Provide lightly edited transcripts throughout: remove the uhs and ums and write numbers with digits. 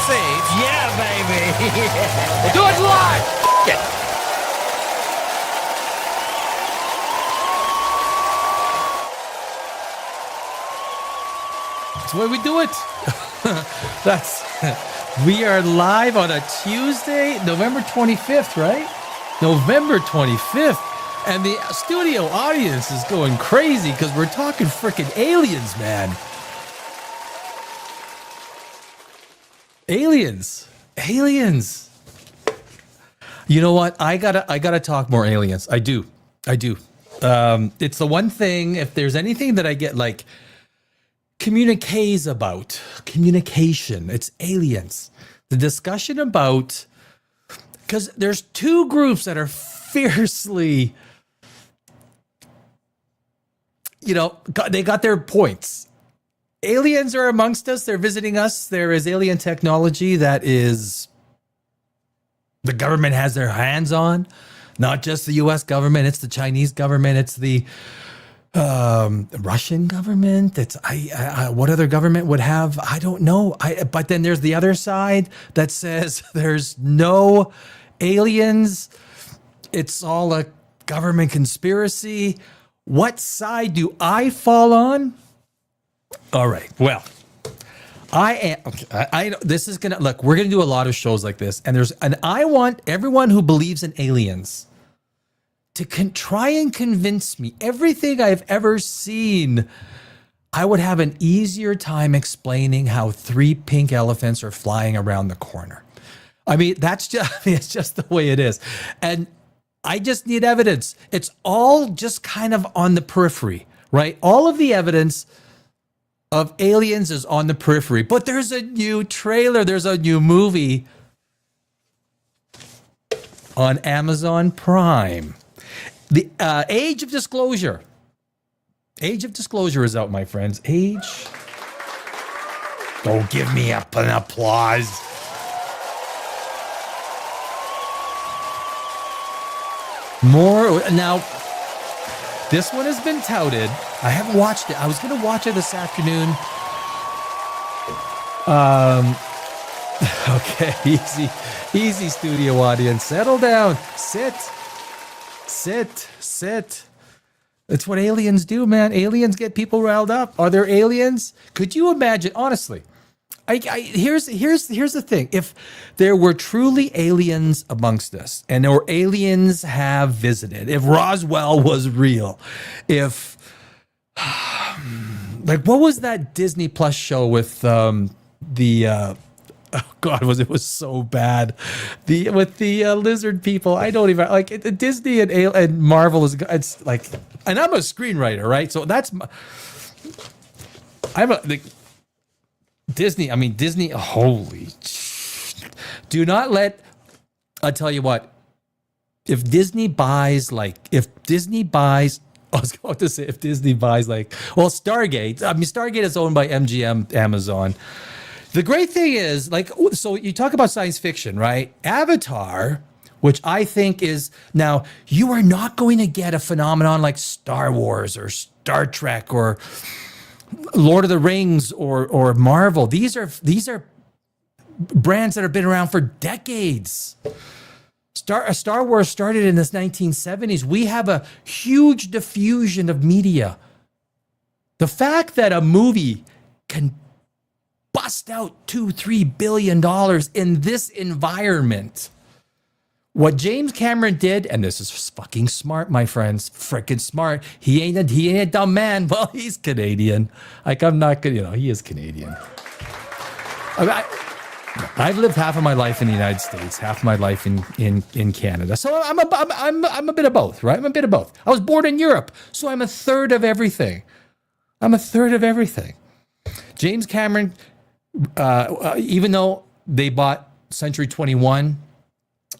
saves. Yeah, baby. We'll do it live. F- it. That's the way we do it. We are live on a Tuesday, November 25th, right? November 25th. And the studio audience is going crazy because we're talking freaking aliens, man. Aliens. You know what? I gotta talk more aliens. I do. It's the one thing, if there's anything that I get like communiques about, communication, it's aliens. The discussion about, because there's two groups that are fiercely, they got their points. Aliens are amongst us. They're visiting us. There is alien technology that is the government has their hands on, not just the U.S. government. It's the Chinese government. It's the Russian government. It's what other government would have? I don't know. But then there's the other side that says there's no aliens. It's all a government conspiracy. What side do I fall on? All right. Well, I am. Okay, this is gonna look. We're gonna do a lot of shows like this, and I want everyone who believes in aliens to try and convince me. Everything I've ever seen, I would have an easier time explaining how 3 pink elephants are flying around the corner. I mean, it's just the way it is, and I just need evidence. It's all just kind of on the periphery, right? All of the evidence of aliens is on the periphery, but there's a new trailer. There's a new movie on Amazon Prime. The Age of Disclosure. Age of Disclosure is out, my friends. Oh, give me an applause. More now. This one has been touted. I haven't watched it. I was going to watch it this afternoon. Okay, easy studio audience. Settle down. Sit. It's what aliens do, man. Aliens get people riled up. Are there aliens? Could you imagine? Honestly, here's the thing. If there were truly aliens amongst us, and or aliens have visited, if Roswell was real, if like what was that Disney Plus show with oh God, it was so bad. With the lizard people, I don't even like it, Disney and Marvel it's like, and I'm a screenwriter, right? So that's Disney. I mean, Disney. Holy, do not let. I'll tell you what. If Disney buys, I was going to say if Disney buys Stargate. I mean, Stargate is owned by MGM, Amazon. The great thing is, so you talk about science fiction, right? Avatar, which I think is, now, you are not going to get a phenomenon like Star Wars or Star Trek or Lord of the Rings or Marvel. These are brands that have been around for decades. Star Wars started in the 1970s. We have a huge diffusion of media. The fact that a movie can bust out $2-3 billion in this environment. What James Cameron did, and this is fucking smart, my friends, freaking smart. He ain't a dumb man. Well, he's Canadian. Like, I'm not gonna, he is Canadian. I've lived half of my life in the United States, half my life in Canada. So I'm a bit of both, right? I'm a bit of both. I was born in Europe, so I'm a third of everything. James Cameron, even though they bought Century 21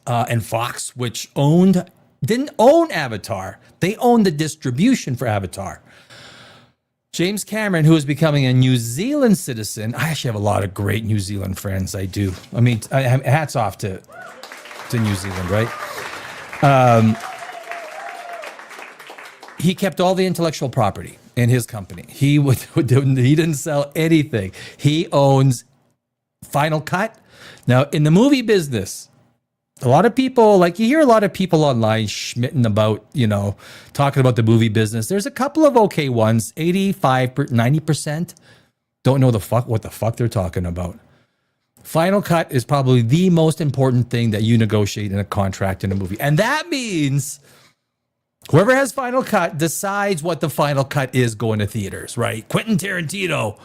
and Fox, which didn't own Avatar, they owned the distribution for Avatar. James Cameron, who is becoming a New Zealand citizen, I actually have a lot of great New Zealand friends. I do. I mean, hats off to New Zealand, right? He kept all the intellectual property in his company. He didn't sell anything. He owns Final Cut. Now, in the movie business, a lot of people, like you hear a lot of people online schmitting about, talking about the movie business. There's a couple of okay ones, 85, 90% don't know what the fuck they're talking about. Final Cut is probably the most important thing that you negotiate in a contract in a movie. And that means whoever has Final Cut decides what the final cut is going to theaters, right? Quentin Tarantino,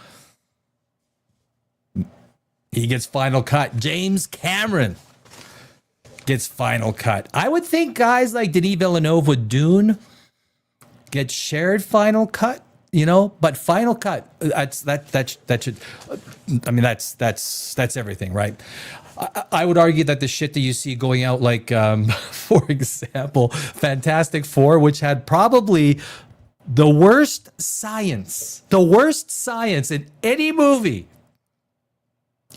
he gets Final Cut. James Cameron gets Final Cut. I would think guys like Denis Villeneuve with Dune get shared Final Cut, but Final Cut, that should, I mean, that's everything, right? I would argue that the shit that you see going out, like, for example, Fantastic Four, which had probably the worst science in any movie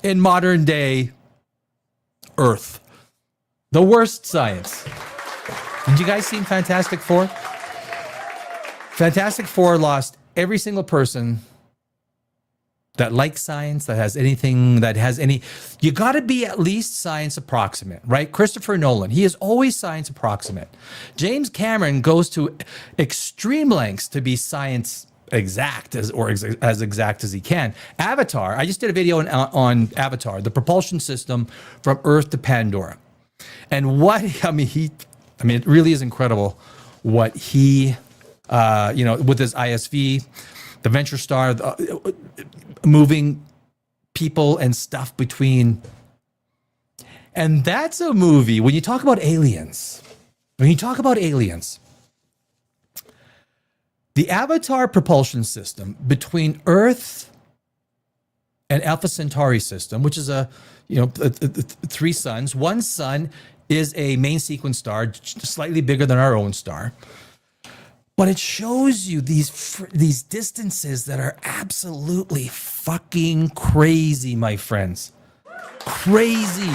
in modern day Earth. The worst science. Did you guys see Fantastic Four? Fantastic Four lost every single person that likes science, that has anything, you got to be at least science approximate, right? Christopher Nolan, he is always science approximate. James Cameron goes to extreme lengths to be science exact as exact as he can. Avatar, I just did a video on Avatar, the propulsion system from Earth to Pandora. And it really is incredible what he, with his ISV, the Venture Star, moving people and stuff between. And that's a movie, when you talk about aliens, the Avatar propulsion system between Earth and Alpha Centauri system, which is three suns. One sun is a main sequence star, slightly bigger than our own star. But it shows you these distances that are absolutely fucking crazy, my friends. Crazy.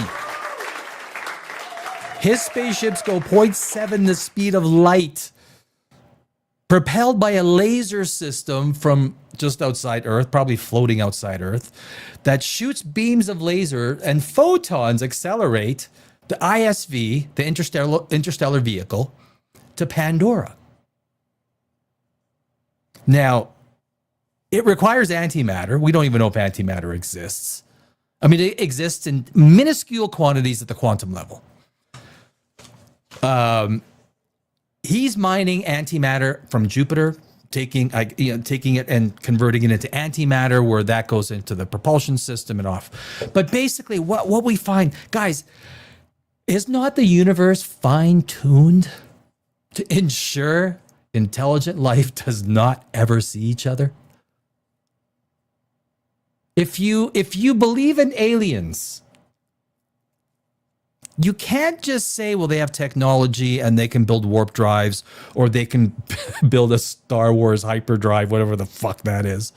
His spaceships go 0.7 the speed of light, propelled by a laser system from just outside Earth, probably floating outside Earth, that shoots beams of laser and photons accelerate the ISV, the interstellar vehicle, to Pandora. Now, it requires antimatter. We don't even know if antimatter exists. I mean, it exists in minuscule quantities at the quantum level. He's mining antimatter from Jupiter, taking it and converting it into antimatter, where that goes into the propulsion system and off. But basically, what we find, guys, is not the universe fine-tuned to ensure intelligent life does not ever see each other? If you believe in aliens, you can't just say, well, they have technology and they can build warp drives, or they can build a Star Wars hyperdrive, whatever the fuck that is.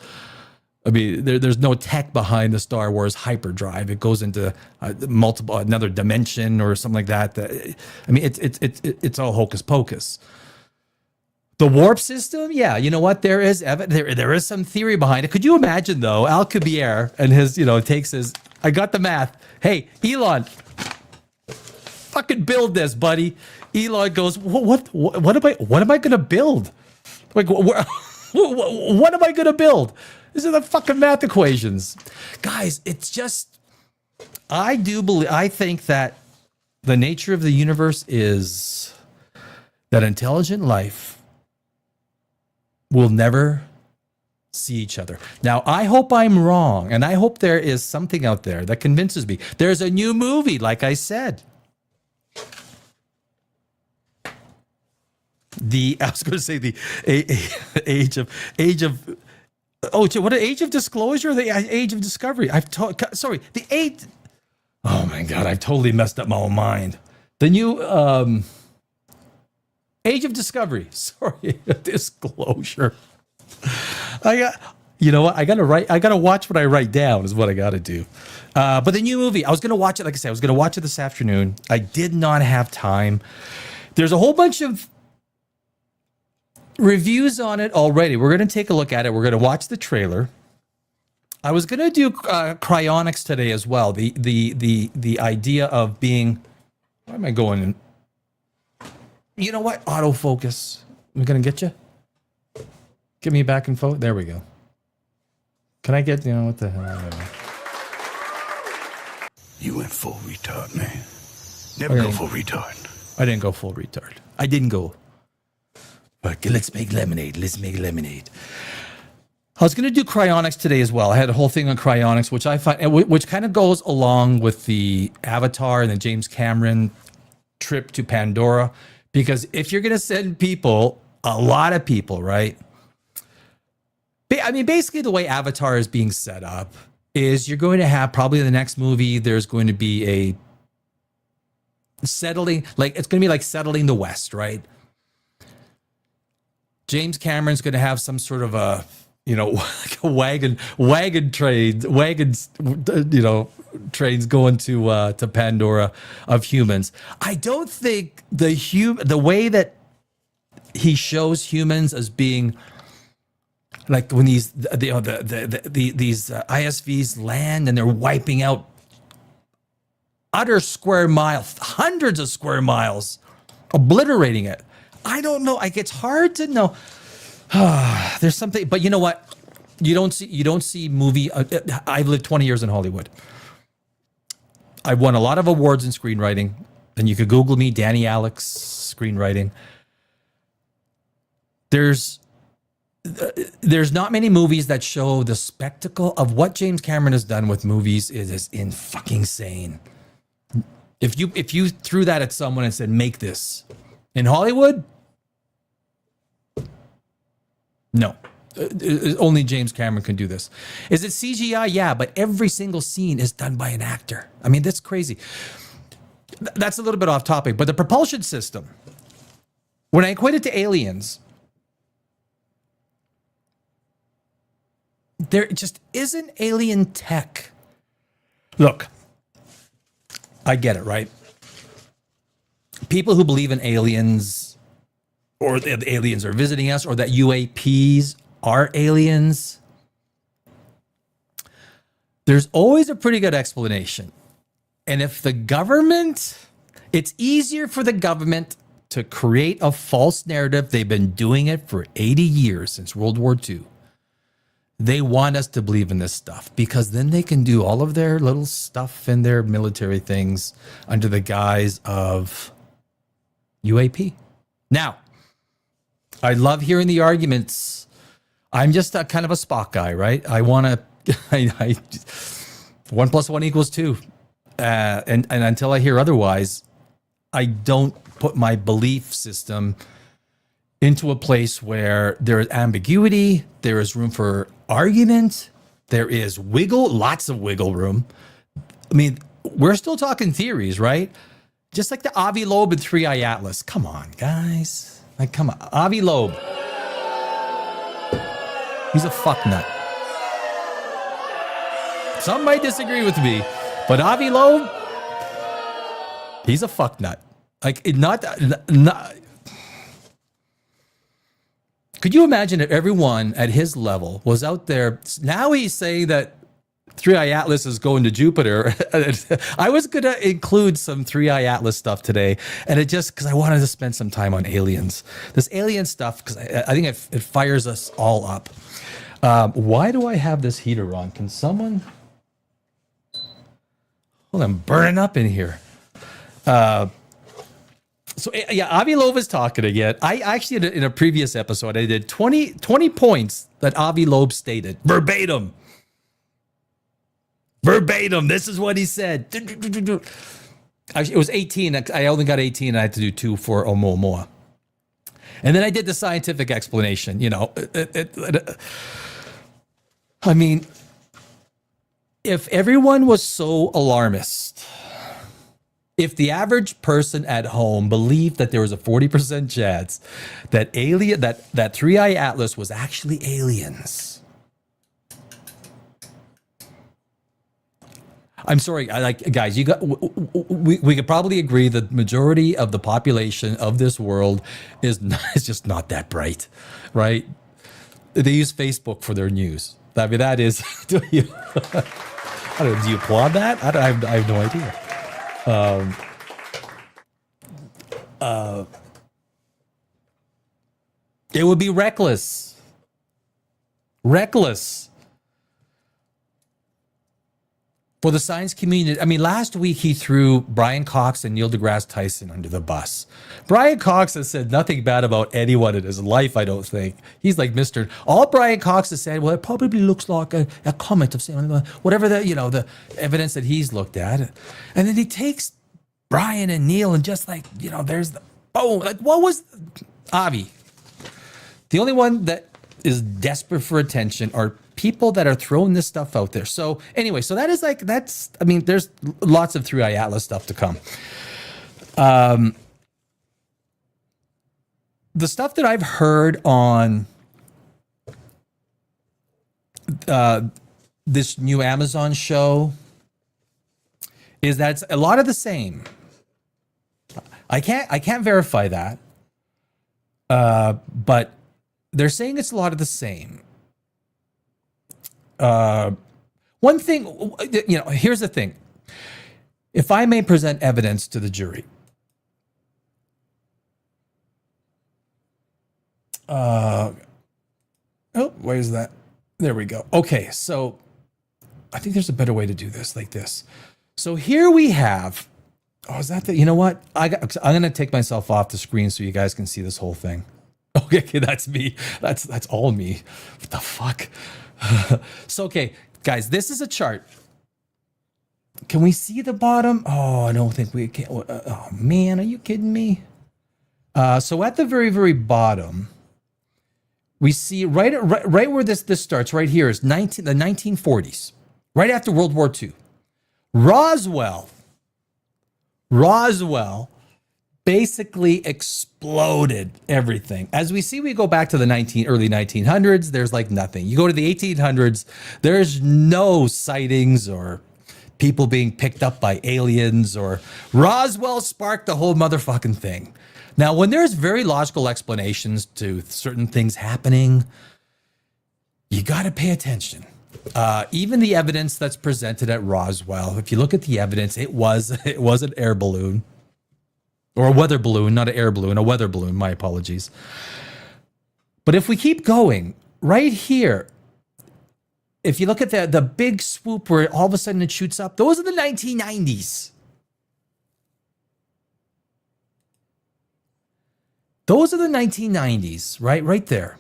I mean, there's no tech behind the Star Wars hyperdrive. It goes into another dimension or something like that. I mean, it's all hocus pocus. The warp system, yeah, you know what? There is some theory behind it. Could you imagine though, Alcubierre and his, takes his, I got the math. Hey, Elon, fucking build this, buddy. Elon goes, what am I gonna build? Like, what am I gonna build? These are the fucking math equations, guys. It's just, I think that the nature of the universe is that intelligent life will never see each other. Now, I hope I'm wrong, and I hope there is something out there that convinces me. There's a new movie, like I said. I was going to say the age of what, an age of disclosure, the age of discovery. The age. Oh my God, I've totally messed up my own mind. The new age of discovery. Sorry, disclosure. You know what? I gotta watch what I write down is what I gotta do. But the new movie, I was gonna watch it. Like I said, I was gonna watch it this afternoon. I did not have time. There's a whole bunch of reviews on it already. We're gonna take a look at it. We're gonna watch the trailer. I was gonna do cryonics today as well. The idea of being. Where am I going? You know what? Autofocus. I'm gonna get you. Get me back in photo. There we go. Can I get, what the hell? You went full retard, man. Never go full retard. I didn't go full retard. I didn't go. But let's make lemonade. Let's make lemonade. I was going to do cryonics today as well. I had a whole thing on cryonics, which I find, which kind of goes along with the Avatar and the James Cameron trip to Pandora. Because if you're going to send people, a lot of people, right? I mean, basically the way Avatar is being set up is you're going to have probably in the next movie, there's going to be a settling, like it's going to be like settling the West, right? James Cameron's going to have some sort of a, like a wagon trains, trains going to Pandora of humans. I don't think the way that he shows humans as being like when these ISVs land and they're wiping out utter square miles, hundreds of square miles, obliterating it. I don't know. Like it's hard to know. There's something, but you know what? You don't see movie. I've lived 20 years in Hollywood. I've won a lot of awards in screenwriting, and you could Google me, Danny Alex screenwriting. There's not many movies that show the spectacle of what James Cameron has done with movies is in fucking insane. If you threw that at someone and said, make this in Hollywood, no. Only James Cameron can do this. Is it CGI? Yeah, but every single scene is done by an actor. I mean, that's crazy. That's a little bit off topic, but the propulsion system, when I equate it to aliens, there just isn't alien tech. Look, I get it, right? People who believe in aliens, or that aliens are visiting us, or that UAPs are aliens, there's always a pretty good explanation. And if the government, it's easier for the government to create a false narrative. They've been doing it for 80 years since World War II. They want us to believe in this stuff because then they can do all of their little stuff and their military things under the guise of UAP. Now, I love hearing the arguments. I'm just a kind of a Spock guy, right? I want to, 1 + 1 = 2. And until I hear otherwise, I don't put my belief system into a place where there is ambiguity, there is room for argument, there is lots of wiggle room. I mean, we're still talking theories, right? Just like the Avi Loeb and Three Eye Atlas. Come on, guys. Like, come on. Avi Loeb. He's a fucknut. Some might disagree with me, but Avi Loeb, he's a fucknut. Like, not. Could you imagine if everyone at his level was out there? Now he's saying that Three Eye Atlas is going to Jupiter. I was going to include some Three Eye Atlas stuff today, and because I wanted to spend some time on aliens. This alien stuff, because I think it fires us all up. Why do I have this heater on? Can someone? Well, I'm burning up in here. So yeah, Avi Loeb is talking again. I actually, in a previous episode, I did 20 points that Avi Loeb stated. Verbatim. This is what he said. It was 18. I only got 18. And I had to do 2 for Oumuamua. And then I did the scientific explanation. I mean, if everyone was so alarmist, if the average person at home believed that there was a 40% chance that that Three Eye Atlas was actually aliens, I'm sorry, guys. We could probably agree that the majority of the population of this world is just not that bright, right? They use Facebook for their news. I mean, that is. Do you? I don't know. Do you applaud that? I have no idea. It would be reckless. Reckless. For the science community, I mean, last week he threw Brian Cox and Neil deGrasse Tyson under the bus. Brian Cox has said nothing bad about anyone in his life, I don't think. He's like Mr. All Brian Cox has said, well, it probably looks like a comment of saying whatever the evidence that he's looked at. And then he takes Brian and Neil and just like, there's the, like what was Avi? The only one that is desperate for attention are people that are throwing this stuff out there. So anyway, so that is there's lots of 3i Atlas stuff to come. The stuff that I've heard on this new Amazon show is that it's a lot of the same. I can't verify that. But they're saying it's a lot of the same. One thing, here's the thing. If I may present evidence to the jury, where's that? There we go. Okay, so I think there's a better way to do this, like this. So here we have. Oh, is that the? You know what? I'm gonna take myself off the screen so you guys can see this whole thing. Okay, that's me. That's all me. What the fuck? So, okay, guys, this is a chart. Can we see the bottom? Oh, I don't think we can. Oh, man, are you kidding me? So at the very, very bottom, we see right where this starts, right here is the 1940s, right after World War II. Roswell basically exploded everything. As we see, we go back to the early 1900s, there's like nothing. You go to the 1800s, there's no sightings or people being picked up by aliens, or Roswell sparked the whole motherfucking thing. Now, when there's very logical explanations to certain things happening, you got to pay attention. Even the evidence that's presented at Roswell, if you look at the evidence, it was an air balloon. Or a weather balloon, not an air balloon, a weather balloon. My apologies. But if we keep going, right here, if you look at the big swoop where all of a sudden it shoots up, those are the 1990s. Those are the 1990s, right there.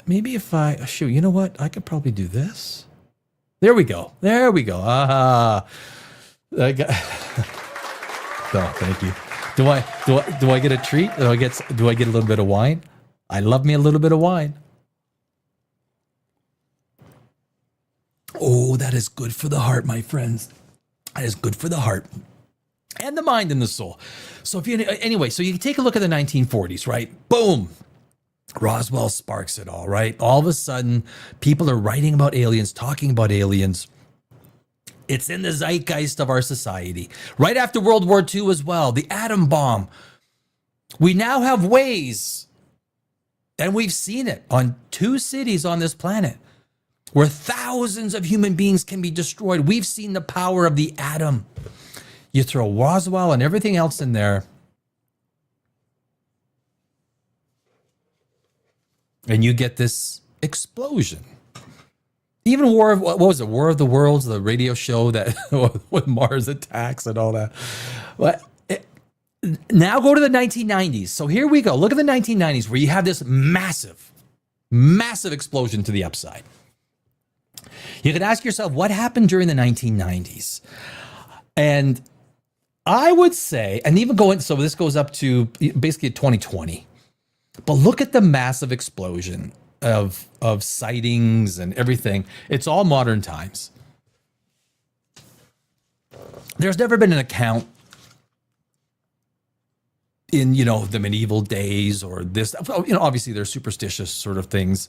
Maybe if shoot, you know what? I could probably do this. There we go. Ah. Oh, thank you. Do I get a treat? Do I get a little bit of wine? I love me a little bit of wine. Oh, that is good for the heart, my friends. That is good for the heart and the mind and the soul. So so you can take a look at the 1940s, right? Boom. Roswell sparks it all, right? All of a sudden, people are writing about aliens, talking about aliens. It's in the zeitgeist of our society. Right after World War II as well, the atom bomb. We now have ways, and we've seen it on 2 cities on this planet, where thousands of human beings can be destroyed. We've seen the power of the atom. You throw Roswell and everything else in there, and you get this explosion. Even War of the Worlds, the radio show that with Mars attacks and all that. But now go to the 1990s. So here we go. Look at the 1990s where you have this massive explosion to the upside. You can ask yourself, what happened during the 1990s? And I would say, and even so this goes up to basically 2020. But look at the massive explosion of sightings and everything. It's all modern times. There's never been an account in, the medieval days or this, obviously there's superstitious sort of things.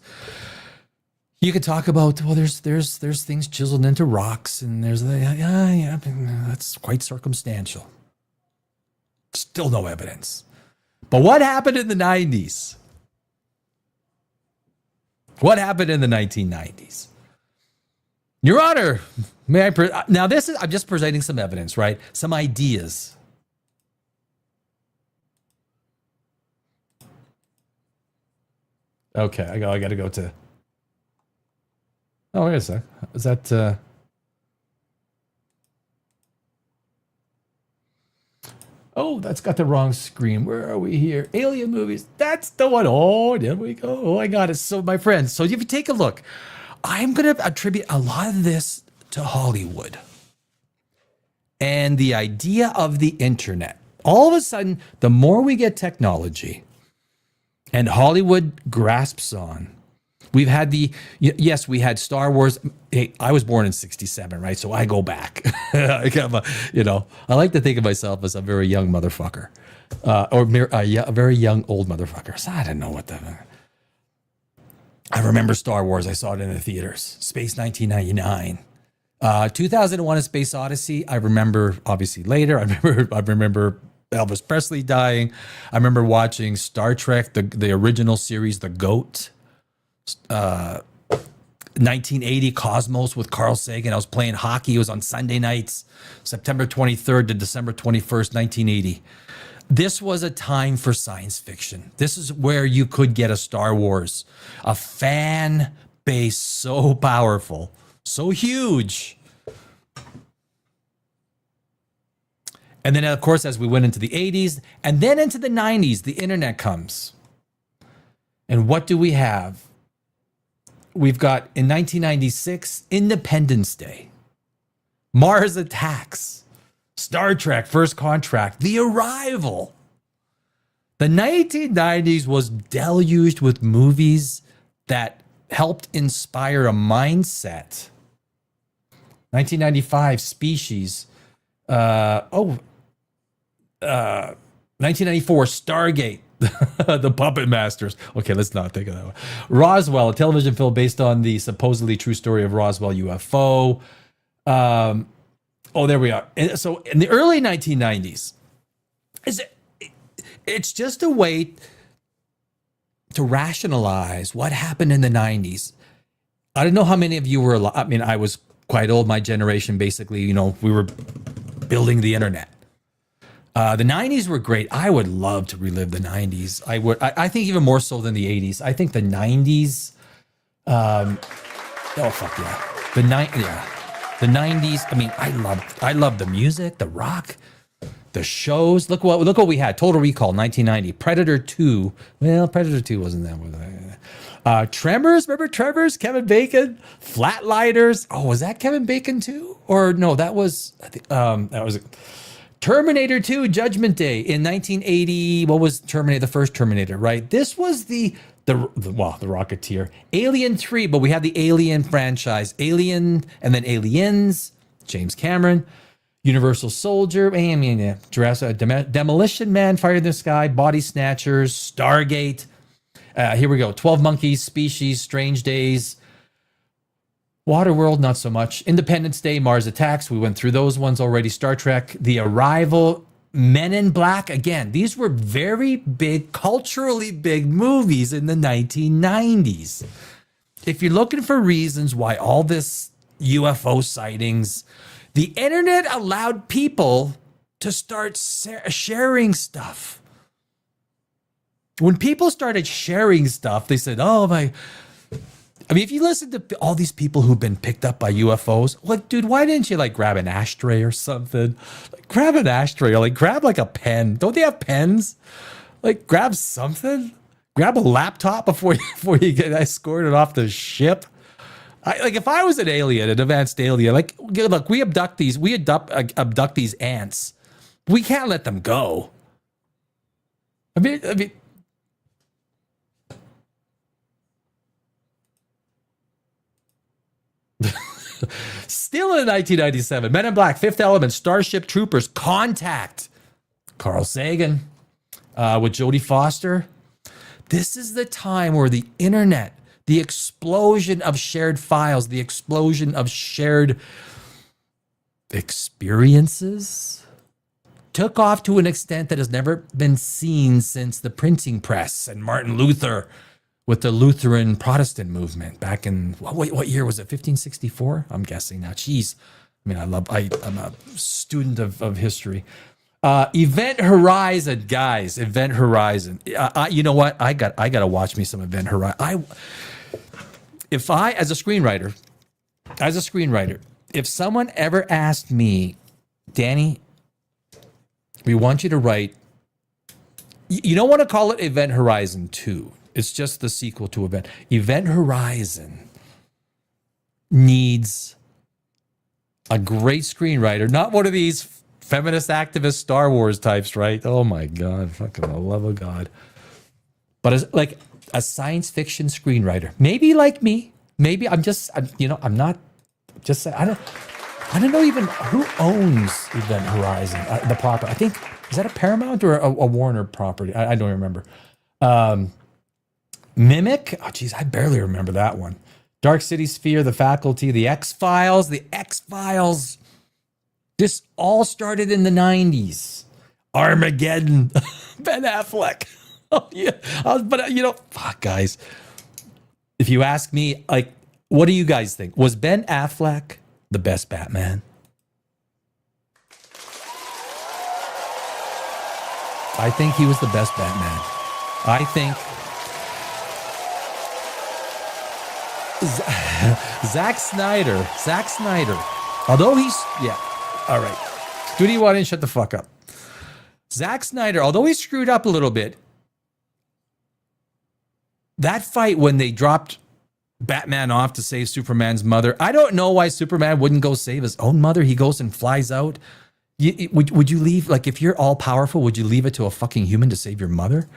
You could talk about, well, there's things chiseled into rocks and that's quite circumstantial. Still no evidence. But what happened in the 90s? What happened in the 1990s? Your Honor, may I now this is I'm just presenting some evidence, right? Some ideas. Okay, I got to go to. Oh, wait a sec. Is that? Oh, that's got the wrong screen. Where are we here? Alien movies. That's the one. Oh, there we go. Oh, I got it. So, my friends, so if you take a look, I'm going to attribute a lot of this to Hollywood and the idea of the internet. All of a sudden, the more we get technology and Hollywood grasps on, we've had yes, we had Star Wars. Hey, I was born in 67, right? So I go back. I like to think of myself as a very young motherfucker, or a very young old motherfucker. So I don't know what I remember Star Wars. I saw it in the theaters. Space 1999. 2001: A Space Odyssey. I remember obviously later. I remember Elvis Presley dying. I remember watching Star Trek, the original series, The GOAT. 1980 Cosmos with Carl Sagan. I was playing hockey. It was on Sunday nights, September 23rd to December 21st, 1980. This was a time for science fiction. This is where you could get a Star Wars, a fan base so powerful, so huge. And then, of course, as we went into the 80s and then into the 90s, the internet comes. And what do we have? We've got, in 1996, Independence Day, Mars Attacks, Star Trek, First Contact, The Arrival. The 1990s was deluged with movies that helped inspire a mindset. 1995, Species. 1994, Stargate. The Puppet Masters. Okay, let's not think of that one. Roswell, a television film based on the supposedly true story of Roswell UFO. There we are. And so in the early 1990s, it's just a way to rationalize what happened in the 90s. I don't know how many of you were alive. I mean, I was quite old. My generation, basically, we were building the internet. The 90s were great. I would love to relive the 90s. I think even more so than the 80s. I think the 90s. Oh fuck yeah. The 90s. I mean, I love the music, the rock, the shows. Look what we had. Total Recall, 1990. Predator 2. Well, Predator 2 wasn't that one. Tremors. Remember Tremors? Kevin Bacon. Flatliners. Oh, was that Kevin Bacon too? Or no? That was. That was. Terminator 2, Judgment Day in 1980. What was Terminator? The first Terminator, right? This was the Rocketeer. Alien 3, but we had the Alien franchise. Alien and then Aliens. James Cameron. Universal Soldier. Jurassic Demolition Man, Fire in the Sky, Body Snatchers, Stargate. Here we go. 12 Monkeys, Species, Strange Days. Waterworld, not so much. Independence Day, Mars Attacks. We went through those ones already. Star Trek, The Arrival, Men in Black. Again, these were very big, culturally big movies in the 1990s. If you're looking for reasons why all this UFO sightings, the internet allowed people to start sharing stuff. When people started sharing stuff, they said, oh my... I mean, if you listen to all these people who've been picked up by UFOs, like, dude, why didn't you grab an ashtray or something? Grab an ashtray or grab a pen. Don't they have pens? Grab something. Grab a laptop before you get escorted off the ship. If I was an alien, an advanced alien, look, we abduct these ants. We can't let them go. I mean. Still in 1997, Men in Black, Fifth Element, Starship Troopers, Contact, Carl Sagan with Jodie Foster. This is the time where the internet, the explosion of shared files, the explosion of shared experiences took off to an extent that has never been seen since the printing press and Martin Luther with the Lutheran Protestant movement back in what year was it? 1564? I'm guessing now. Jeez. I mean, I'm a student of history. Event Horizon, guys. Event Horizon. You know what? I gotta watch me some Event Horizon. As a screenwriter, if someone ever asked me, Danny, we want you to write. You don't want to call it Event Horizon 2. It's just the sequel to Event. Event Horizon needs a great screenwriter, not one of these feminist activist Star Wars types, right? Oh my God, fucking the love of God. But as like a science fiction screenwriter, maybe like me, maybe I'm not just, I don't know even who owns Event Horizon, the property. I think, is that a Paramount or a Warner property? I don't remember. Mimic? Oh, geez, I barely remember that one. Dark City Sphere, The Faculty, The X-Files. The X-Files. This all started in the 90s. Armageddon. Ben Affleck. Oh, yeah. But, fuck, guys. If you ask me, like, what do you guys think? Was Ben Affleck the best Batman? I think he was the best Batman. I think Zack Snyder, although he's, yeah, all right. Studio audience, shut the fuck up. Zack Snyder, although he screwed up a little bit, that fight when they dropped Batman off to save Superman's mother, I don't know why Superman wouldn't go save his own mother. He goes and flies out. Would you leave, like, if you're all powerful, would you leave it to a fucking human to save your mother?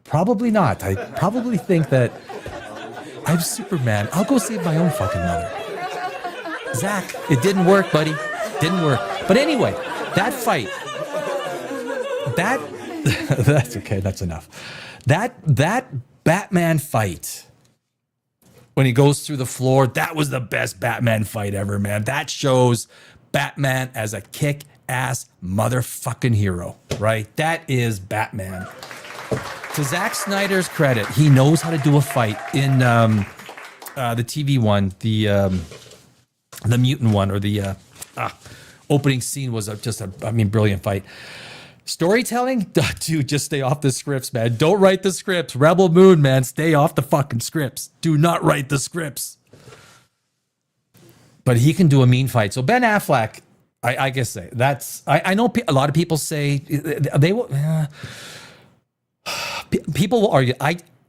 Probably not. I probably think that I'm Superman. I'll go save my own fucking mother. Zach, it didn't work, buddy. Didn't work. But anyway, that fight, that's okay. That's enough. That Batman fight, when he goes through the floor, that was the best Batman fight ever, man. That shows Batman as a kick-ass motherfucking hero, right? That is Batman. To Zack Snyder's credit, he knows how to do a fight. In the TV one, the mutant one, or the opening scene was just a brilliant fight. Storytelling, dude, just stay off the scripts, man. Don't write the scripts. Rebel Moon, man, stay off the fucking scripts. Do not write the scripts. But he can do a mean fight. So Ben Affleck, I guess that's. I know a lot of people say they will. People will argue.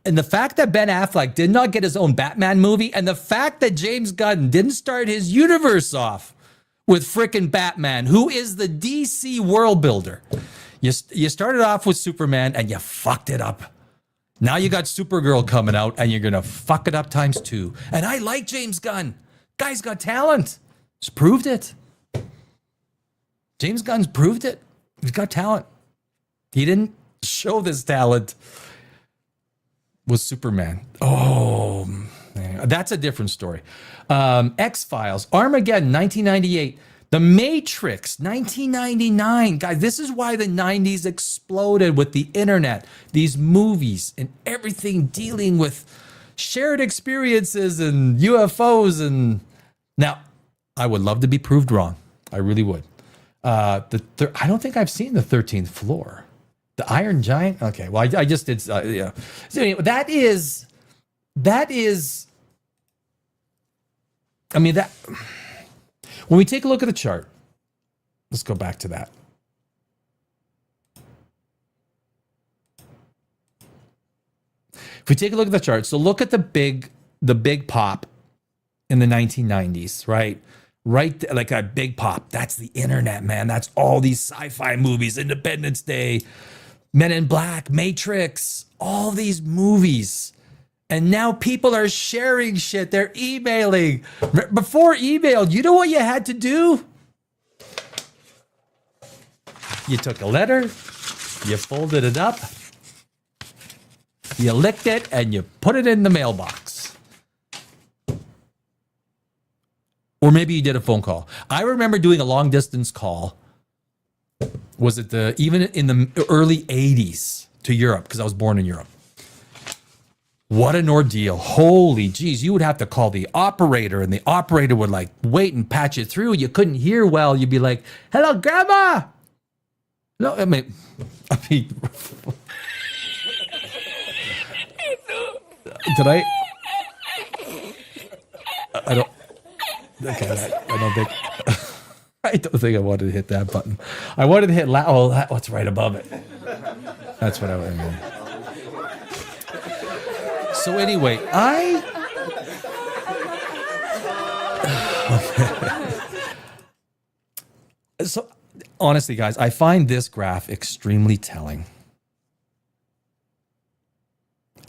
And the fact that Ben Affleck did not get his own Batman movie, and the fact that James Gunn didn't start his universe off with frickin' Batman, who is the DC world builder. You started off with Superman and you fucked it up. Now you got Supergirl coming out and you're gonna fuck it up times 2. And I like James Gunn. Guy's got talent. Just proved it. James Gunn's proved it. He's got talent. He didn't show this talent with Superman. Oh, man. That's a different story. X-Files, Armageddon, 1998. The Matrix, 1999. Guys, this is why the 90s exploded with the internet. These movies and everything dealing with shared experiences and UFOs. Now, I would love to be proved wrong. I really would. I don't think I've seen the 13th floor. The Iron Giant? Okay, well, I just did, yeah. So anyway, that is, when we take a look at the chart, let's go back to that. If we take a look at the chart, so look at the big pop in the 1990s, right? Right, like a big pop. That's the internet, man. That's all these sci-fi movies, Independence Day, Men in Black, Matrix, all these movies. And now people are sharing shit. They're emailing. Before email, you know what you had to do? You took a letter, you folded it up, you licked it, and you put it in the mailbox. Or maybe you did a phone call. I remember doing a long distance call. Was it even in the early 80s to Europe, because I was born in Europe. What an ordeal. Holy jeez. You would have to call the operator, and the operator would like wait and patch it through. You couldn't hear well. You'd be like, hello, grandma. No, I mean, did I don't, okay, I don't think, I don't think I wanted to hit that button. I wanted to hit, what's right above it? That's what I was doing. So anyway, so honestly, guys, I find this graph extremely telling.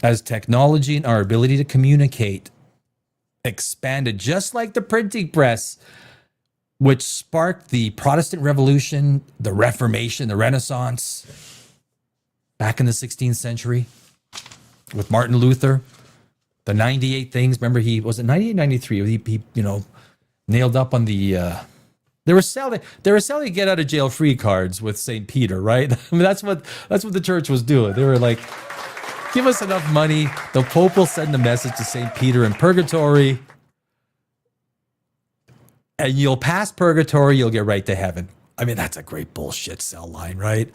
As technology and our ability to communicate expanded, just like the printing press, which sparked the Protestant Revolution, the Reformation, the Renaissance, back in the 16th century, with Martin Luther, the 98 things. Remember, he was it 98, 93. He nailed up on the. They were selling get out of jail free cards with St. Peter, right? I mean, that's what the church was doing. They were like, give us enough money, the Pope will send a message to St. Peter in purgatory, and you'll pass purgatory, you'll get right to heaven. I mean, that's a great bullshit sell line, right?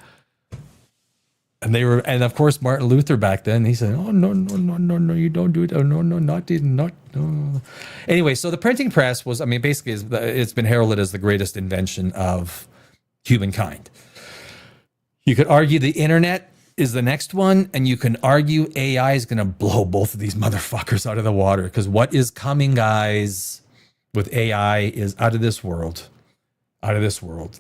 And of course, Martin Luther back then, he said, oh, no, you don't do it. Oh, no, not. Anyway, so the printing press was, I mean, basically, it's been heralded as the greatest invention of humankind. You could argue the internet is the next one, and you can argue AI is going to blow both of these motherfuckers out of the water, because what is coming, guys, with AI is out of this world. Out of this world.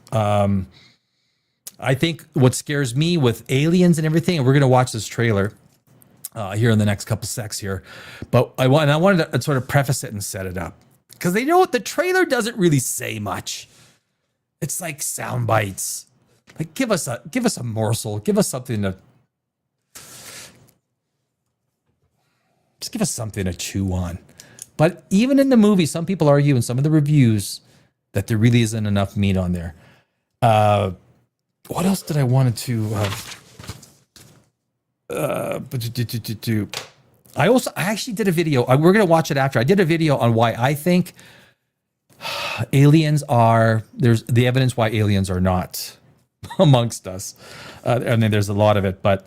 I think what scares me with aliens and everything, and we're going to watch this trailer here in the next couple secs here, but I wanted to sort of preface it and set it up, because they know what the trailer doesn't really say much. It's like sound bites. Like give us a morsel, give us something to just give us something to chew on. But even in the movie, some people argue in some of the reviews that there really isn't enough meat on there. What else did I want to I actually did a video. We're going to watch it after. I did a video on why I think there's the evidence why aliens are not amongst us. I mean, there's a lot of it, but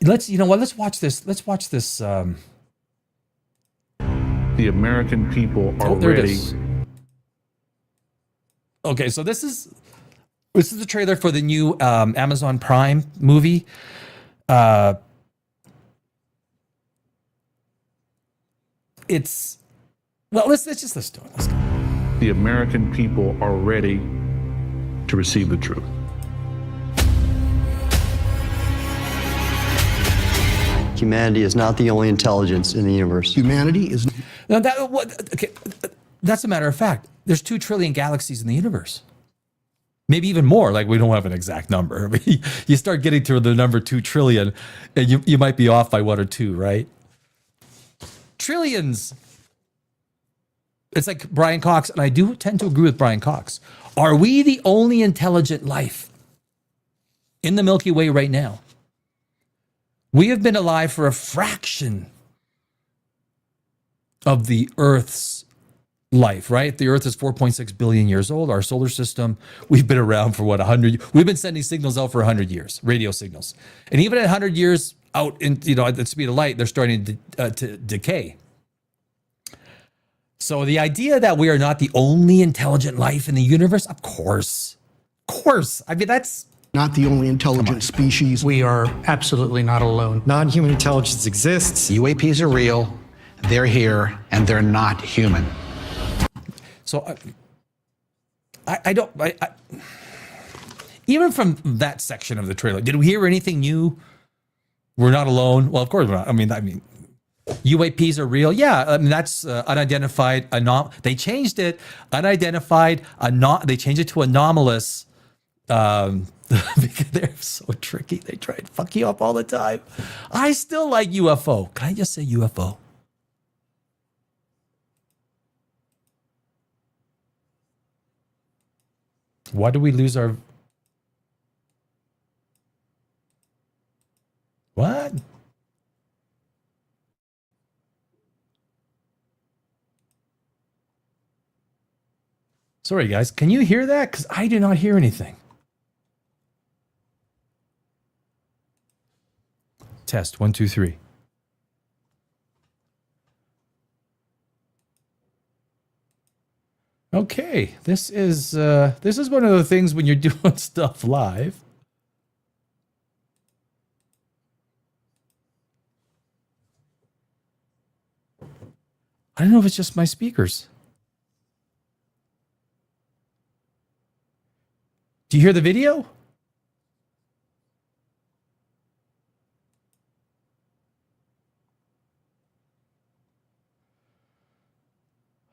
let's watch this. Let's watch this. The American people are ready. Okay, so this is the trailer for the new Amazon Prime movie. Let's do it. Let's go. The American people are ready to receive the truth. Humanity is not the only intelligence in the universe. Humanity is. Now that's a matter of fact. There's 2 trillion galaxies in the universe. Maybe even more. Like, we don't have an exact number. I mean, you start getting to the number 2 trillion, and you might be off by 1 or 2, right? Trillions. It's like Brian Cox, and I do tend to agree with Brian Cox. Are we the only intelligent life in the Milky Way right now? We have been alive for a fraction of the Earth's life, right? The Earth is 4.6 billion years old. Our solar system, we've been around for 100? We've been sending signals out for 100 years, radio signals. And even at 100 years out at the speed of light, they're starting to decay. So the idea that we are not the only intelligent life in the universe, of course. I mean, that's not the only intelligent species. We are absolutely not alone. Non-human intelligence exists. UAPs are real, they're here, and they're not human. So I don't even from that section of the trailer, did we hear anything new? We're not alone. Well, of course we're not. I mean, UAPs are real. Yeah, I mean, that's unidentified. They changed it. Unidentified. They changed it to anomalous. Because they're so tricky. They try and fuck you up all the time. I still like UFO. Can I just say UFO? Why do we lose our... What? Sorry, guys. Can you hear that? Because I do not hear anything. Test 1, 2, 3. Okay, this is one of the things when you're doing stuff live. I don't know if it's just my speakers. Do you hear the video?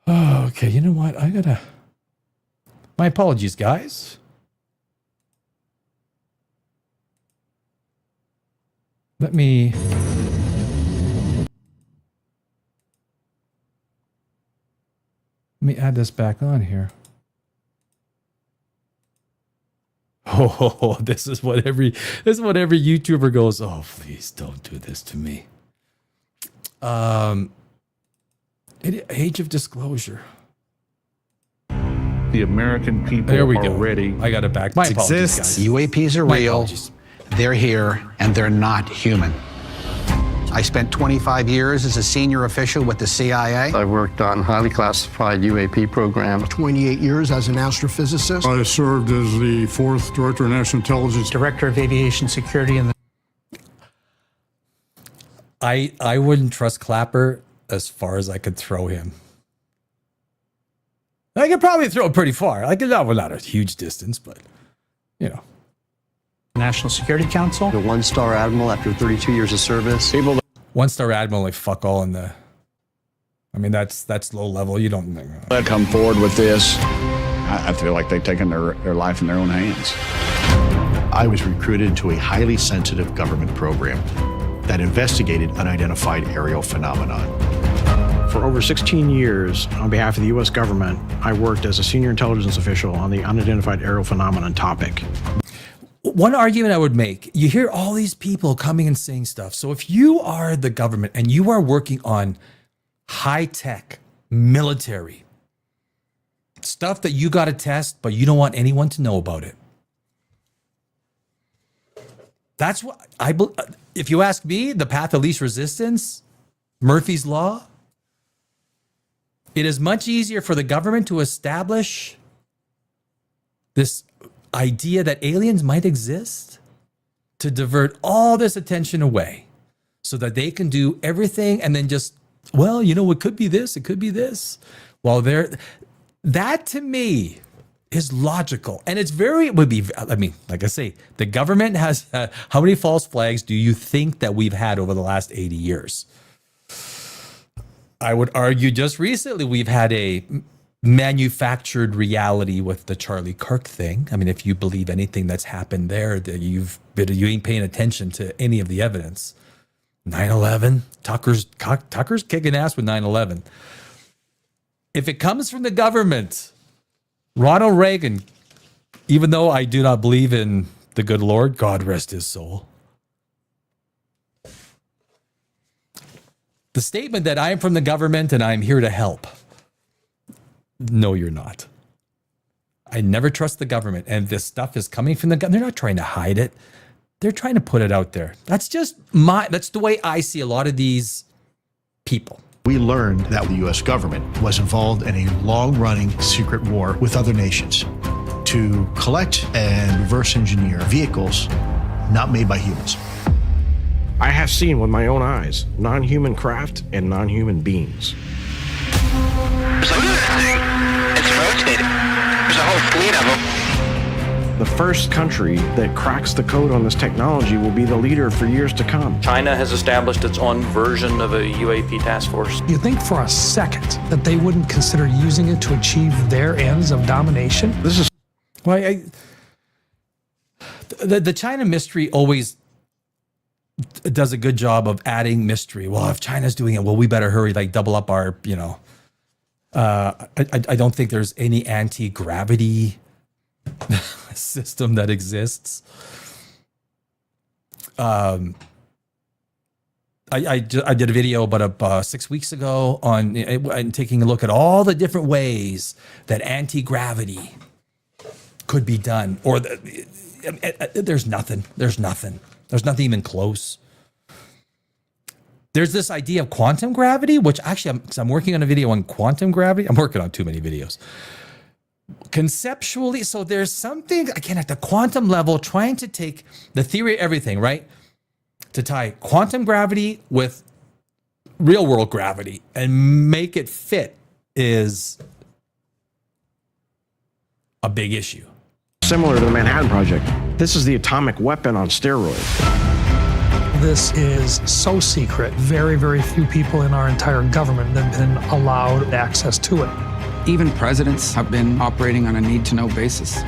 Oh, okay, you know what? My apologies, guys. Let me add this back on here. Oh, this is what every YouTuber goes, "Oh, please don't do this to me." Age of disclosure. The American people There we are go. ready. I got it back. My apologies, exists. guys. UAPs are My real. apologies. They're here, and they're not human. I spent 25 years as a senior official with the CIA. I worked on highly classified UAP programs. 28 years as an astrophysicist. I served as the 4th Director of National Intelligence. Director of Aviation Security in the I wouldn't trust Clapper as far as I could throw him. I could probably throw it pretty far. Not a huge distance, but you know. National Security Council. A 1-star admiral after 32 years of service. 1-star admiral, like fuck all in the. I mean, that's low level. You don't. Let come forward with this. I feel like they've taken their life in their own hands. I was recruited to a highly sensitive government program that investigated unidentified aerial phenomenon. For over 16 years, on behalf of the U.S. government, I worked as a senior intelligence official on the unidentified aerial phenomenon topic. One argument I would make, you hear all these people coming and saying stuff. So if you are the government and you are working on high-tech military stuff that you got to test, but you don't want anyone to know about it. That's what if you ask me, the path of least resistance, Murphy's Law, it is much easier for the government to establish this idea that aliens might exist to divert all this attention away so that they can do everything and then just, well, you know, it could be this, it could be this. While that to me is logical. And like I say, the government has, how many false flags do you think that we've had over the last 80 years? I would argue just recently we've had a manufactured reality with the Charlie Kirk thing. I mean, if you believe anything that's happened there, that you ain't paying attention to any of the evidence. 9/11, Tucker's kicking ass with 9/11. If it comes from the government, Ronald Reagan, even though I do not believe in the good Lord, God rest his soul. The statement that I am from the government and I'm here to help. No, you're not. I never trust the government. And this stuff is coming from the government. They're not trying to hide it. They're trying to put it out there. That's the way I see a lot of these people. We learned that the U.S. government was involved in a long-running secret war with other nations to collect and reverse engineer vehicles not made by humans. I have seen with my own eyes non-human craft and non-human beings. So look at that thing. It's rotating. There's a whole fleet of them. The first country that cracks the code on this technology will be the leader for years to come. China has established its own version of a UAP task force. You think for a second that they wouldn't consider using it to achieve their ends of domination? This is why the China mystery always does a good job of adding mystery. Well, if China's doing it, well, we better hurry, like double up our, I don't think there's any anti-gravity system that exists. I did a video about 6 weeks ago on taking a look at all the different ways that anti-gravity could be done, or there's nothing even close. There's this idea of quantum gravity, which actually I'm working on a video on quantum gravity. I'm working on too many videos. Conceptually, so there's something, again, at the quantum level, trying to take the theory of everything, right? To tie quantum gravity with real world gravity and make it fit is a big issue. Similar to the Manhattan Project, this is the atomic weapon on steroids. This is so secret. Very, very few people in our entire government have been allowed access to it. Even presidents have been operating on a need-to-know basis.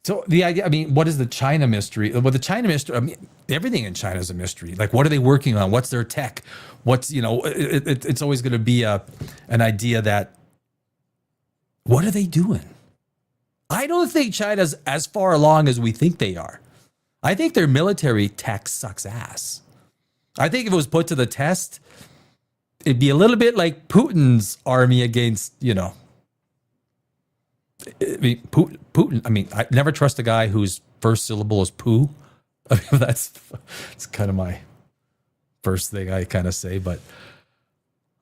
So the idea, I mean, what is the China mystery? Well, the China mystery, I mean, everything in China is a mystery. Like, what are they working on? What's their tech? What's, it's always going to be an idea that, what are they doing? I don't think China's as far along as we think they are. I think their military tech sucks ass. I think if it was put to the test, it'd be a little bit like Putin's army against, I mean, Putin. I mean, I never trust a guy whose first syllable is poo. I mean, that's kind of my first thing I kind of say. But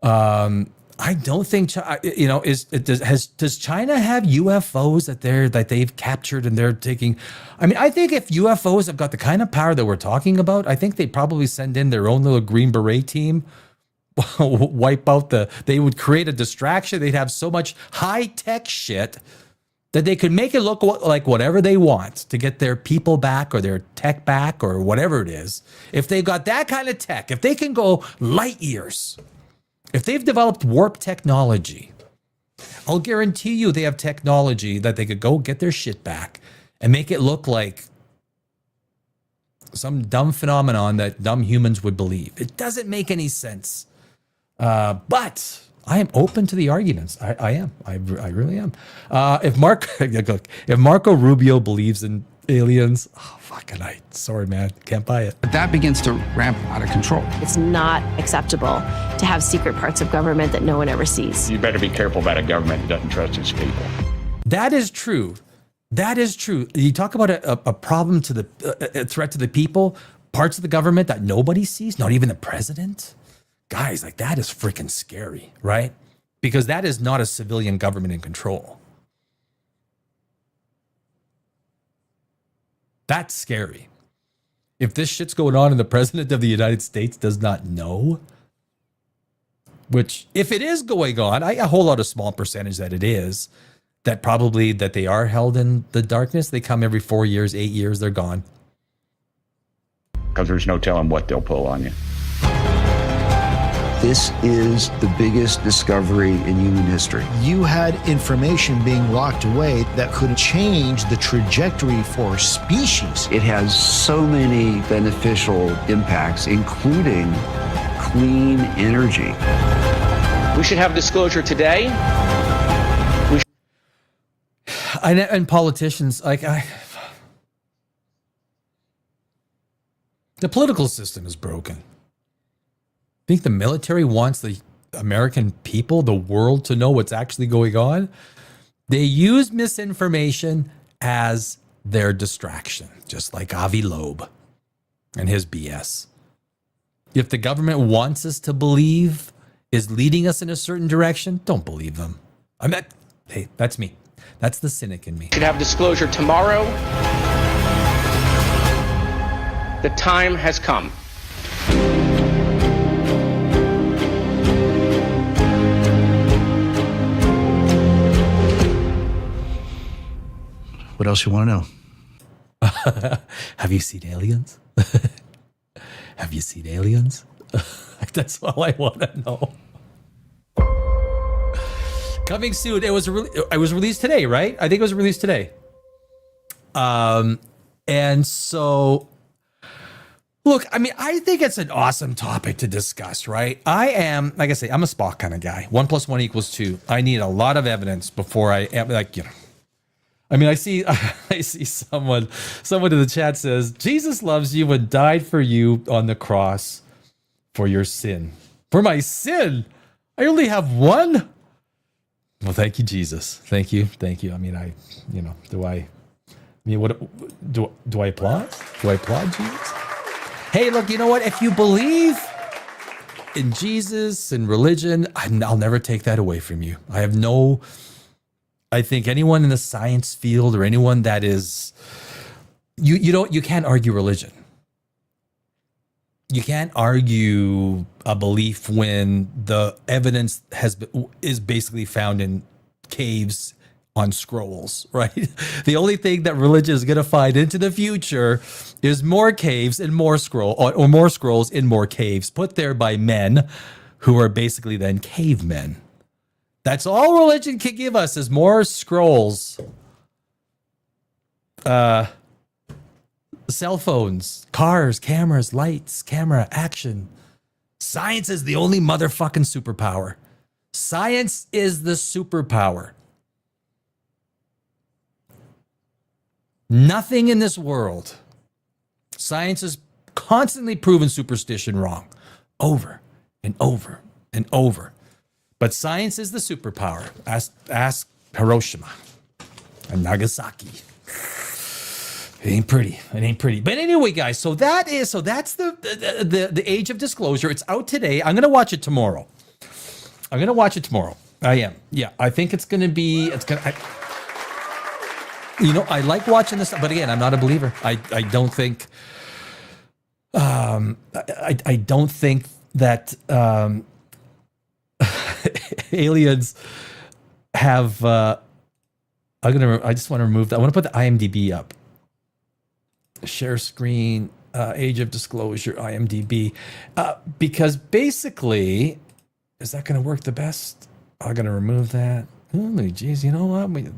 I don't think does China have UFOs that they've captured and they're taking? I mean, I think if UFOs have got the kind of power that we're talking about, I think they'd probably send in their own little Green Beret team. Wipe out they would create a distraction. They'd have so much high-tech shit that they could make it look like whatever they want to get their people back or their tech back or whatever it is. If they've got that kind of tech, if they can go light years, if they've developed warp technology, I'll guarantee you they have technology that they could go get their shit back and make it look like some dumb phenomenon that dumb humans would believe. It doesn't make any sense. But I am open to the arguments. I am. I really am. If Marco Rubio believes in aliens, sorry, man, can't buy it. But that begins to ramp out of control. It's not acceptable to have secret parts of government that no one ever sees. You better be careful about a government that doesn't trust its people. That is true. That is true. You talk about a problem to a threat to the people, parts of the government that nobody sees, not even the president. Guys, like, that is freaking scary, right? Because that is not a civilian government in control. That's scary. If this shit's going on and the president of the United States does not know, which if it is going on, I hold out a small percentage that it is, that probably that they are held in the darkness. They come every 4 years, 8 years, they're gone. Because there's no telling what they'll pull on you. This is the biggest discovery in human history. You had information being locked away that could change the trajectory for species. It has so many beneficial impacts, including clean energy. We should have disclosure today. And politicians, the political system is broken. I think the military wants the American people, the world, to know what's actually going on. They use misinformation as their distraction, just like Avi Loeb and his BS. If the government wants us to believe, is leading us in a certain direction, don't believe them. Hey, that's me. That's the cynic in me. Should have disclosure tomorrow. The time has come. What else you want to know? Have you seen aliens? Have you seen aliens? That's all I want to know. Coming soon. It was released today, right? I think it was released today. And so, look, I mean, I think it's an awesome topic to discuss, right? I am, like I say, I'm a Spock kind of guy. 1 + 1 = 2. I need a lot of evidence before I am I mean, I see someone in the chat says, Jesus loves you and died for you on the cross. for your sin. For my sin? I only have one? Well, thank you, Jesus. Thank you. I mean, what do I applaud? Do I applaud Jesus? Hey, look, you know what? If you believe in Jesus and religion, I'll never take that away from you. I think anyone in the science field or anyone that is, you can't argue religion. You can't argue a belief when the evidence is basically found in caves on scrolls, right? The only thing that religion is going to find into the future is more caves and more more scrolls in more caves put there by men who are basically then cavemen. That's all religion can give us is more scrolls. Cell phones, cars, cameras, lights, camera, action. Science is the only motherfucking superpower. Science is the superpower. Nothing in this world. Science has constantly proven superstition wrong. Over and over and over. But science is the superpower. Ask Hiroshima and Nagasaki. It ain't pretty. But anyway, guys, that's the Age of Disclosure. It's out today. I'm gonna watch it tomorrow. I am. Yeah, I think I like watching this, but again, I'm not a believer. I don't think I don't think that aliens have I just want to remove that. I want to put the IMDb up. Share screen, Age of Disclosure, IMDb. Because basically, is that going to work the best? I'm going to remove that. Holy geez, you know what? I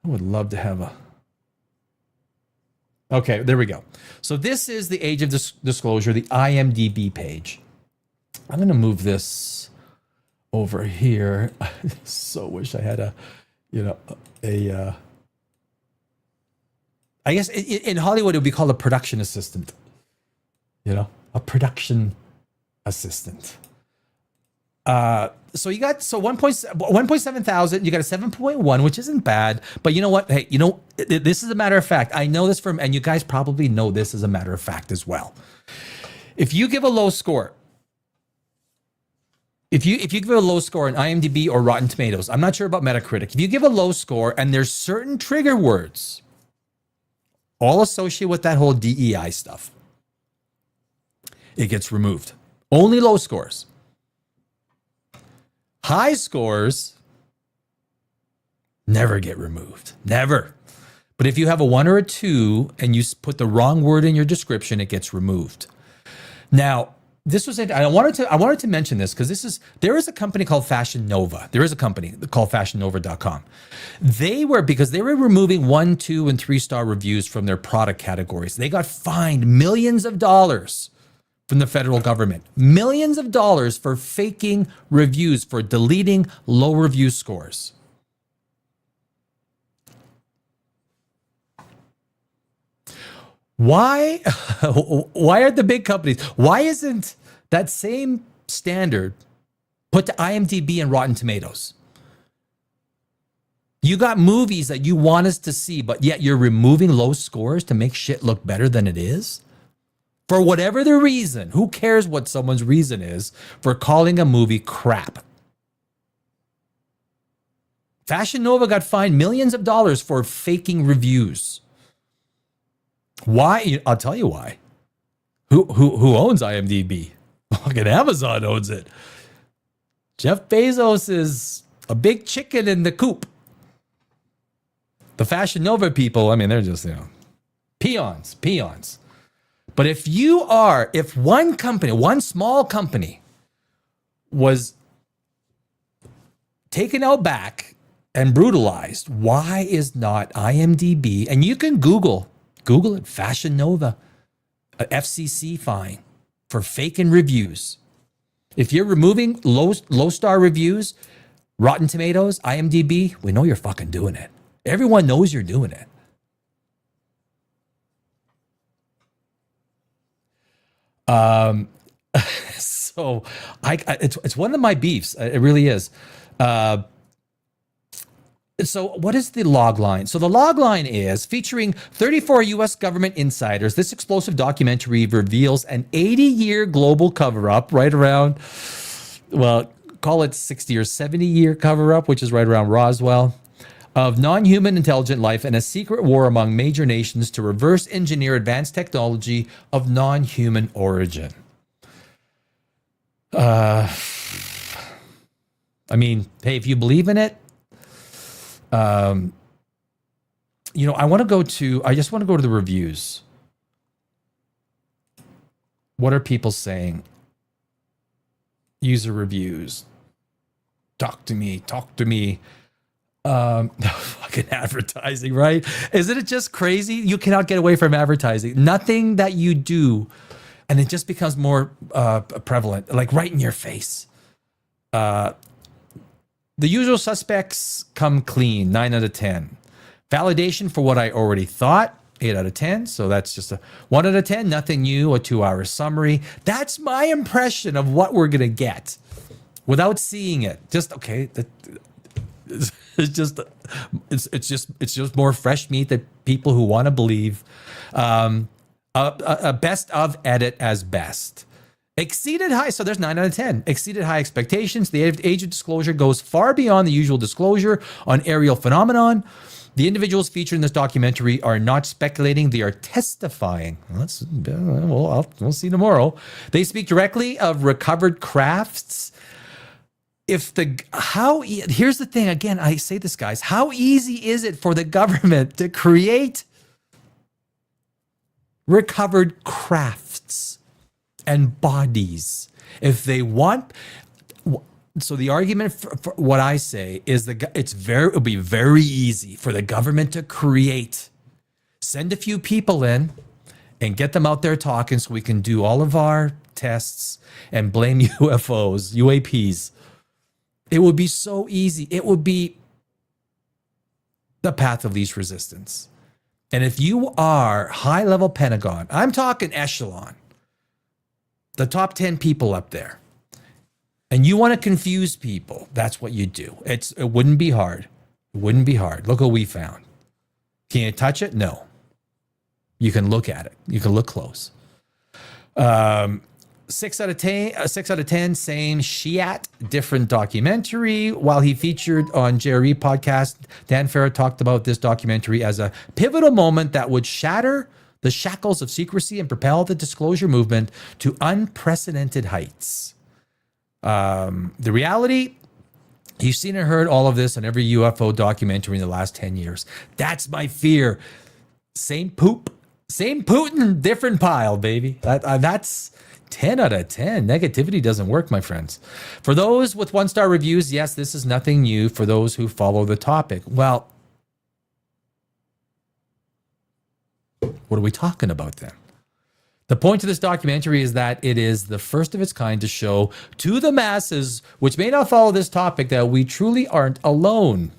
would love to have a... Okay, there we go. So this is the Age of Disclosure, the IMDb page. I'm going to move this over here. I so wish I had I guess in Hollywood, it would be called a production assistant. A production assistant. So you got 1.7 thousand. You got a 7.1, which isn't bad. But you know what? Hey, this is a matter of fact. I know this and you guys probably know this as a matter of fact as well. If you give a low score, if you give a low score on IMDb or Rotten Tomatoes, I'm not sure about Metacritic. If you give a low score and there's certain trigger words, all associated with that whole DEI stuff, it gets removed. Only low scores. High scores never get removed. Never. But if you have a 1 or a 2 and you put the wrong word in your description, it gets removed. Now, this was I wanted to mention this because there is a company called Fashion Nova. There is a company called FashionNova.com. Because they were removing 1, 2, and 3-star reviews from their product categories. They got fined millions of dollars from the federal government. Millions of dollars for faking reviews, for deleting low review scores. Why are the big companies, why isn't that same standard put to IMDb and Rotten Tomatoes? You got movies that you want us to see, but yet you're removing low scores to make shit look better than it is? For whatever the reason, who cares what someone's reason is for calling a movie crap? Fashion Nova got fined millions of dollars for faking reviews. Why? I'll tell you why. Who owns IMDb? Fucking Amazon owns it. Jeff Bezos is a big chicken in the coop. The Fashion Nova people, I mean, they're just, peons. But if one company, one small company was taken out back and brutalized, why is not IMDb, and you can Google it, Fashion Nova, a FCC fine for faking reviews. If you're removing low star reviews, Rotten Tomatoes, IMDb, we know you're fucking doing it. Everyone knows you're doing it. So it's one of my beefs. It really is. So what is the log line? So the log line is featuring 34 U.S. government insiders. This explosive documentary reveals an 80-year global cover-up right around, well, call it 60 or 70-year cover-up, which is right around Roswell, of non-human intelligent life and a secret war among major nations to reverse engineer advanced technology of non-human origin. I mean, hey, if you believe in it, I just want to go to the reviews. What are people saying? User reviews. Talk to me. Fucking advertising, right? Isn't it just crazy? You cannot get away from advertising. Nothing that you do, and it just becomes more prevalent, like right in your face. The usual suspects come clean, 9 out of 10. Validation for what I already thought, 8 out of 10. So that's just a 1 out of 10, nothing new, a 2-hour summary. That's my impression of what we're going to get without seeing it. Just, okay, it's just more fresh meat that people who want to believe. A best of edit as best. Exceeded high, so there's 9 out of 10. Exceeded high expectations. The age of disclosure goes far beyond the usual disclosure on aerial phenomenon. The individuals featured in this documentary are not speculating; they are testifying. We'll see tomorrow. They speak directly of recovered crafts. Here's the thing. Again, I say this, guys. How easy is it for the government to create recovered crafts and bodies if they want? So the argument for what I say is it'll be very easy for the government to send a few people in and get them out there talking so we can do all of our tests and blame UFOs, UAPs. It would be so easy. It would be the path of least resistance. And if you are high-level Pentagon, I'm talking echelon, the top 10 people up there, and you want to confuse people, that's what you do. It wouldn't be hard. It wouldn't be hard. Look what we found. Can you touch it? No. You can look at it. You can look close. 6 out of 10, same Shiat, different documentary. While he featured on JRE podcast, Dan Farah talked about this documentary as a pivotal moment that would shatter the shackles of secrecy and propel the disclosure movement to unprecedented heights. The reality, you've seen and heard all of this on every UFO documentary in the last 10 years. That's my fear. Same poop, same Putin, different pile, baby. That's 10 out of 10. Negativity doesn't work, my friends. For those with 1-star reviews, yes, this is nothing new for those who follow the topic. Well, what are we talking about then? The point of this documentary is that it is the first of its kind to show to the masses, which may not follow this topic, that we truly aren't alone.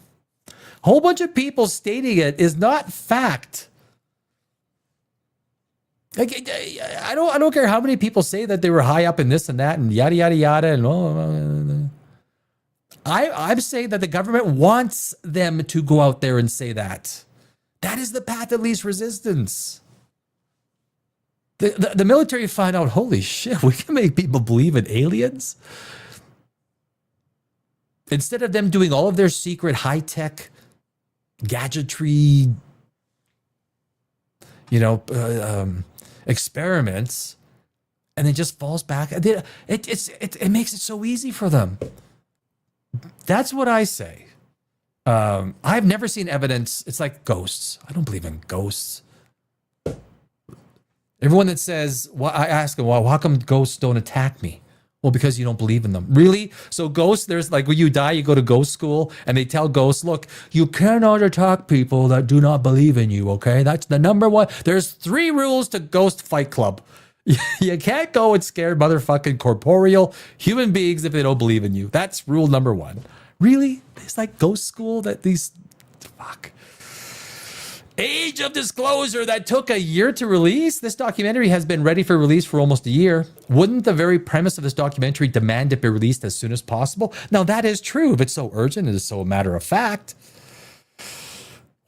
A whole bunch of people stating it is not fact. I don't care how many people say that they were high up in this and that and yada, yada, yada. And I'm saying that the government wants them to go out there and say that. That is the path of least resistance. The military find out, holy shit, we can make people believe in aliens. Instead of them doing all of their secret high-tech gadgetry, experiments, and it just falls back. It makes it so easy for them. That's what I say. I've never seen evidence. It's like ghosts. I don't believe in ghosts. Everyone that says, well, I ask them, well, how come ghosts don't attack me? Well, because you don't believe in them. Really? So ghosts, there's like when you die, you go to ghost school and they tell ghosts, look, you cannot attack people that do not believe in you, okay? That's the number one. There's 3 rules to Ghost Fight Club. You can't go and scare motherfucking corporeal human beings if they don't believe in you. That's rule number 1. Really? It's like ghost school that these, fuck. Age of Disclosure that took a year to release. This documentary has been ready for release for almost a year. Wouldn't the very premise of this documentary demand it be released as soon as possible? Now, that is true. If it's so urgent, it is so a matter of fact.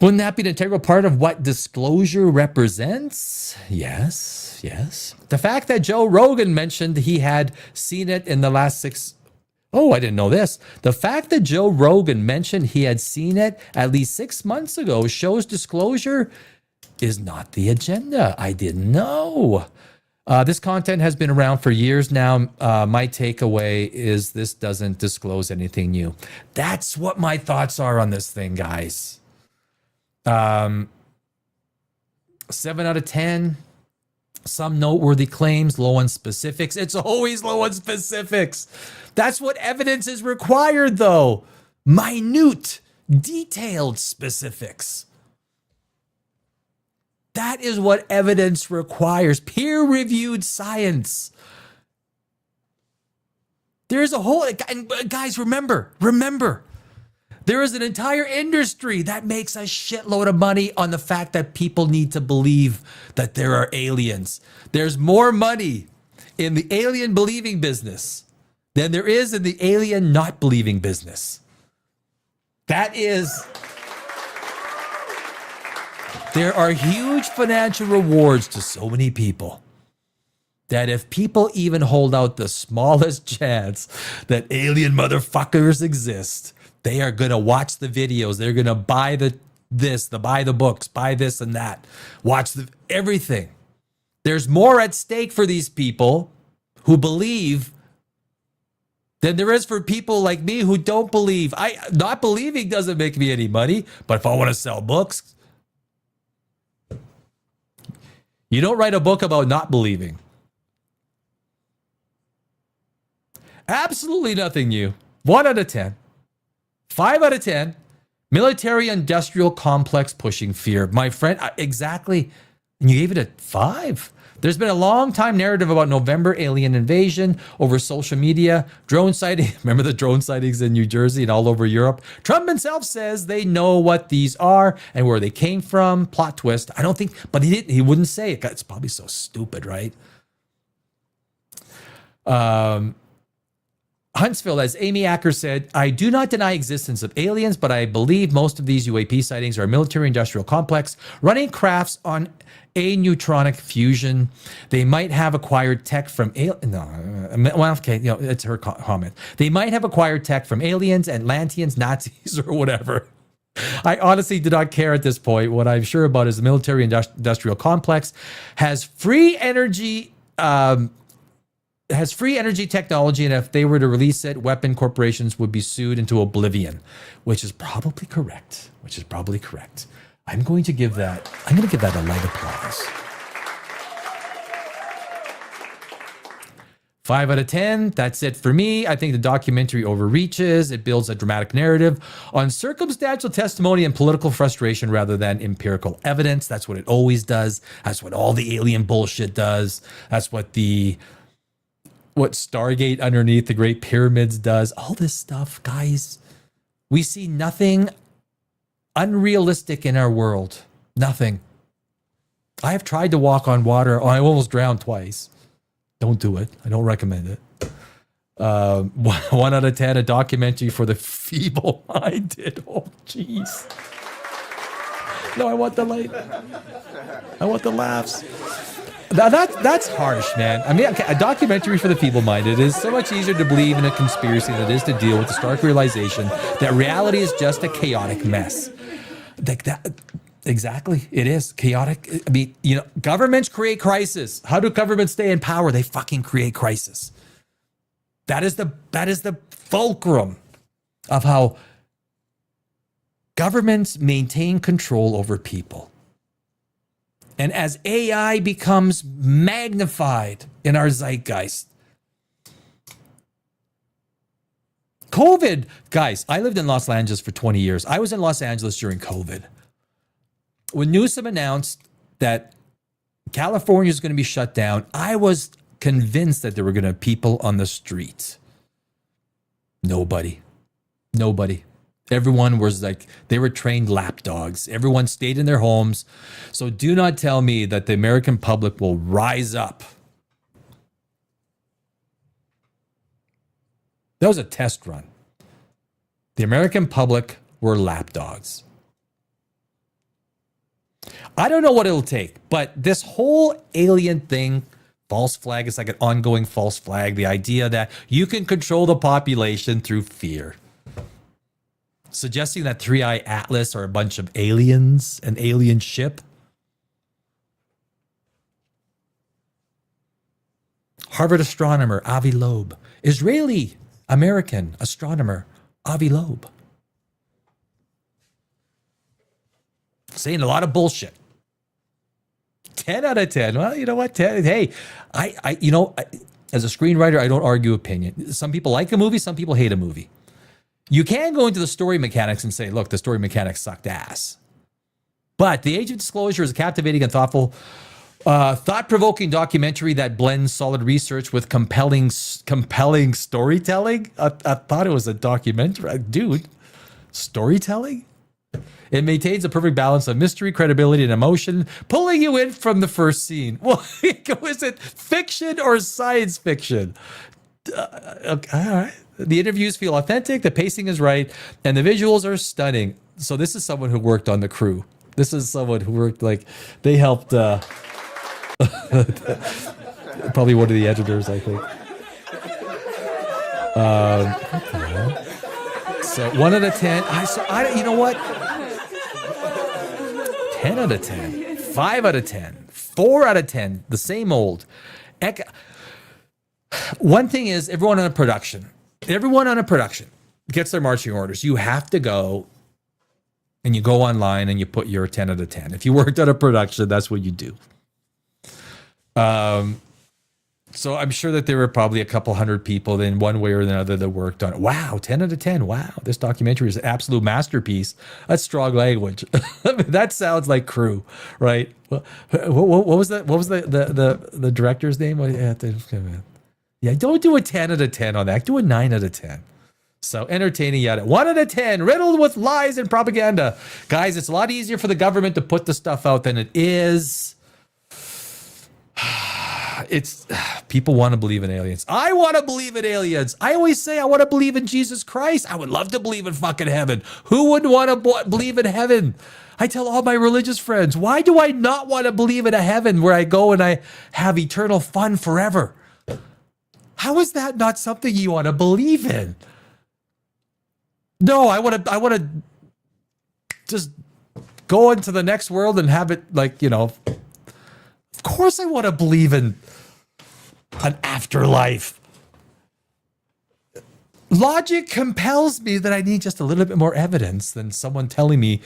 Wouldn't that be an integral part of what disclosure represents? Yes, yes. The fact that Joe Rogan mentioned he had seen it in the last 6... Oh, I didn't know this. The fact that Joe Rogan mentioned he had seen it at least 6 months ago shows disclosure is not the agenda. I didn't know. This content has been around for years now. My takeaway is this doesn't disclose anything new. That's what my thoughts are on this thing, guys. 7 out of 10. Some noteworthy claims, low on specifics. It's always low on specifics. That's what evidence is required, though. Minute, detailed specifics. That is what evidence requires. Peer-reviewed science. There's a whole... And guys, remember. There is an entire industry that makes a shitload of money on the fact that people need to believe that there are aliens. There's more money in the alien believing business than there is in the alien not believing business. That is... There are huge financial rewards to so many people that if people even hold out the smallest chance that alien motherfuckers exist, they are going to watch the videos. They're going to buy buy the books, buy this and that, watch everything. There's more at stake for these people who believe than there is for people like me who don't believe. Not believing doesn't make me any money, but if I want to sell books, you don't write a book about not believing. Absolutely nothing new. 1 out of 10. 5 out of 10, military-industrial complex pushing fear. My friend, exactly. And you gave it a 5. There's been a long time narrative about November alien invasion over social media. Drone sighting. Remember the drone sightings in New Jersey and all over Europe? Trump himself says they know what these are and where they came from. Plot twist. I don't think, but he wouldn't say it. It's probably so stupid, right? Huntsville, as Amy Acker said, I do not deny existence of aliens, but I believe most of these UAP sightings are military-industrial complex running crafts on aneutronic fusion. They might have acquired tech from it's her comment. They might have acquired tech from aliens, Atlanteans, Nazis, or whatever. I honestly do not care at this point. What I'm sure about is the military-industrial complex has free energy technology, and if they were to release it, weapon corporations would be sued into oblivion, which is probably correct. I'm going to give that a light applause. 5 out of 10. That's it for me. I think the documentary overreaches. It builds a dramatic narrative on circumstantial testimony and political frustration rather than empirical evidence. That's what it always does. That's what all the alien bullshit does. That's what Stargate underneath the Great Pyramids does. All this stuff, guys. We see nothing unrealistic in our world. Nothing. I have tried to walk on water. I almost drowned twice. Don't do it. I don't recommend it. 1 out of 10, a documentary for the feeble-minded. Oh, jeez. No, I want the light. I want the laughs. That's harsh, man. I mean, okay, a documentary for the feeble-minded is so much easier to believe in a conspiracy than it is to deal with the stark realization that reality is just a chaotic mess. Like that, exactly, it is chaotic. I mean, governments create crisis. How do governments stay in power? They fucking create crisis. That is the fulcrum of how governments maintain control over people. And as AI becomes magnified in our zeitgeist, COVID, guys, I lived in Los Angeles for 20 years. I was in Los Angeles during COVID. When Newsom announced that California is going to be shut down, I was convinced that there were going to be people on the streets. Nobody. Everyone was like, they were trained lapdogs. Everyone stayed in their homes. So do not tell me that the American public will rise up. That was a test run. The American public were lapdogs. I don't know what it'll take, but this whole alien thing, false flag, is like an ongoing false flag. The idea that you can control the population through fear. Suggesting that 3-Eye Atlas are a bunch of aliens, an alien ship. Harvard astronomer Avi Loeb. Israeli American astronomer Avi Loeb. Saying a lot of bullshit. 10 out of 10. Well, you know what? 10. Hey, I as a screenwriter, I don't argue opinion. Some people like a movie, some people hate a movie. You can go into the story mechanics and say, look, the story mechanics sucked ass. But The Age of Disclosure is a captivating and thoughtful, thought-provoking documentary that blends solid research with compelling storytelling. I thought it was a documentary. Dude, storytelling? It maintains a perfect balance of mystery, credibility, and emotion, pulling you in from the first scene. Well, is it fiction or science fiction? Okay, all right. The interviews feel authentic, the pacing is right, and the visuals are stunning. So this is someone who worked on the crew. This is someone who worked, like, they helped, probably one of the editors, I think. So 1 out of 10. You know what? 10 out of 10. 5 out of 10. 4 out of 10. The same old. One thing is, everyone on a production gets their marching orders. You have to go and you go online and you put your 10 out of 10. If you worked on a production, that's what you do. So I'm sure that there were probably a couple hundred people in one way or another that worked on it. Wow, 10 out of 10. Wow, this documentary is an absolute masterpiece. That's strong language. I mean, that sounds like crew, right? What was that? What was the director's name? Yeah, don't do a 10 out of 10 on that. Do a 9 out of 10. So entertaining yet. 1 out of 10, riddled with lies and propaganda. Guys, it's a lot easier for the government to put the stuff out than it is. It's people want to believe in aliens. I want to believe in aliens. I always say I want to believe in Jesus Christ. I would love to believe in fucking heaven. Who wouldn't want to believe in heaven? I tell all my religious friends, why do I not want to believe in a heaven where I go and I have eternal fun forever? How is that not something you want to believe in? No, I want to just go into the next world and have it like, of course I want to believe in an afterlife. Logic compels me that I need just a little bit more evidence than someone telling me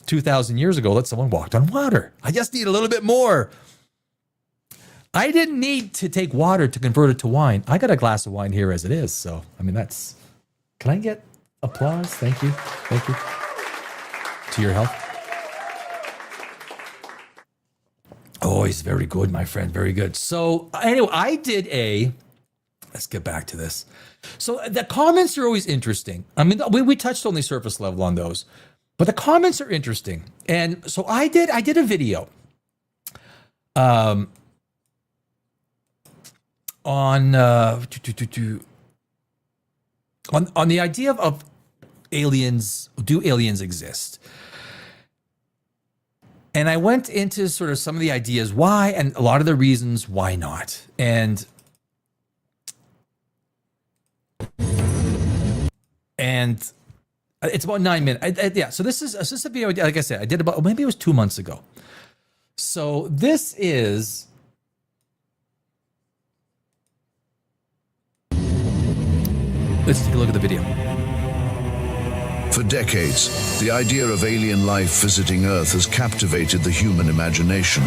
2,000 years ago that someone walked on water. I just need a little bit more. I didn't need to take water to convert it to wine. I got a glass of wine here as it is. So, I mean, can I get applause? Thank you. Thank you. To your health. Oh, he's very good, my friend. Very good. So anyway, let's get back to this. So the comments are always interesting. I mean, we touched only surface level on those, but the comments are interesting. And so I did a video on the idea of aliens. Do aliens exist? And I went into sort of some of the ideas why and a lot of the reasons why not. And it's about 9 minutes. Yeah. So this is a video, like I said, I did about, maybe it was 2 months ago. So this is, let's take a look at the video. For decades, the idea of alien life visiting Earth has captivated the human imagination.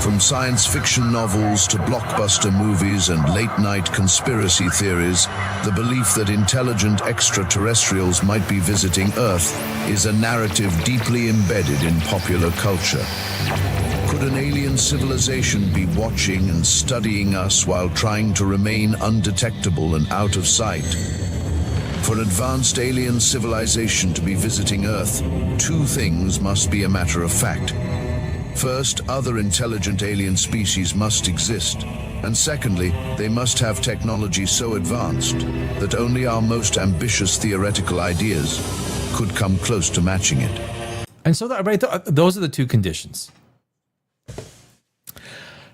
From science fiction novels to blockbuster movies and late-night conspiracy theories, the belief that intelligent extraterrestrials might be visiting Earth is a narrative deeply embedded in popular culture. Could an alien civilization be watching and studying us while trying to remain undetectable and out of sight? For an advanced alien civilization to be visiting Earth, two things must be a matter of fact. First, other intelligent alien species must exist. And secondly, they must have technology so advanced that only our most ambitious theoretical ideas could come close to matching it. And so those are the two conditions.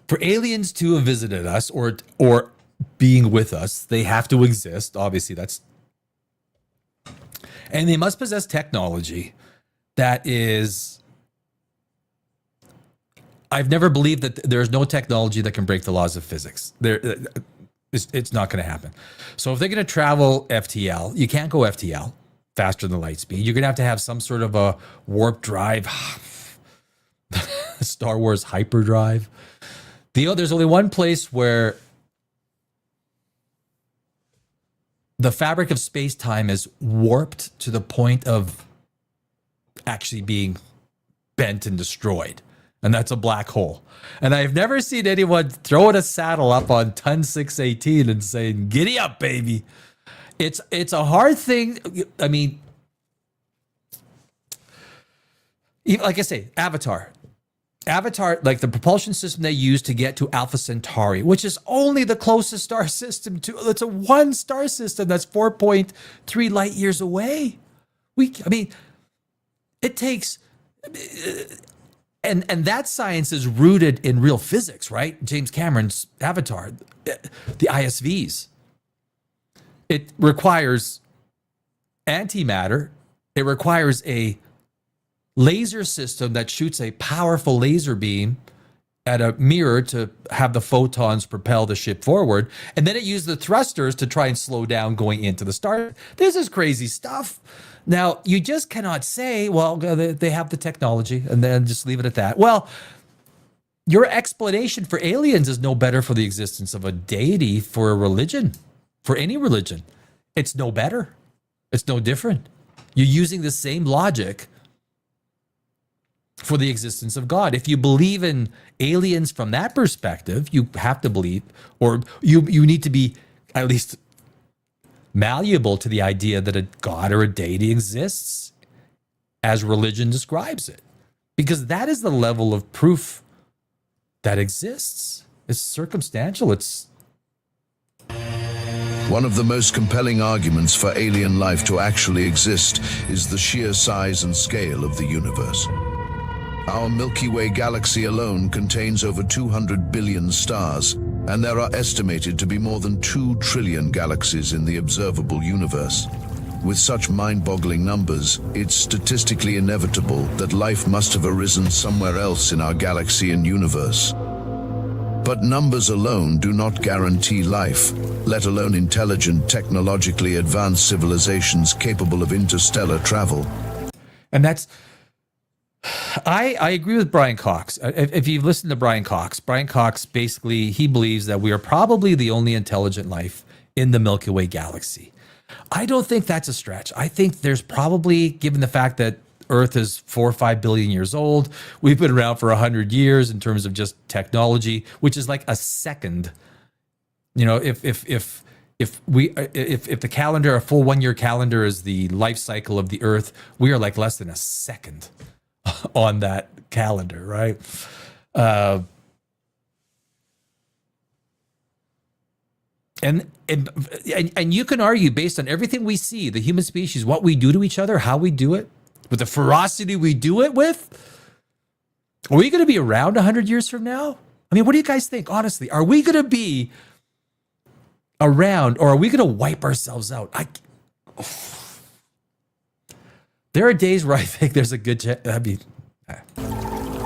For aliens to have visited us or being with us, they have to exist. Obviously, and they must possess technology that is. I've never believed that there's no technology that can break the laws of physics. It's not going to happen. So if they're going to travel FTL, you can't go FTL, faster than light speed. You're going to have some sort of a warp drive, Star Wars hyperdrive. There's only one place where the fabric of space-time is warped to the point of actually being bent and destroyed. And that's a black hole. And I've never seen anyone throwing a saddle up on ton 618 and saying, giddy up, baby. It's a hard thing. I mean, like I say, Avatar, like the propulsion system they use to get to Alpha Centauri, which is only the closest star system to, it's a one star system that's 4.3 light years away. It takes... And that science is rooted in real physics, right? James Cameron's Avatar, the ISVs. It requires antimatter. It requires a laser system that shoots a powerful laser beam at a mirror to have the photons propel the ship forward. And then it used the thrusters to try and slow down going into the star. This is crazy stuff. Now, you just cannot say, well, they have the technology and then just leave it at that. Well, your explanation for aliens is no better for the existence of a deity for a religion, for any religion. It's no better. It's no different. You're using the same logic for the existence of God. If you believe in aliens from that perspective, you have to believe, or you need to be at least malleable to the idea that a God or a deity exists as religion describes it. Because that is the level of proof that exists. It's circumstantial. It's one of the most compelling arguments for alien life to actually exist is the sheer size and scale of the universe. Our Milky Way galaxy alone contains over 200 billion stars, and there are estimated to be more than 2 trillion galaxies in the observable universe. With such mind-boggling numbers, it's statistically inevitable that life must have arisen somewhere else in our galaxy and universe. But numbers alone do not guarantee life, let alone intelligent, technologically advanced civilizations capable of interstellar travel. And that's... I agree with Brian Cox. If you've listened to Brian Cox basically, he believes that we are probably the only intelligent life in the Milky Way galaxy. I don't think that's a stretch. I think there's probably, given the fact that Earth is 4 or 5 billion years old, we've been around for 100 years in terms of just technology, which is like a second. You know, if the calendar, a full 1 year calendar is the life cycle of the Earth, we are like less than a second on that calendar, right? And you can argue, based on everything we see, the human species, what we do to each other, how we do it, with the ferocity we do it with, are we going to be around 100 years from now? I mean, what do you guys think? Honestly, are we going to be around, or are we going to wipe ourselves out? There are days where I think there's a good chance. I mean,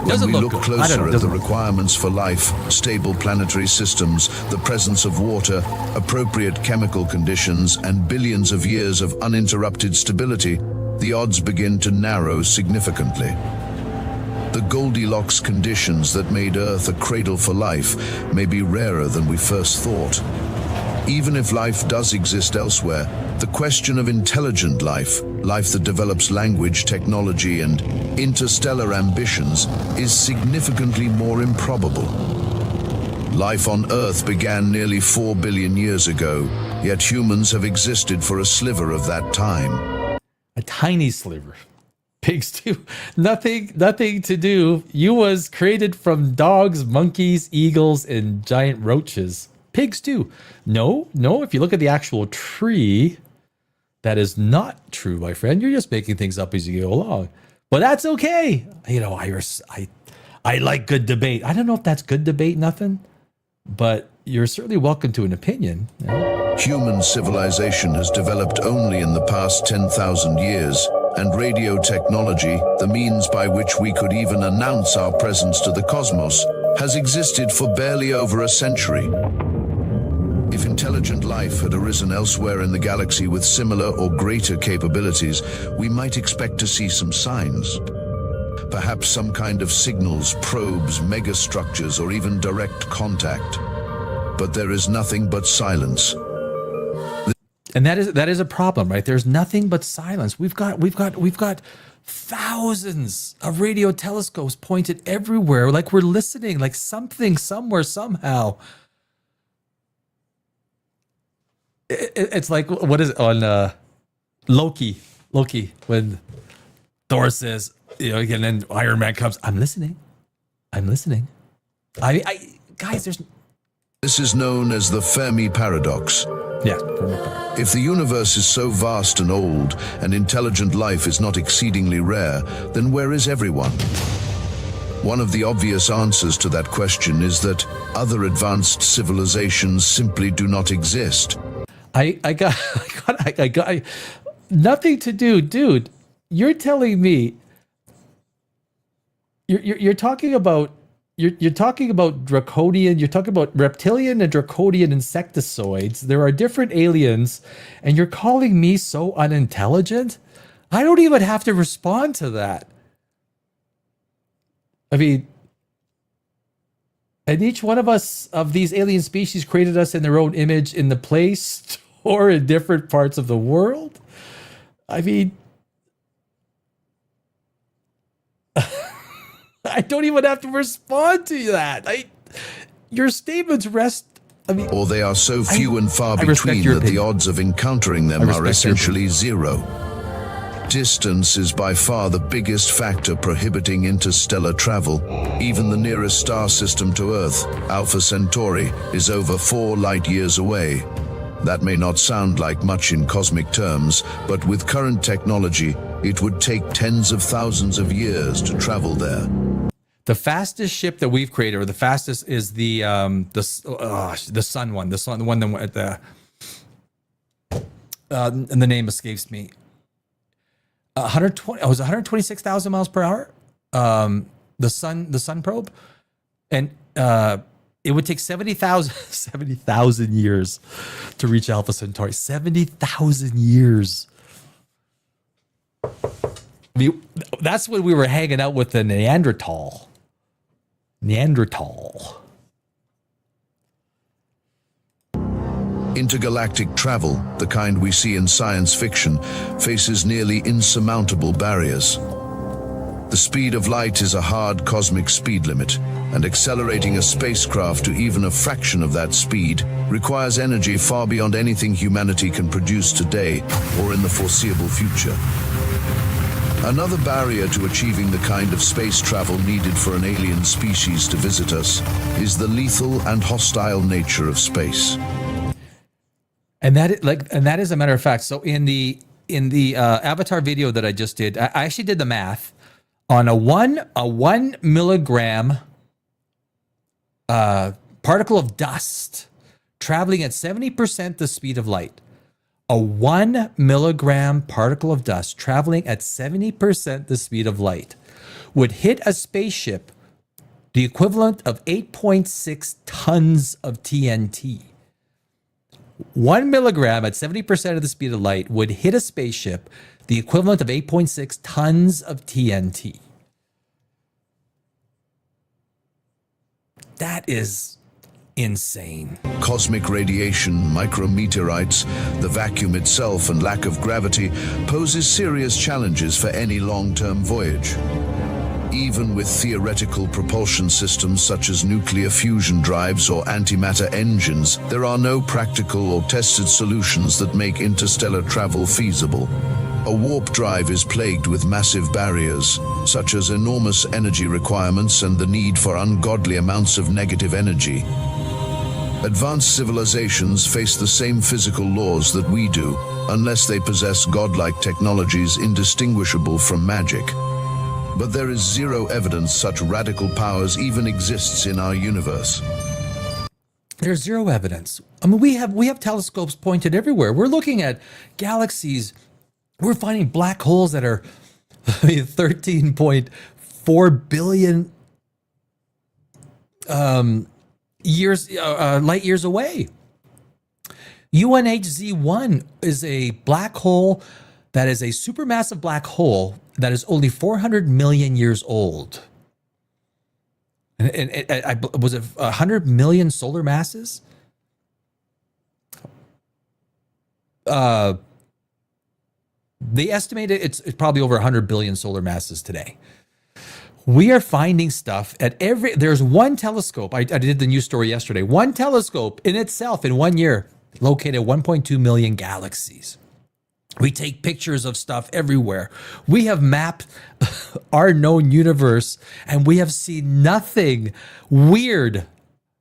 When we look closer at the requirements for life, stable planetary systems, the presence of water, appropriate chemical conditions, and billions of years of uninterrupted stability, the odds begin to narrow significantly. The Goldilocks conditions that made Earth a cradle for life may be rarer than we first thought. Even if life does exist elsewhere, the question of intelligent life, life that develops language, technology, and interstellar ambitions, is significantly more improbable. Life on Earth began nearly 4 billion years ago, yet humans have existed for a sliver of that time. A tiny sliver. Pigs too. Nothing to do. You was created from dogs, monkeys, eagles, and giant roaches. Pigs too. No. If you look at the actual tree, that is not true, my friend. You're just making things up as you go along. But that's okay. You know, I like good debate. I don't know if that's good debate, nothing. But you're certainly welcome to an opinion. You know? Human civilization has developed only in the past 10,000 years, and radio technology, the means by which we could even announce our presence to the cosmos, has existed for barely over a century. If intelligent life had arisen elsewhere in the galaxy with similar or greater capabilities, we might expect to see some signs. Perhaps some kind of signals, probes, megastructures, or even direct contact. But there is nothing but silence. And that is a problem, right? There's nothing but silence. We've got thousands of radio telescopes pointed everywhere, like we're listening, like something somewhere somehow. It's like, what is it on Loki when Thor says, you know, and then Iron Man comes, I'm listening. Guys, This is known as the Fermi paradox. Yeah. If the universe is so vast and old, and intelligent life is not exceedingly rare, then where is everyone? One of the obvious answers to that question is that other advanced civilizations simply do not exist. I got nothing to do, dude. You're telling me you're talking about draconian, you're talking about reptilian and draconian insectoids. There are different aliens, and you're calling me so unintelligent? I don't even have to respond to that. I mean, and each one of us, of these alien species, created us in their own image in the place or in different parts of the world. I mean, I don't even have to respond to that. Your statements rest. Or they are so few and far between that the odds of encountering them are essentially zero. Distance is by far the biggest factor prohibiting interstellar travel. Even the nearest star system to Earth, Alpha Centauri, is over 4 light years away. That may not sound like much in cosmic terms, but with current technology, it would take tens of thousands of years to travel there. The fastest ship that we've created, or the fastest, is the Sun one. The one that and the name escapes me. 120. It was 126,000 miles per hour. The Sun probe, and it would take 70,000 years to reach Alpha Centauri. 70,000 years. I mean, that's when we were hanging out with the Neanderthal. Intergalactic travel, the kind we see in science fiction, faces nearly insurmountable barriers. The speed of light is a hard cosmic speed limit, and accelerating a spacecraft to even a fraction of that speed requires energy far beyond anything humanity can produce today or in the foreseeable future. Another barrier to achieving the kind of space travel needed for an alien species to visit us is the lethal and hostile nature of space. And that is a matter of fact. So in the Avatar video that I just did, I actually did the math on a 1 milligram particle of dust traveling at 70% the speed of light. A 1 milligram particle of dust traveling at 70% the speed of light would hit a spaceship the equivalent of 8.6 tons of TNT. 1 milligram at 70% of the speed of light would hit a spaceship the equivalent of 8.6 tons of TNT. That is insane. Cosmic radiation, micrometeorites, the vacuum itself, and lack of gravity poses serious challenges for any long-term voyage. Even with theoretical propulsion systems such as nuclear fusion drives or antimatter engines, there are no practical or tested solutions that make interstellar travel feasible. A warp drive is plagued with massive barriers, such as enormous energy requirements and the need for ungodly amounts of negative energy. Advanced civilizations face the same physical laws that we do, unless they possess godlike technologies indistinguishable from magic. But there is zero evidence such radical powers even exists in our universe. There's zero evidence. I mean, we have telescopes pointed everywhere. We're looking at galaxies. We're finding black holes that are 13.4 billion light years away. UNHZ1 is a black hole that is a supermassive black hole that is only 400 million years old. And was it 100 million solar masses? They estimated it's probably over 100 billion solar masses today. We are finding stuff at there's one telescope. I did the news story yesterday. One telescope in itself in 1 year located 1.2 million galaxies. We take pictures of stuff everywhere. We have mapped our known universe and we have seen nothing weird,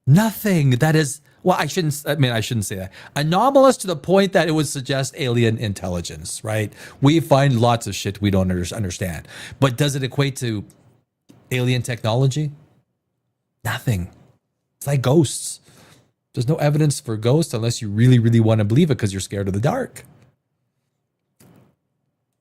nothing that is, well, I shouldn't say that. Anomalous to the point that it would suggest alien intelligence, right? We find lots of shit we don't understand. But does it equate to alien technology? Nothing. It's like ghosts. There's no evidence for ghosts unless you really, really want to believe it because you're scared of the dark.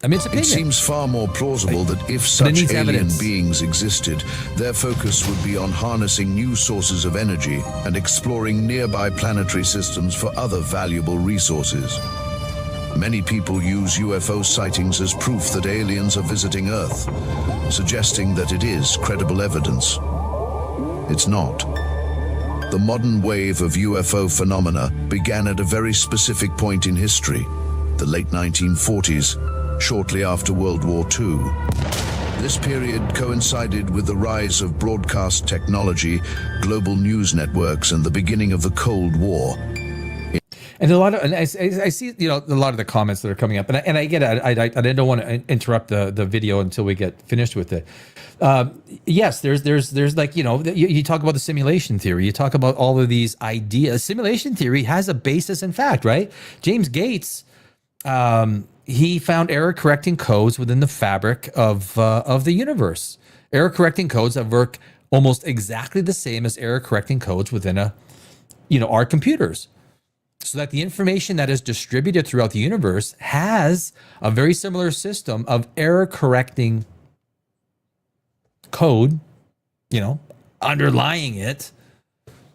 I mean, it seems far more plausible that if such alien beings existed, their focus would be on harnessing new sources of energy and exploring nearby planetary systems for other valuable resources. Many people use UFO sightings as proof that aliens are visiting Earth, suggesting that it is credible evidence. It's not. The modern wave of UFO phenomena began at a very specific point in history, the late 1940s, shortly after World War II. This period coincided with the rise of broadcast technology, global news networks, and the beginning of the Cold War. And I see, a lot of the comments that are coming up, and I get it. I don't want to interrupt the video until we get finished with it. Yes, there's like, you talk about the simulation theory. You talk about all of these ideas. Simulation theory has a basis in fact, right? James Gates, he found error correcting codes within the fabric of the universe. Error correcting codes that work almost exactly the same as error correcting codes within our computers. So that the information that is distributed throughout the universe has a very similar system of error correcting code, underlying it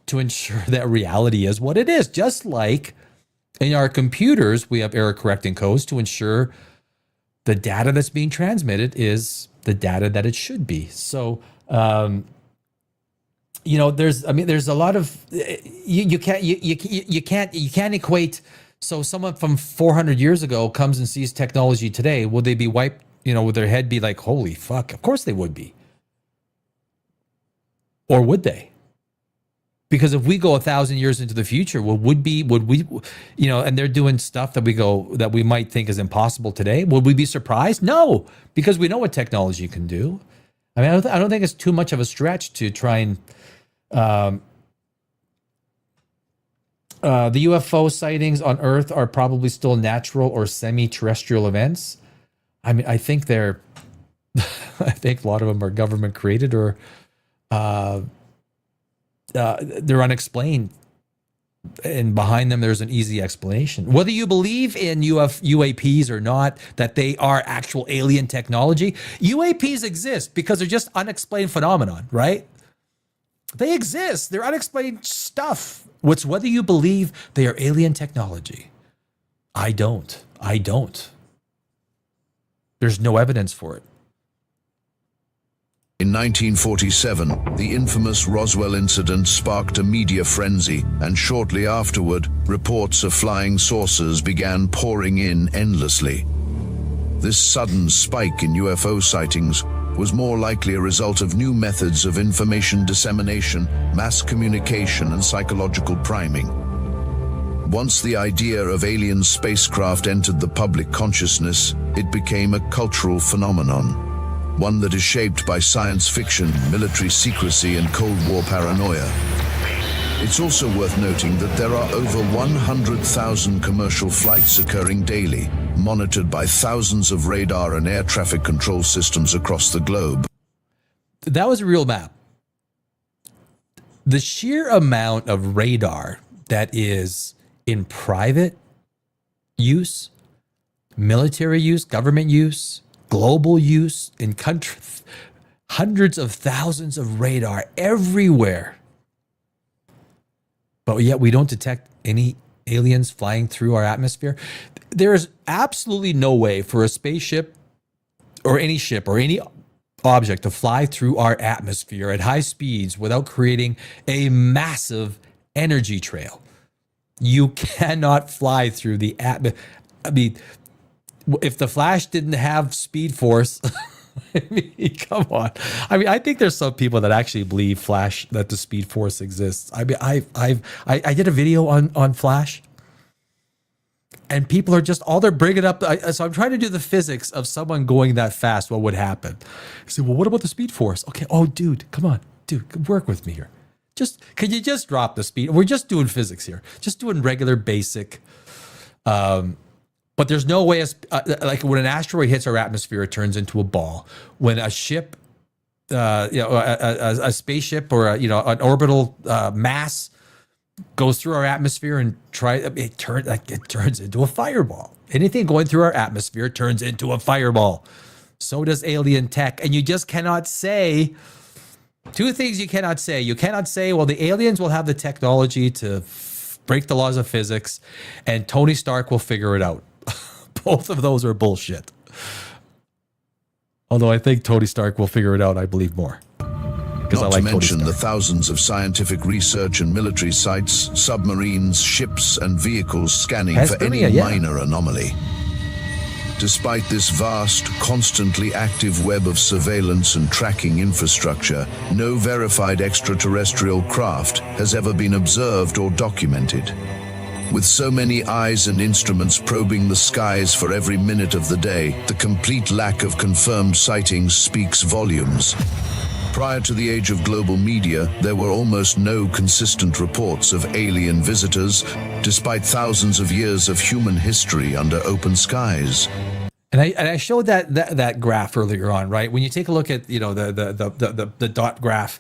to ensure that reality is what it is. Just like in our computers, we have error correcting codes to ensure the data that's being transmitted is the data that it should be. So, there's a lot of, you can't equate. So someone from 400 years ago comes and sees technology today. Will they be wiped, would their head be like, holy fuck? Of course they would be. Or would they? Because if we go 1,000 years into the future, would we, and they're doing stuff that we might think is impossible today, would we be surprised? No, because we know what technology can do. I mean, I don't think it's too much of a stretch to try and, the UFO sightings on Earth are probably still natural or semi-terrestrial events. I mean, I think I think a lot of them are government created or, they're unexplained, and behind them there's an easy explanation. Whether you believe in UAPs or not, that they are actual alien technology, UAPs exist because they're just unexplained phenomenon, right? They exist. They're unexplained stuff. Whether you believe they are alien technology. I don't. There's no evidence for it. In 1947, the infamous Roswell incident sparked a media frenzy, and shortly afterward, reports of flying saucers began pouring in endlessly. This sudden spike in UFO sightings was more likely a result of new methods of information dissemination, mass communication, and psychological priming. Once the idea of alien spacecraft entered the public consciousness, it became a cultural phenomenon, one that is shaped by science fiction, military secrecy, and Cold War paranoia. It's also worth noting that there are over 100,000 commercial flights occurring daily, monitored by thousands of radar and air traffic control systems across the globe. That was a real map. The sheer amount of radar that is in private use, military use, government use, global use, in countries, hundreds of thousands of radar everywhere. But yet we don't detect any aliens flying through our atmosphere. There is absolutely no way for a spaceship or any ship or any object to fly through our atmosphere at high speeds without creating a massive energy trail. You cannot fly through the atmosphere. I mean, if the Flash didn't have Speed Force, I mean, come on. I mean, I think there's some people that actually believe Flash, that the Speed Force exists. I mean, I did a video on Flash, and people are just, all they're bringing up. So I'm trying to do the physics of someone going that fast. What would happen? I said, well, what about the Speed Force? Okay. Oh, dude, come on, dude, work with me here. Can you just drop the speed? We're just doing physics here. Just doing regular basic. But there's no way, like when an asteroid hits our atmosphere, it turns into a ball. When a ship, a spaceship or an orbital mass goes through our atmosphere and it turns into a fireball. Anything going through our atmosphere turns into a fireball. So does alien tech, and you just cannot say. Two things you cannot say. You cannot say, well, the aliens will have the technology to break the laws of physics, and Tony Stark will figure it out. Both of those are bullshit. Although I think Tony Stark will figure it out, I believe more. Because I like Tony Stark. Not to mention the thousands of scientific research and military sites, submarines, ships, and vehicles scanning for any minor anomaly. Despite this vast, constantly active web of surveillance and tracking infrastructure, no verified extraterrestrial craft has ever been observed or documented. With so many eyes and instruments probing the skies for every minute of the day, the complete lack of confirmed sightings speaks volumes. Prior to the age of global media, there were almost no consistent reports of alien visitors, despite thousands of years of human history under open skies. And I showed that graph earlier on, right? When you take a look at the dot graph,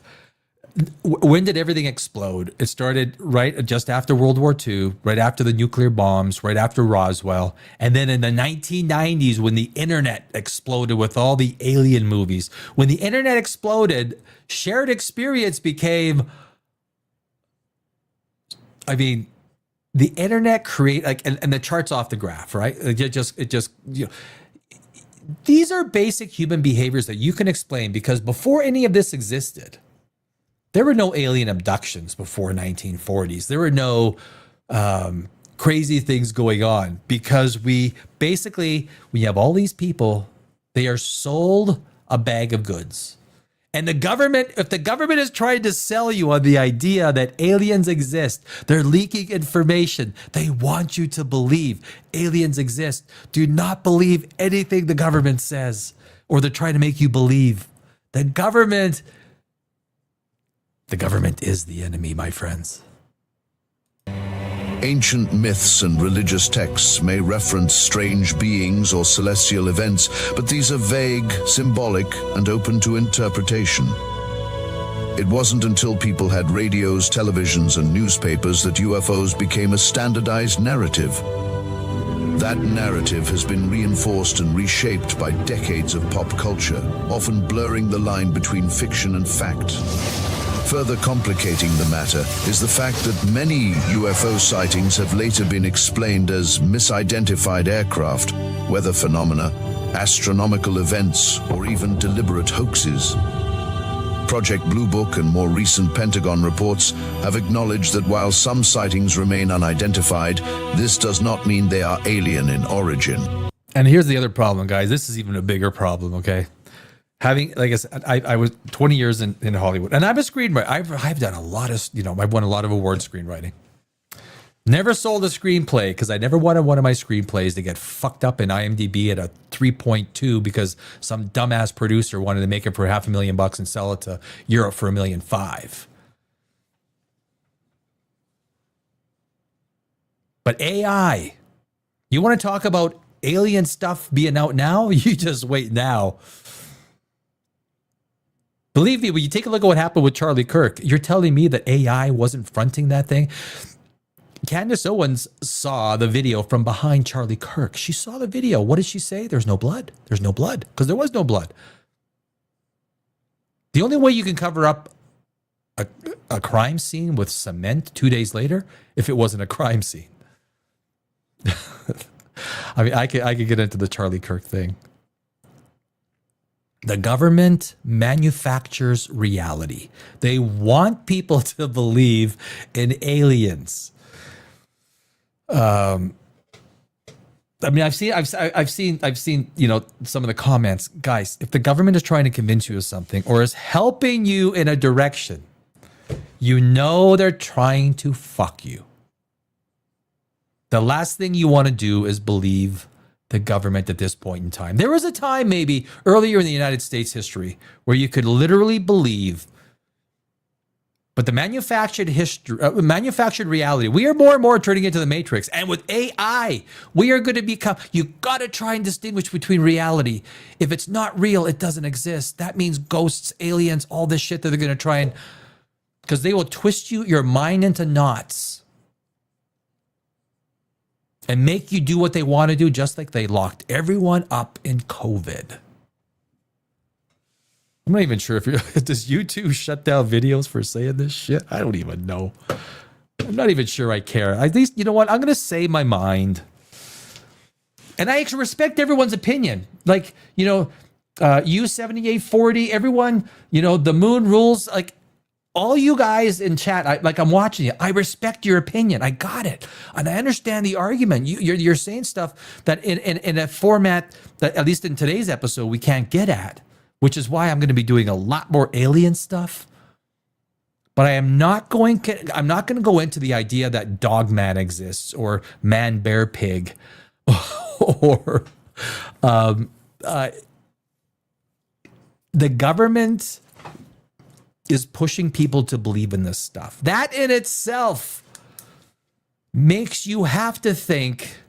when did everything explode? It started right just after World War II, right after the nuclear bombs, right after Roswell. And then in the 1990s, when the internet exploded with all the alien movies. When the internet exploded, shared experience became, I mean, the internet and the charts off the graph, right? These are basic human behaviors that you can explain, because before any of this existed, there were no alien abductions before 1940s. There were no crazy things going on, because when you have all these people, they are sold a bag of goods. And if the government is trying to sell you on the idea that aliens exist, they're leaking information. They want you to believe aliens exist. Do not believe anything the government says, or they're trying to make you believe. The government is the enemy, my friends. Ancient myths and religious texts may reference strange beings or celestial events, but these are vague, symbolic, and open to interpretation. It wasn't until people had radios, televisions, and newspapers that UFOs became a standardized narrative. That narrative has been reinforced and reshaped by decades of pop culture, often blurring the line between fiction and fact. Further complicating the matter is the fact that many UFO sightings have later been explained as misidentified aircraft, weather phenomena, astronomical events, or even deliberate hoaxes. Project Blue Book and more recent Pentagon reports have acknowledged that while some sightings remain unidentified, this does not mean they are alien in origin. And here's the other problem, guys. This is even a bigger problem, okay? Having, like I said, I was 20 years in Hollywood, and I'm a screenwriter. I've done a lot of, I've won a lot of awards screenwriting. Never sold a screenplay because I never wanted one of my screenplays to get fucked up in IMDb at a 3.2 because some dumbass producer wanted to make it for $500,000 and sell it to Europe for $1.5 million. But AI, you want to talk about alien stuff being out now? You just wait now. Believe me, when you take a look at what happened with Charlie Kirk, you're telling me that AI wasn't fronting that thing? Candace Owens saw the video from behind Charlie Kirk. She saw the video. What did she say? There's no blood. There's no blood. Because there was no blood. The only way you can cover up a crime scene with cement 2 days later, if it wasn't a crime scene. I mean, I could get into the Charlie Kirk thing. The government manufactures reality. They want people to believe in aliens. I mean, I've seen, some of the comments, guys. If the government is trying to convince you of something or is helping you in a direction, they're trying to fuck you. The last thing you want to do is believe the government at this point in time. There was a time maybe earlier in the United States history where you could literally believe. But the manufactured reality, we are more and more turning into the Matrix. And with AI, we are going to become, you got to try and distinguish between reality. If it's not real, it doesn't exist. That means ghosts, aliens, all this shit that they're going to try and, because they will twist your mind into knots and make you do what they want to do, just like they locked everyone up in COVID. I'm not even sure does YouTube shut down videos for saying this shit? I don't even know. I'm not even sure I care. At least, you know what? I'm going to say my mind. And I respect everyone's opinion. Like, U7840, everyone, the moon rules. Like, all you guys in chat, I'm watching you. I respect your opinion. I got it. And I understand the argument. You're saying stuff that in a format that, at least in today's episode, we can't get at. Which is why I'm going to be doing a lot more alien stuff. But I'm not going to go into the idea that Dogman exists or Man Bear Pig or the government is pushing people to believe in this stuff. That in itself makes you have to think,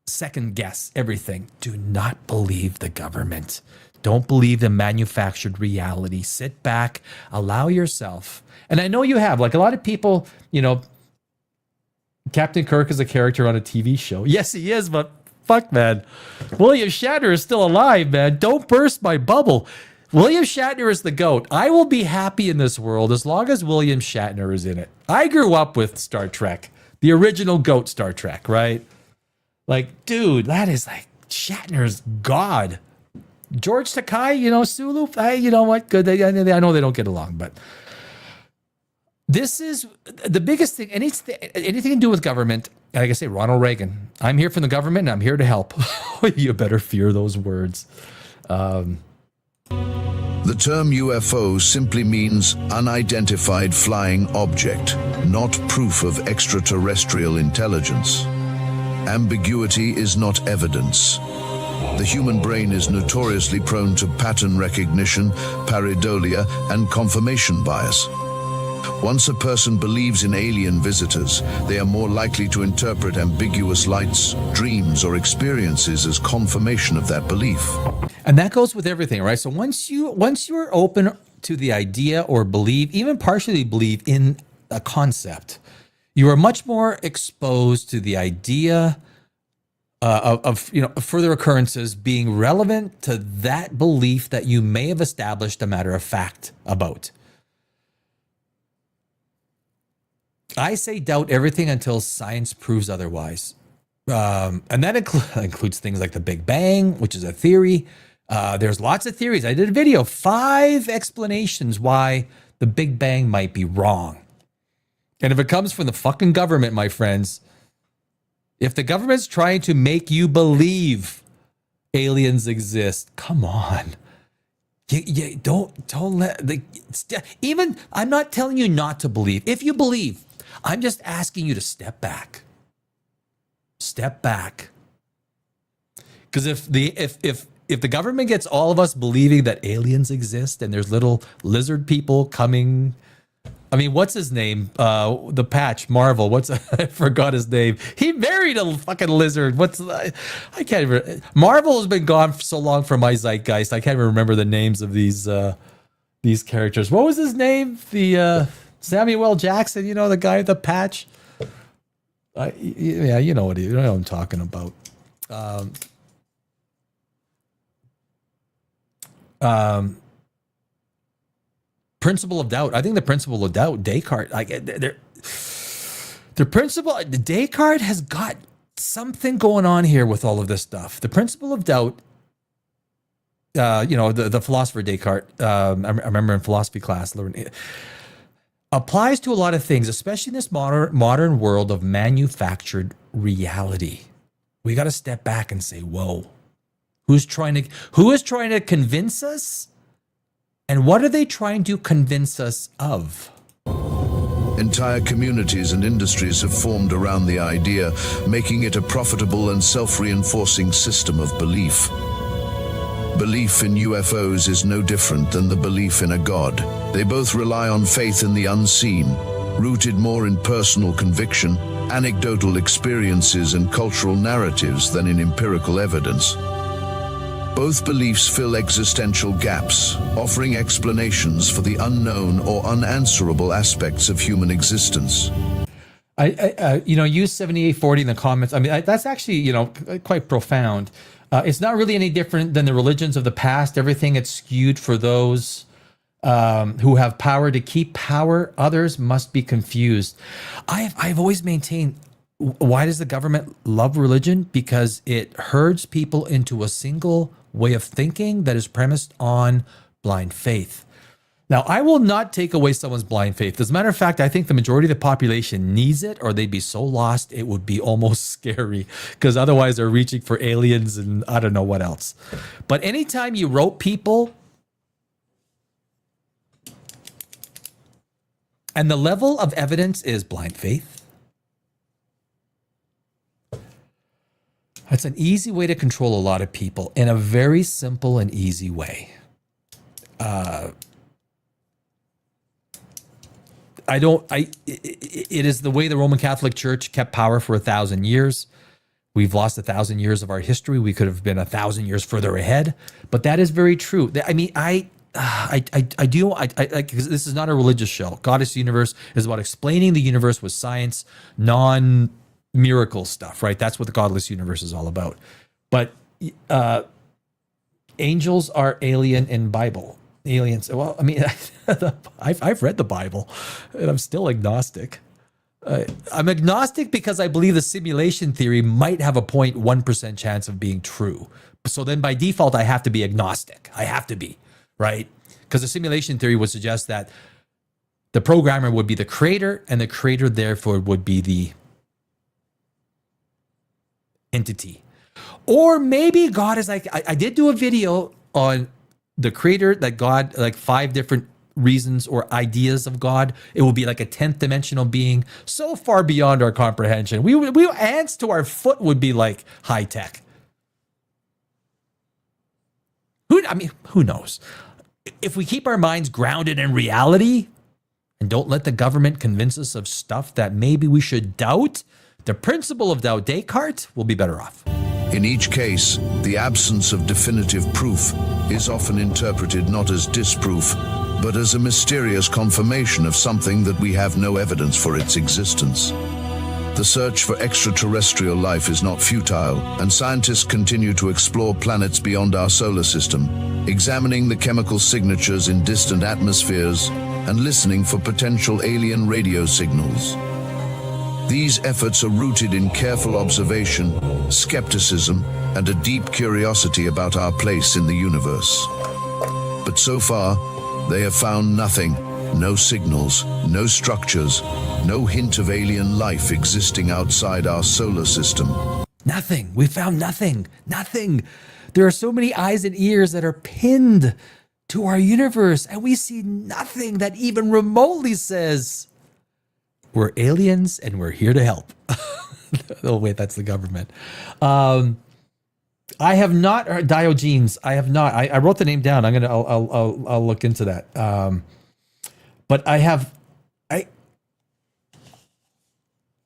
second guess everything. Do not believe the government. Don't believe the manufactured reality. Sit back, allow yourself. And I know you have, like a lot of people, Captain Kirk is a character on a TV show. Yes, he is, but fuck, man. William Shatner is still alive, man. Don't burst my bubble. William Shatner is the GOAT. I will be happy in this world as long as William Shatner is in it. I grew up with Star Trek, the original GOAT Star Trek, right? Like, dude, that is like Shatner's God. George Takei, Sulu, you know what? Good. I know they don't get along, but this is the biggest thing. Anything to do with government. Like I say, Ronald Reagan. I'm here from the government and I'm here to help. You better fear those words. The term UFO simply means unidentified flying object, not proof of extraterrestrial intelligence. Ambiguity is not evidence. The human brain is notoriously prone to pattern recognition, pareidolia, and confirmation bias. Once a person believes in alien visitors, they are more likely to interpret ambiguous lights, dreams, or experiences as confirmation of that belief. And that goes with everything, right? So once you're open to the idea or believe, even partially believe in a concept, you are much more exposed to the idea of further occurrences being relevant to that belief that you may have established a matter of fact about. I say doubt everything until science proves otherwise. And that includes things like the Big Bang, which is a theory. There's lots of theories. I did a video, 5 explanations why the Big Bang might be wrong. And if it comes from the fucking government, my friends, if the government's trying to make you believe aliens exist. Come on. You don't let even, I'm not telling you not to believe. If you believe, I'm just asking you to step back. Step back. Because if the government gets all of us believing that aliens exist and there's little lizard people coming, I mean, what's his name? The Patch, Marvel. I forgot his name. He married a fucking lizard. I can't even. Marvel has been gone for so long from my zeitgeist. I can't even remember the names of these characters. What was his name? The Samuel L. Jackson. You know, the guy with the patch. Yeah, you know what I'm talking about. Principle of doubt. I think the principle of doubt, Descartes, Descartes has got something going on here with all of this stuff. The principle of doubt, the philosopher Descartes, I remember in philosophy class, learning, applies to a lot of things, especially in this modern world of manufactured reality. We got to step back and say, whoa, who is trying to convince us? And what are they trying to convince us of? Entire communities and industries have formed around the idea, making it a profitable and self-reinforcing system of belief. Belief in UFOs is no different than the belief in a god. They both rely on faith in the unseen, rooted more in personal conviction, anecdotal experiences, and cultural narratives than in empirical evidence. Both beliefs fill existential gaps, offering explanations for the unknown or unanswerable aspects of human existence. Use 7840 in the comments. I mean, that's actually, quite profound. It's not really any different than the religions of the past. Everything is skewed for those who have power to keep power. Others must be confused. I've always maintained, why does the government love religion? Because it herds people into a single way of thinking that is premised on blind faith. Now, I will not take away someone's blind faith. As a matter of fact, I think the majority of the population needs it, or they'd be so lost it would be almost scary, because otherwise they're reaching for aliens and I don't know what else. But anytime you rope people, and the level of evidence is blind faith, that's an easy way to control a lot of people in a very simple and easy way. It is the way the Roman Catholic Church kept power for 1,000 years. We've lost 1,000 years of our history. We could have been 1,000 years further ahead, but that is very true. I mean, because this is not a religious show. Goddess Universe is about explaining the universe with science, non-miracle stuff, right? That's what the Godless Universe is all about. But angels are alien in Bible. Aliens. Well, I mean, I've read the Bible, and I'm still agnostic. I'm agnostic because I believe the simulation theory might have a 0.1% chance of being true. So then by default, I have to be agnostic. I have to be, right? Because the simulation theory would suggest that the programmer would be the creator, and the creator therefore would be the entity. Or maybe God is like, I did do a video on the creator, that God, like 5 different reasons or ideas of God. It will be like a 10th dimensional being, so far beyond our comprehension. We ants to our foot would be like high tech. Who knows? If we keep our minds grounded in reality and don't let the government convince us of stuff that maybe we should doubt, the principle of doubt, Descartes, will be better off. In each case, the absence of definitive proof is often interpreted not as disproof, but as a mysterious confirmation of something that we have no evidence for its existence. The search for extraterrestrial life is not futile, and scientists continue to explore planets beyond our solar system, examining the chemical signatures in distant atmospheres and listening for potential alien radio signals. These efforts are rooted in careful observation, skepticism, and a deep curiosity about our place in the universe. But so far, they have found nothing. No signals, no structures, no hint of alien life existing outside our solar system. Nothing. We found nothing. Nothing. There are so many eyes and ears that are pinned to our universe, and we see nothing that even remotely says we're aliens and we're here to help. Oh, wait, that's the government. I have not, Diogenes, I have not. I wrote the name down. I'll look into that. But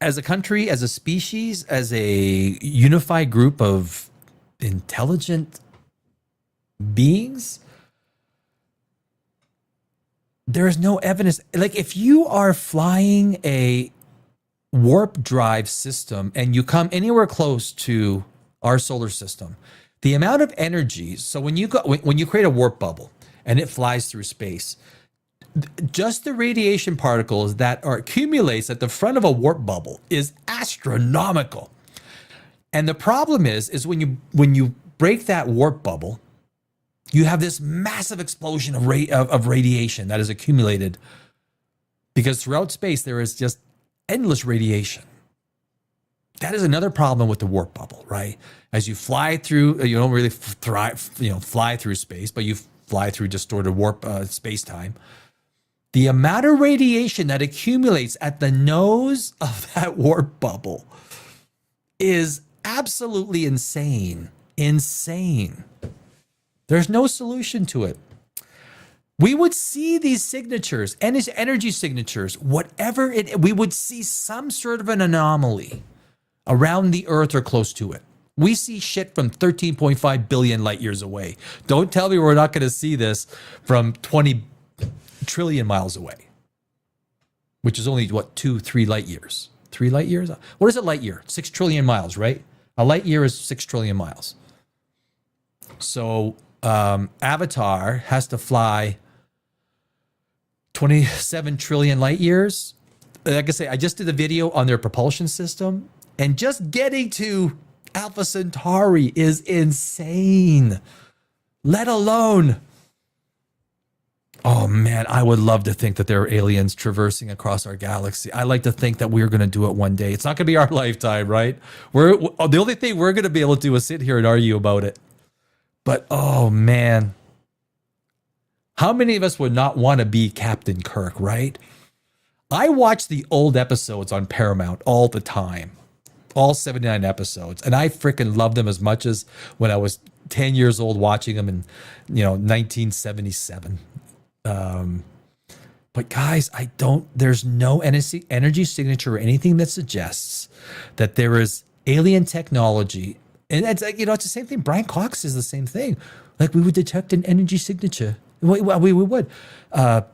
as a country, as a species, as a unified group of intelligent beings, there is no evidence. Like, if you are flying a warp drive system and you come anywhere close to our solar system, the amount of energy, so when you create a warp bubble and it flies through space, just the radiation particles that accumulates at the front of a warp bubble is astronomical. And the problem is when you break that warp bubble, you have this massive explosion of radiation that is accumulated, because throughout space there is just endless radiation. That is another problem with the warp bubble, right? As you fly through, you don't really fly through space, but you fly through distorted warp space-time. The amount of radiation that accumulates at the nose of that warp bubble is absolutely insane. Insane. There's no solution to it. We would see these signatures, energy signatures, whatever we would see some sort of an anomaly around the Earth or close to it. We see shit from 13.5 billion light years away. Don't tell me we're not going to see this from 20 trillion miles away, which is only, what, 2-3 light years? 3 light years? What is a light year? 6 trillion miles, right? A light year is 6 trillion miles. So Avatar has to fly 27 trillion light years. Like I say, I just did a video on their propulsion system, and just getting to Alpha Centauri is insane, let alone, oh man, I would love to think that there are aliens traversing across our galaxy. I like to think that we're going to do it one day. It's not going to be our lifetime, right? The only thing we're going to be able to do is sit here and argue about it. But oh man, how many of us would not want to be Captain Kirk, right? I watch the old episodes on Paramount all the time, all 79 episodes, and I freaking love them as much as when I was 10 years old watching them in, 1977. But guys, there's no energy signature or anything that suggests that there is alien technology. And it's like, it's the same thing. Brian Cox is the same thing. Like, we would detect an energy signature. We would. The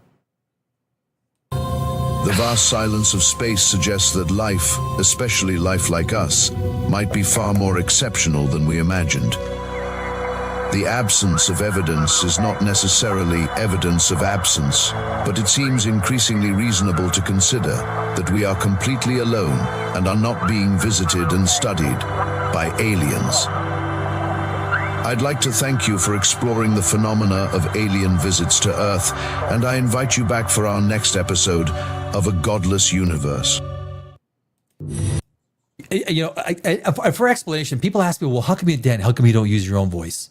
vast silence of space suggests that life, especially life like us, might be far more exceptional than we imagined. The absence of evidence is not necessarily evidence of absence, but it seems increasingly reasonable to consider that we are completely alone and are not being visited and studied by aliens. I'd like to thank you for exploring the phenomena of alien visits to Earth, and I invite you back for our next episode of A Godless Universe. For explanation, people ask me, well, how come you don't use your own voice?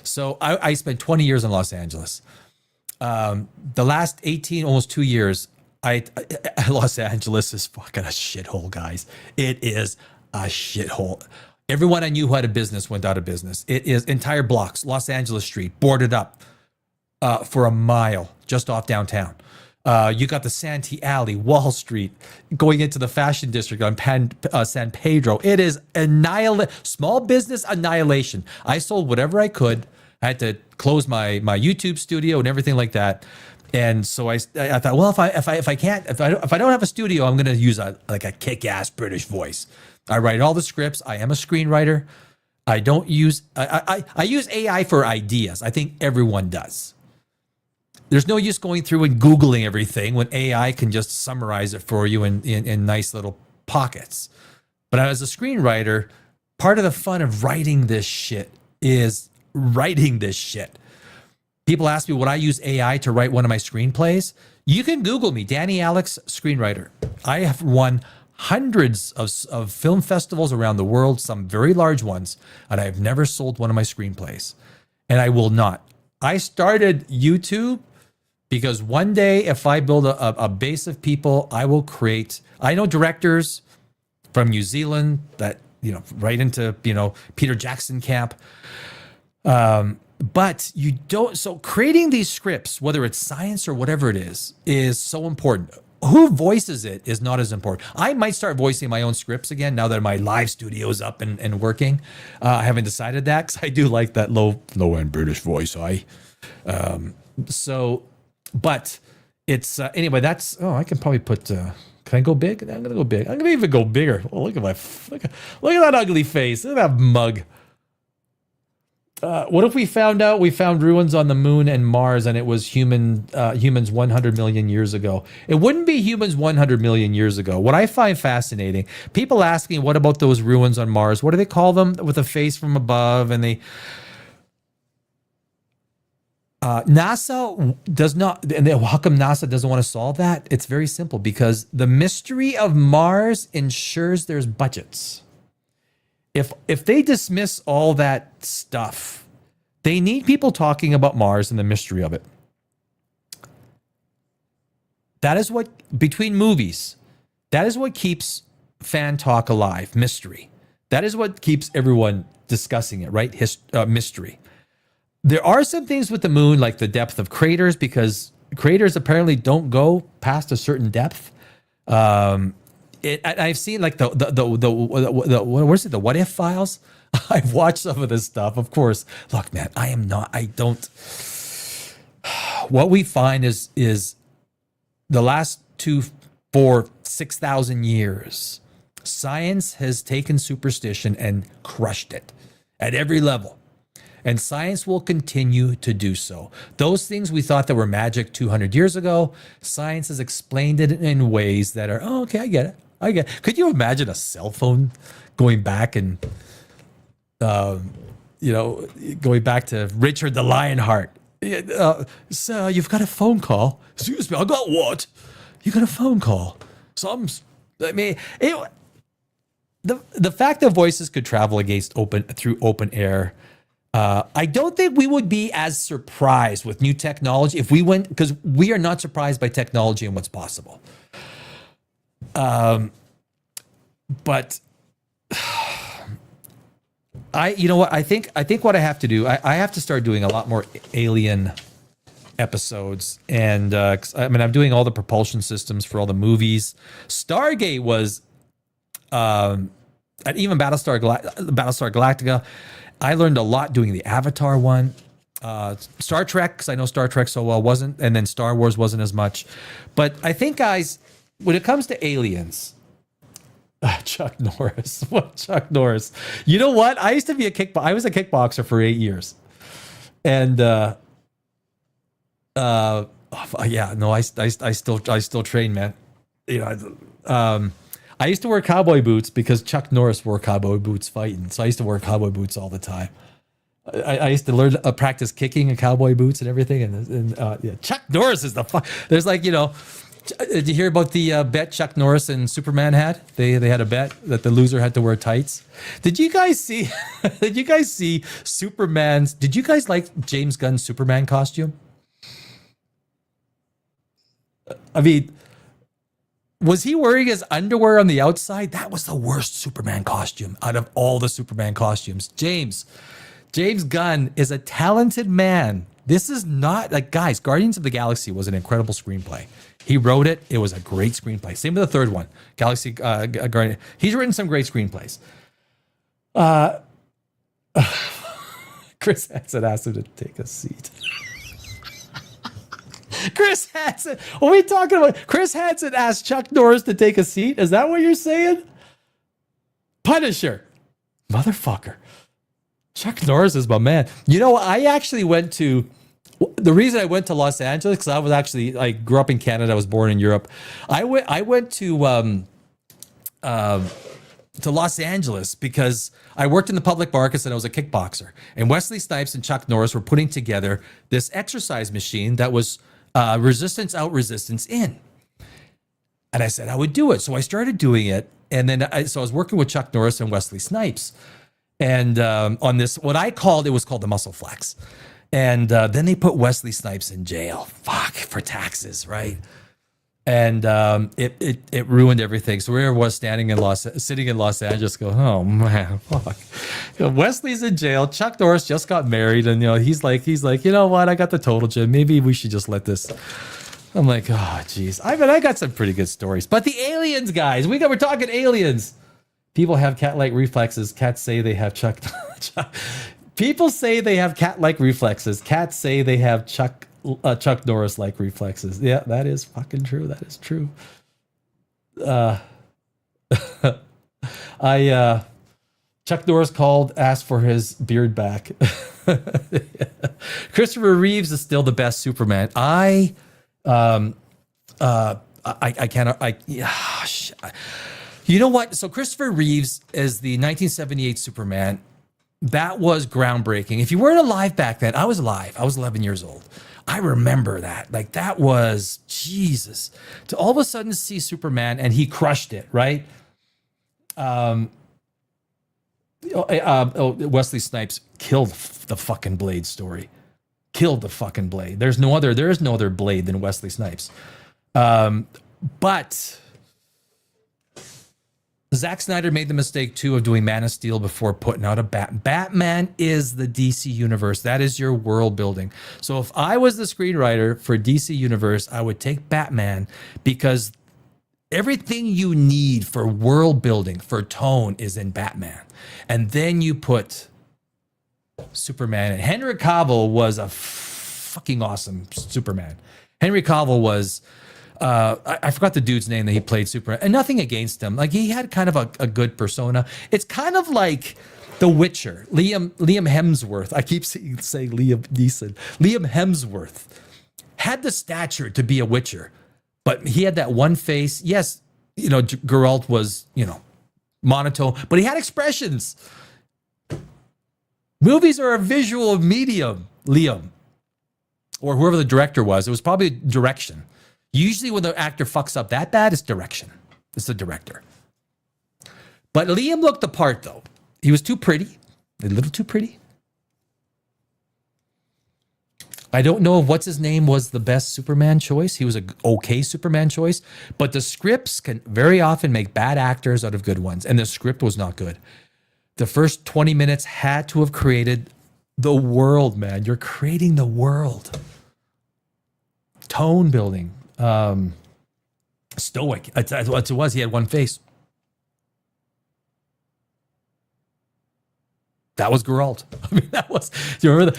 So I spent 20 years in Los Angeles. The last 18, almost 2 years, Los Angeles is fucking a shithole, guys. It is a shithole. Everyone I knew who had a business went out of business. It is entire blocks, Los Angeles Street, boarded up for a mile just off downtown. You got the Santee Alley, Wall Street, going into the fashion district on San Pedro. It is small business annihilation. I sold whatever I could. I had to close my YouTube studio and everything like that. And so I thought, well, if I don't have a studio, I'm going to use a kick-ass British voice. I write all the scripts. I am a screenwriter. I use AI for ideas. I think everyone does. There's no use going through and Googling everything when AI can just summarize it for you in nice little pockets. But as a screenwriter, part of the fun of writing this shit is writing this shit. People ask me, would I use AI to write one of my screenplays? You can Google me, Danny Alex, screenwriter. I have won hundreds of film festivals around the world, some very large ones, and I've never sold one of my screenplays. And I will not. I started YouTube because one day, if I build a base of people, I will create. I know directors from New Zealand that, right into, Peter Jackson camp. But you don't. So creating these scripts, whether it's science or whatever it is so important. Who voices it is not as important. I might start voicing my own scripts again now that my live studio is up and working. I haven't decided that because I do like that low end British voice. But it's anyway. That's I can probably put. Can I go big? I'm gonna go big. I'm gonna even go bigger. Oh, look at that ugly face. Look at that mug. What if we found ruins on the moon and Mars and it was humans 100 million years ago? It wouldn't be humans 100 million years ago. What I find fascinating, people asking, what about those ruins on Mars? What do they call them? With a face from above, and they... NASA does not, and how come NASA doesn't want to solve that? It's very simple, because the mystery of Mars ensures there's budgets. If they dismiss all that stuff, they need people talking about Mars and the mystery of it. That is what, between movies, that is what keeps fan talk alive, mystery. That is what keeps everyone discussing it, right? Mystery. There are some things with the moon, like the depth of craters, because craters apparently don't go past a certain depth. I've seen like the what is it? The What If files. I've watched some of this stuff. Of course, look, man, what we find is the last 6,000 years, science has taken superstition and crushed it at every level. And science will continue to do so. Those things we thought that were magic 200 years ago, science has explained it in ways that are, okay, I get it. Could you imagine a cell phone going back and, going back to Richard the Lionheart? Sir, you've got a phone call. Excuse me, I got what? You got a phone call. The fact that voices could travel through open air, I don't think we would be as surprised with new technology if we went, because we are not surprised by technology and what's possible. But I think what I have to do, I have to start doing a lot more Alien episodes. And, I'm doing all the propulsion systems for all the movies. Stargate was, and even Battlestar Galactica. I learned a lot doing the Avatar one. Star Trek, because I know Star Trek so well wasn't, and then Star Wars wasn't as much. But I think, guys, when it comes to aliens, Chuck Norris. What Chuck Norris? You know what? I used to be I was a kickboxer for 8 years. And I still train, man. I used to wear cowboy boots because Chuck Norris wore cowboy boots fighting. So I used to wear cowboy boots all the time. I used to learn practice kicking in cowboy boots and everything. And Chuck Norris is there's like, did you hear about the bet Chuck Norris and Superman had? They had a bet that the loser had to wear tights. Did you guys see Superman's? Did you guys like James Gunn's Superman costume? I mean, was he wearing his underwear on the outside? That was the worst Superman costume out of all the Superman costumes. James Gunn is a talented man. This is not like, guys, Guardians of the Galaxy was an incredible screenplay. He wrote it. It was a great screenplay. Same with the third one, Galaxy Guardian. He's written some great screenplays. Chris Hansen asked him to take a seat. Chris Hansen. What are we talking about? Chris Hansen asked Chuck Norris to take a seat. Is that what you're saying? Punisher. Motherfucker. Chuck Norris is my man. I actually went to, the reason I went to Los Angeles, because I grew up in Canada. I was born in Europe. I went to Los Angeles because I worked in the public markets and I was a kickboxer. And Wesley Snipes and Chuck Norris were putting together this exercise machine that was resistance out, resistance in. And I said I would do it. So I started doing it. And then I was working with Chuck Norris and Wesley Snipes. And on this, it was called the Muscle Flex. And then they put Wesley Snipes in jail. Fuck, for taxes, right? And it ruined everything. So where I was sitting in Los Angeles, go, oh man, fuck. Wesley's in jail. Chuck Norris just got married, and he's like, you know what? I got the total gym. Maybe we should just let this. I'm like, oh geez. I got some pretty good stories. But the aliens, guys, we're talking aliens. People have cat-like reflexes. Cats say they have People say they have cat-like reflexes. Cats say they have Chuck Norris-like reflexes. Yeah, that is fucking true. That is true. Chuck Norris asked for his beard back. Christopher Reeves is still the best Superman. You know what? So Christopher Reeves is the 1978 Superman. That was groundbreaking. If you weren't alive back then, I was alive. I was 11 years old. I remember that. Like, that was Jesus. To all of a sudden see Superman, and he crushed it, right? Wesley Snipes killed the fucking Blade story. Killed the fucking Blade. There is no other Blade than Wesley Snipes. But Zack Snyder made the mistake too of doing Man of Steel before putting out a Batman is the DC universe. That is your world building. So if I was the screenwriter for DC universe, I would take Batman, because everything you need for world building, for tone, is in Batman. And then you put Superman. And Henry Cavill was a fucking awesome Superman. Henry Cavill was, I forgot the dude's name that he played Superman. And nothing against him. Like, he had kind of a good persona. It's kind of like The Witcher. Liam Hemsworth. I keep saying Liam Neeson. Liam Hemsworth had the stature to be a Witcher, but he had that one face. Yes, Geralt was, monotone, but he had expressions. Movies are a visual medium, Liam, or whoever the director was. It was probably direction. Usually when the actor fucks up that bad, it's direction. It's the director. But Liam looked the part, though. He was too pretty, a little too pretty. I don't know if what's his name was the best Superman choice. He was an okay Superman choice, but the scripts can very often make bad actors out of good ones, and the script was not good. The first 20 minutes had to have created the world, man. You're creating the world. Tone building. Stoic. That's what it was. He had one face. That was Geralt. I mean, that was, do you remember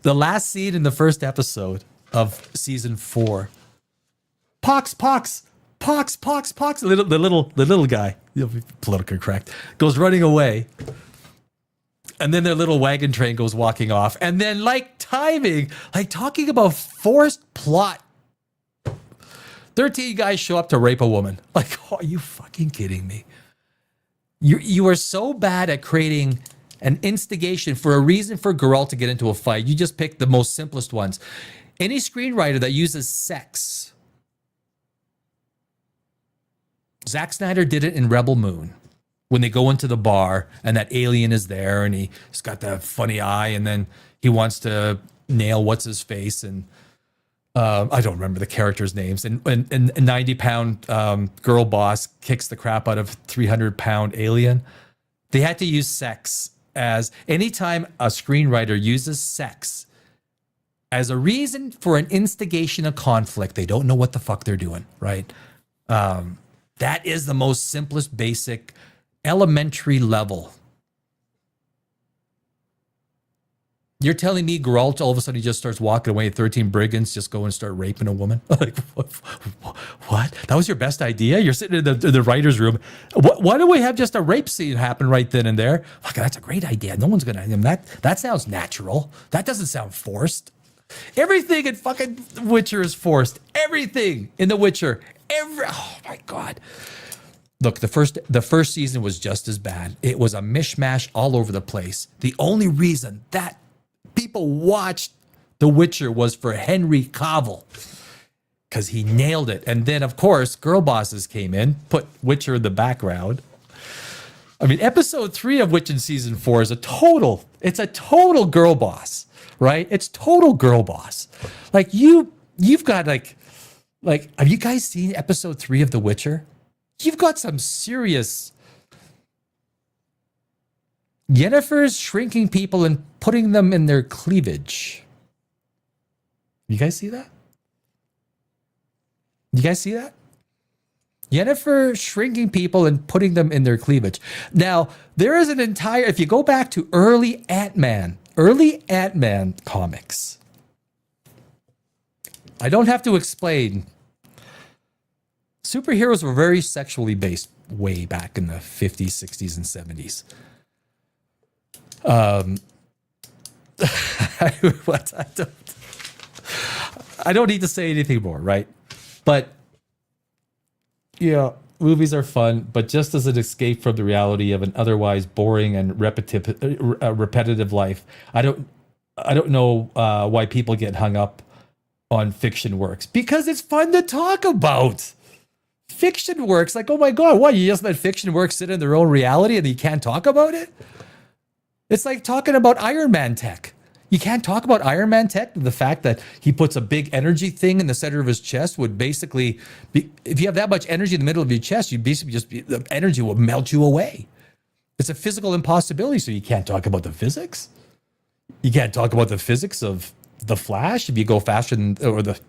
the last scene in the first episode of season 4? Pox. The little guy, politically correct, goes running away. And then their little wagon train goes walking off. And then, like, timing, like, talking about forced plot. 13 guys show up to rape a woman. Like, oh, are you fucking kidding me? You are so bad at creating an instigation for a reason for Geralt to get into a fight. You just pick the most simplest ones. Any screenwriter that uses sex. Zack Snyder did it in Rebel Moon. When they go into the bar and that alien is there and he's got that funny eye, and then he wants to nail what's his face, and I don't remember the characters' names. And a 90-pound girl boss kicks the crap out of 300-pound alien. They had to use sex as, anytime a screenwriter uses sex as a reason for an instigation of conflict, they don't know what the fuck they're doing, right? That is the most simplest, basic, elementary level. You're telling me Geralt, all of a sudden, he just starts walking away, 13 brigands just go and start raping a woman? Like, what? That was your best idea? You're sitting in the writer's room. Why don't we have just a rape scene happen right then and there? Like, that's a great idea. No one's going to... That sounds natural. That doesn't sound forced. Everything in fucking Witcher is forced. Everything in The Witcher. Oh, my God. Look, the first season was just as bad. It was a mishmash all over the place. The only reason that people watched The Witcher was for Henry Cavill. because he nailed it. And then, of course, Girl Bosses came in, put Witcher in the background. I mean, episode 3 of Witcher season 4 is a total girl boss, right? It's total girl boss. Like you've got like, have you guys seen episode 3 of The Witcher? You've got some serious. Yennefer's shrinking people and putting them in their cleavage. You guys see that? You guys see that? Yennefer shrinking people and putting them in their cleavage. Now, there is an entire, if you go back to early Ant-Man comics, I don't have to explain. Superheroes were very sexually based way back in the 50s, 60s, and 70s. I don't need to say anything more, right? But yeah, movies are fun, but just as an escape from the reality of an otherwise boring and repetitive life, I don't know why people get hung up on fiction works, because it's fun to talk about. Fiction works, like, oh my God, what, you just let fiction works sit in their own reality and you can't talk about it? It's like talking about Iron Man tech. You can't talk about Iron Man tech. The fact that he puts a big energy thing in the center of his chest would basically be, if you have that much energy in the middle of your chest, you basically just, the energy will melt you away. It's a physical impossibility, so you can't talk about the physics. You can't talk about the physics of the Flash if you go faster than, or the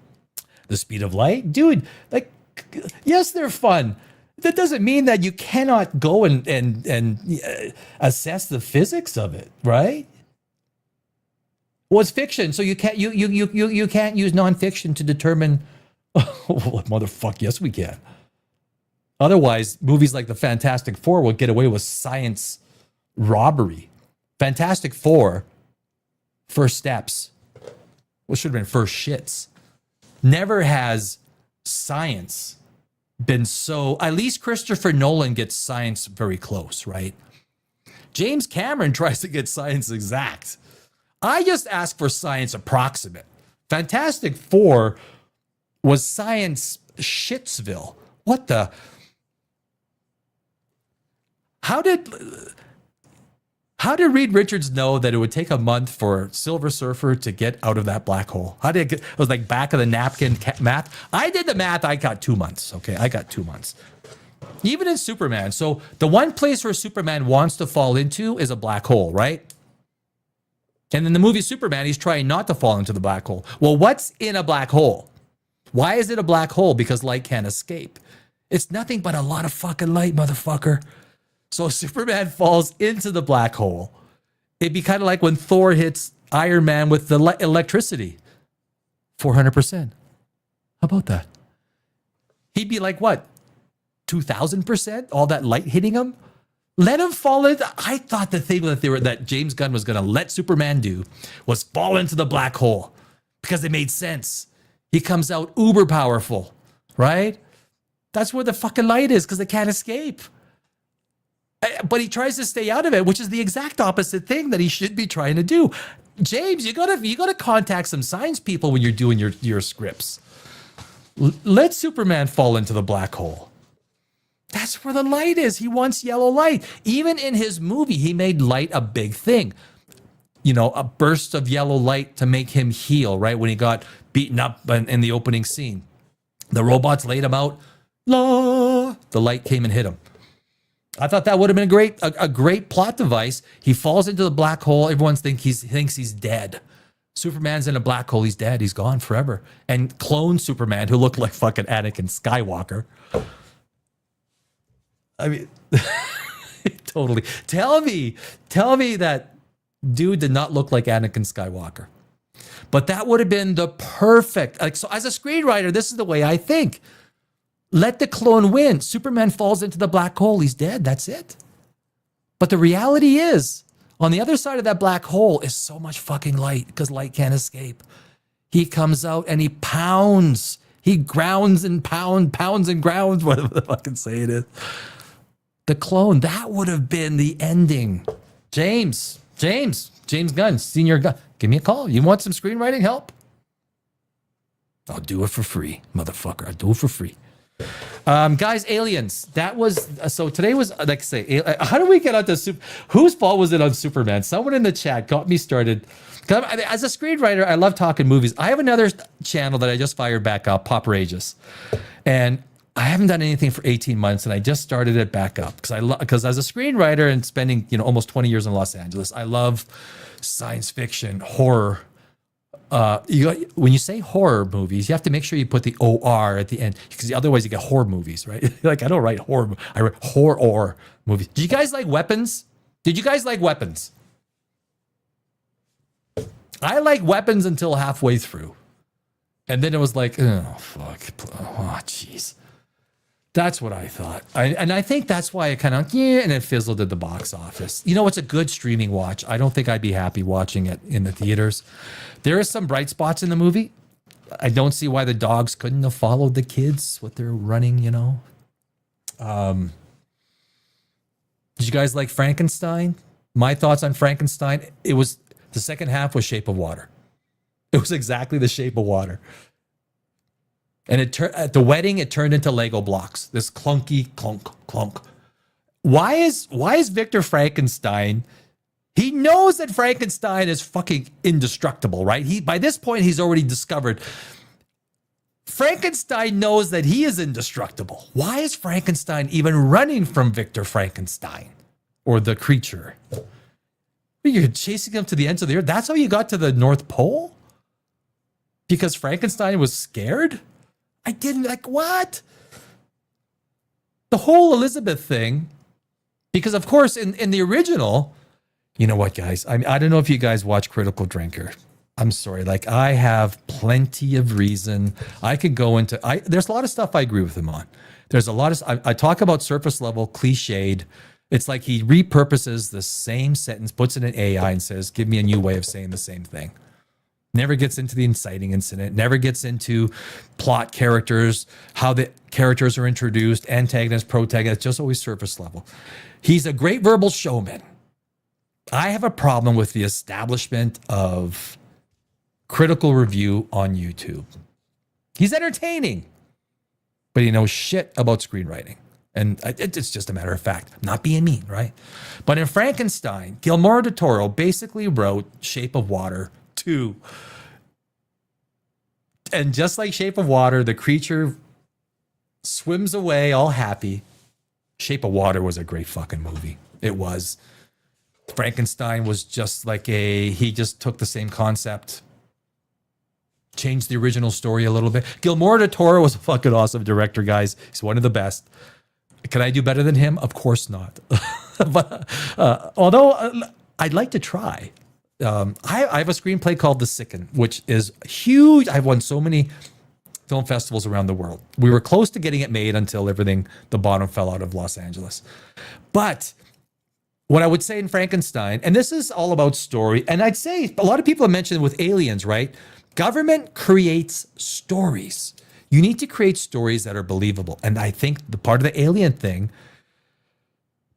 speed of light. Dude, like, yes, they're fun. That doesn't mean that you cannot go and assess the physics of it, right? Well, it's fiction, so you can't you can't use nonfiction to determine. Oh, motherfucker, yes, we can. Otherwise, movies like the Fantastic Four will get away with science robbery. Fantastic Four, First Steps, what should have been First Shits. Never has science been so, at least Christopher Nolan gets science very close, right? James Cameron tries to get science exact. I just ask for science approximate. Fantastic Four was science shitsville. What the? How did Reed Richards know that it would take a month for Silver Surfer to get out of that black hole? How did it get? It was like back of the napkin math. I did the math. I got 2 months. Okay, I got 2 months. Even in Superman. So the one place where Superman wants to fall into is a black hole, right? And in the movie Superman, he's trying not to fall into the black hole. Well, what's in a black hole? Why is it a black hole? Because light can't escape. It's nothing but a lot of fucking light, motherfucker. So Superman falls into the black hole. It'd be kind of like when Thor hits Iron Man with the electricity. 400%. How about that? He'd be like, what? 2,000%? All that light hitting him? Let him fall into. I thought the thing that James Gunn was going to let Superman do was fall into the black hole because it made sense. He comes out uber powerful, right? That's where the fucking light is, because they can't escape. But he tries to stay out of it, which is the exact opposite thing that he should be trying to do. James, you gotta contact some science people when you're doing your scripts. Let Superman fall into the black hole. That's where the light is. He wants yellow light. Even in his movie, he made light a big thing. You know, a burst of yellow light to make him heal, right? When he got beaten up in the opening scene. The robots laid him out. The light came and hit him. I thought that would have been a great plot device. He falls into the black hole. Everyone thinks he's dead. Superman's in a black hole. He's dead. He's gone forever. And clone Superman, who looked like fucking Anakin Skywalker. I mean, totally. Tell me that dude did not look like Anakin Skywalker. But that would have been the perfect. Like, so as a screenwriter, this is the way I think. Let the clone win. Superman falls into the black hole. He's dead. That's it. But the reality is, on the other side of that black hole is so much fucking light, because light can't escape. He comes out and he pounds. He grounds and pounds and grounds, whatever the fucking say it is. The clone, that would have been the ending. James Gunn, Senior Gunn, give me a call. You want some screenwriting help? I'll do it for free, motherfucker. I'll do it for free. Guys, aliens. That was so. Today was like I say. How do we get onto whose fault was it on Superman? Someone in the chat got me started. As a screenwriter, I love talking movies. I have another channel that I just fired back up, Poprageous, and I haven't done anything for 18 months, and I just started it back up because as a screenwriter and spending almost 20 years in Los Angeles, I love science fiction, horror. When you say horror movies, you have to make sure you put the OR at the end because otherwise you get horror movies, right? Like I don't write horror, I write horror movies. Do you guys like weapons? Did you guys like weapons? I like weapons until halfway through. And then it was like, oh, fuck. Oh, jeez. That's what I thought. And I think that's why it kind of, and it fizzled at the box office. It's a good streaming watch. I don't think I'd be happy watching it in the theaters. There is some bright spots in the movie. I don't see why the dogs couldn't have followed the kids, what they're running, Did you guys like Frankenstein? My thoughts on Frankenstein, the second half was Shape of Water. It was exactly the Shape of Water. And at the wedding, it turned into Lego blocks. This clunky clunk, clunk. Why is Victor Frankenstein? He knows that Frankenstein is fucking indestructible, right? By this point, he's already discovered. Frankenstein knows that he is indestructible. Why is Frankenstein even running from Victor Frankenstein or the creature? You're chasing him to the ends of the earth. That's how you got to the North Pole? Because Frankenstein was scared? I didn't what? The whole Elizabeth thing, because of course in the original, you know what, guys? I don't know if you guys watch Critical Drinker. I'm sorry. I have plenty of reason. I could go into, there's a lot of stuff I agree with him on. There's a lot of, I talk about surface level, cliched. It's like he repurposes the same sentence, puts it in AI and says, give me a new way of saying the same thing. Never gets into the inciting incident, never gets into plot characters, how the characters are introduced, antagonist, protagonist, just always surface level. He's a great verbal showman. I have a problem with the establishment of critical review on YouTube. He's entertaining, but he knows shit about screenwriting. And it's just a matter of fact, not being mean, right? But in Frankenstein, Guillermo del Toro basically wrote Shape of Water 2. And just like Shape of Water, the creature swims away all happy. Shape of Water was a great fucking movie. It was. Frankenstein was just like he just took the same concept, changed the original story a little bit. Guillermo del Toro was a fucking awesome director, guys. He's one of the best. Can I do better than him? Of course not. But although I'd like to try. I have a screenplay called The Sicken, which is huge. I've won so many film festivals around the world. We were close to getting it made until the bottom fell out of Los Angeles. But what I would say in Frankenstein, and this is all about story, and I'd say a lot of people have mentioned with aliens, right? Government creates stories. You need to create stories that are believable. And I think the part of the alien thing,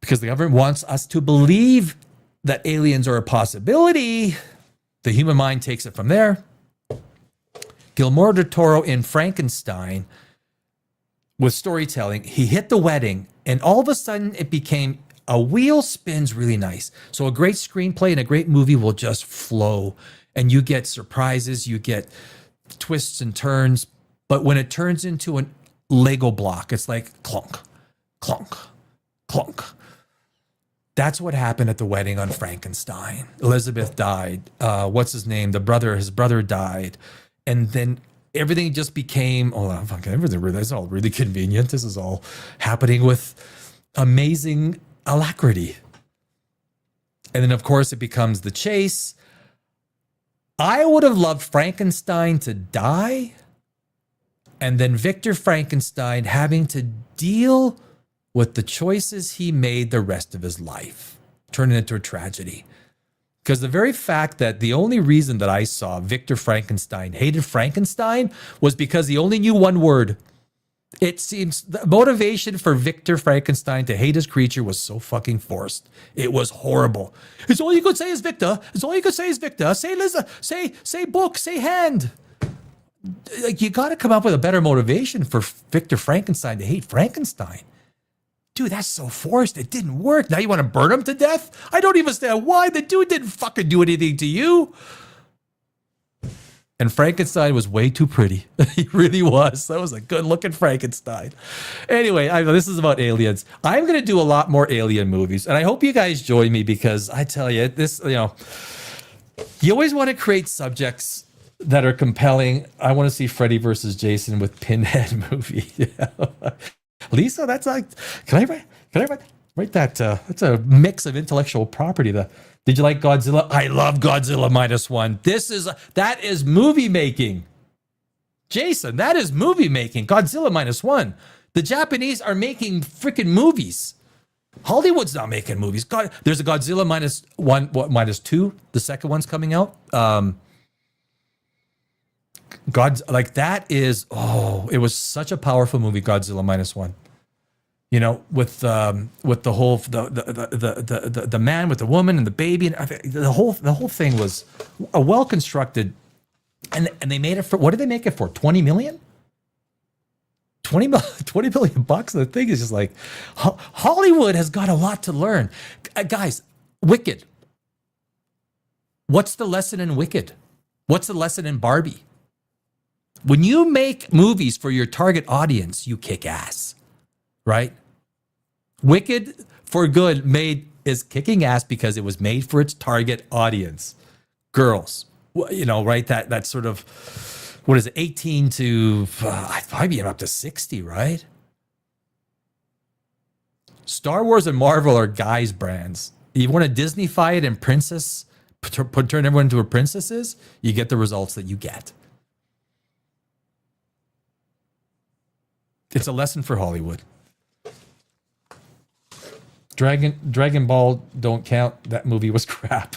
because the government wants us to believe that aliens are a possibility, the human mind takes it from there. Guillermo del Toro in Frankenstein, with storytelling, he hit the wedding, and all of a sudden it became a wheel spins really nice. So a great screenplay and a great movie will just flow, and you get surprises, you get twists and turns. But when it turns into a Lego block, it's like clunk, clunk, clunk. That's what happened at the wedding on Frankenstein. Elizabeth died. What's his name? His brother died. And then everything just became, this is all really convenient. This is all happening with amazing alacrity. And then, of course, it becomes the chase. I would have loved Frankenstein to die, and then Victor Frankenstein having to deal with the choices he made the rest of his life, turn it into a tragedy. Because the very fact that the only reason that I saw Victor Frankenstein hated Frankenstein was because he only knew one word. It seems the motivation for Victor Frankenstein to hate his creature was so fucking forced. It was horrible. It's all you could say is Victor. It's all you could say is Victor. Say Liza. Say book. Say hand. like, you got to come up with a better motivation for Victor Frankenstein to hate Frankenstein. Dude, that's so forced. It didn't work. Now you want to burn him to death? I don't even understand why. The dude didn't fucking do anything to you. And Frankenstein was way too pretty. He really was. That was a good looking Frankenstein. Anyway, this is about aliens. I'm going to do a lot more alien movies. And I hope you guys join me, because I tell you, this, you always want to create subjects that are compelling. I want to see Freddy versus Jason with Pinhead movie. Lisa, that's like, can I write that? That's a mix of intellectual property. Did you like Godzilla? I love Godzilla -1. That is movie making. Jason, that is movie making. Godzilla -1. The Japanese are making freaking movies. Hollywood's not making movies. There's a Godzilla -2. The second one's coming out. That is, it was such a powerful movie, Godzilla -1. With the whole the man with the woman and the baby, and the whole thing was a well constructed, and they made it for, what did they make it for? 20 million? 20 million bucks. The thing is just like, Hollywood has got a lot to learn, guys. Wicked. What's the lesson in Wicked? What's the lesson in Barbie? When you make movies for your target audience, you kick ass. Right? Wicked for Good is kicking ass because it was made for its target audience. Girls. Right? That sort of, what is it, 18 to maybe up to 60, right? Star Wars and Marvel are guys' brands. You want to Disneyfy it and turn everyone into a princesses, you get the results that you get. It's a lesson for Hollywood. Dragon Ball don't count. That movie was crap.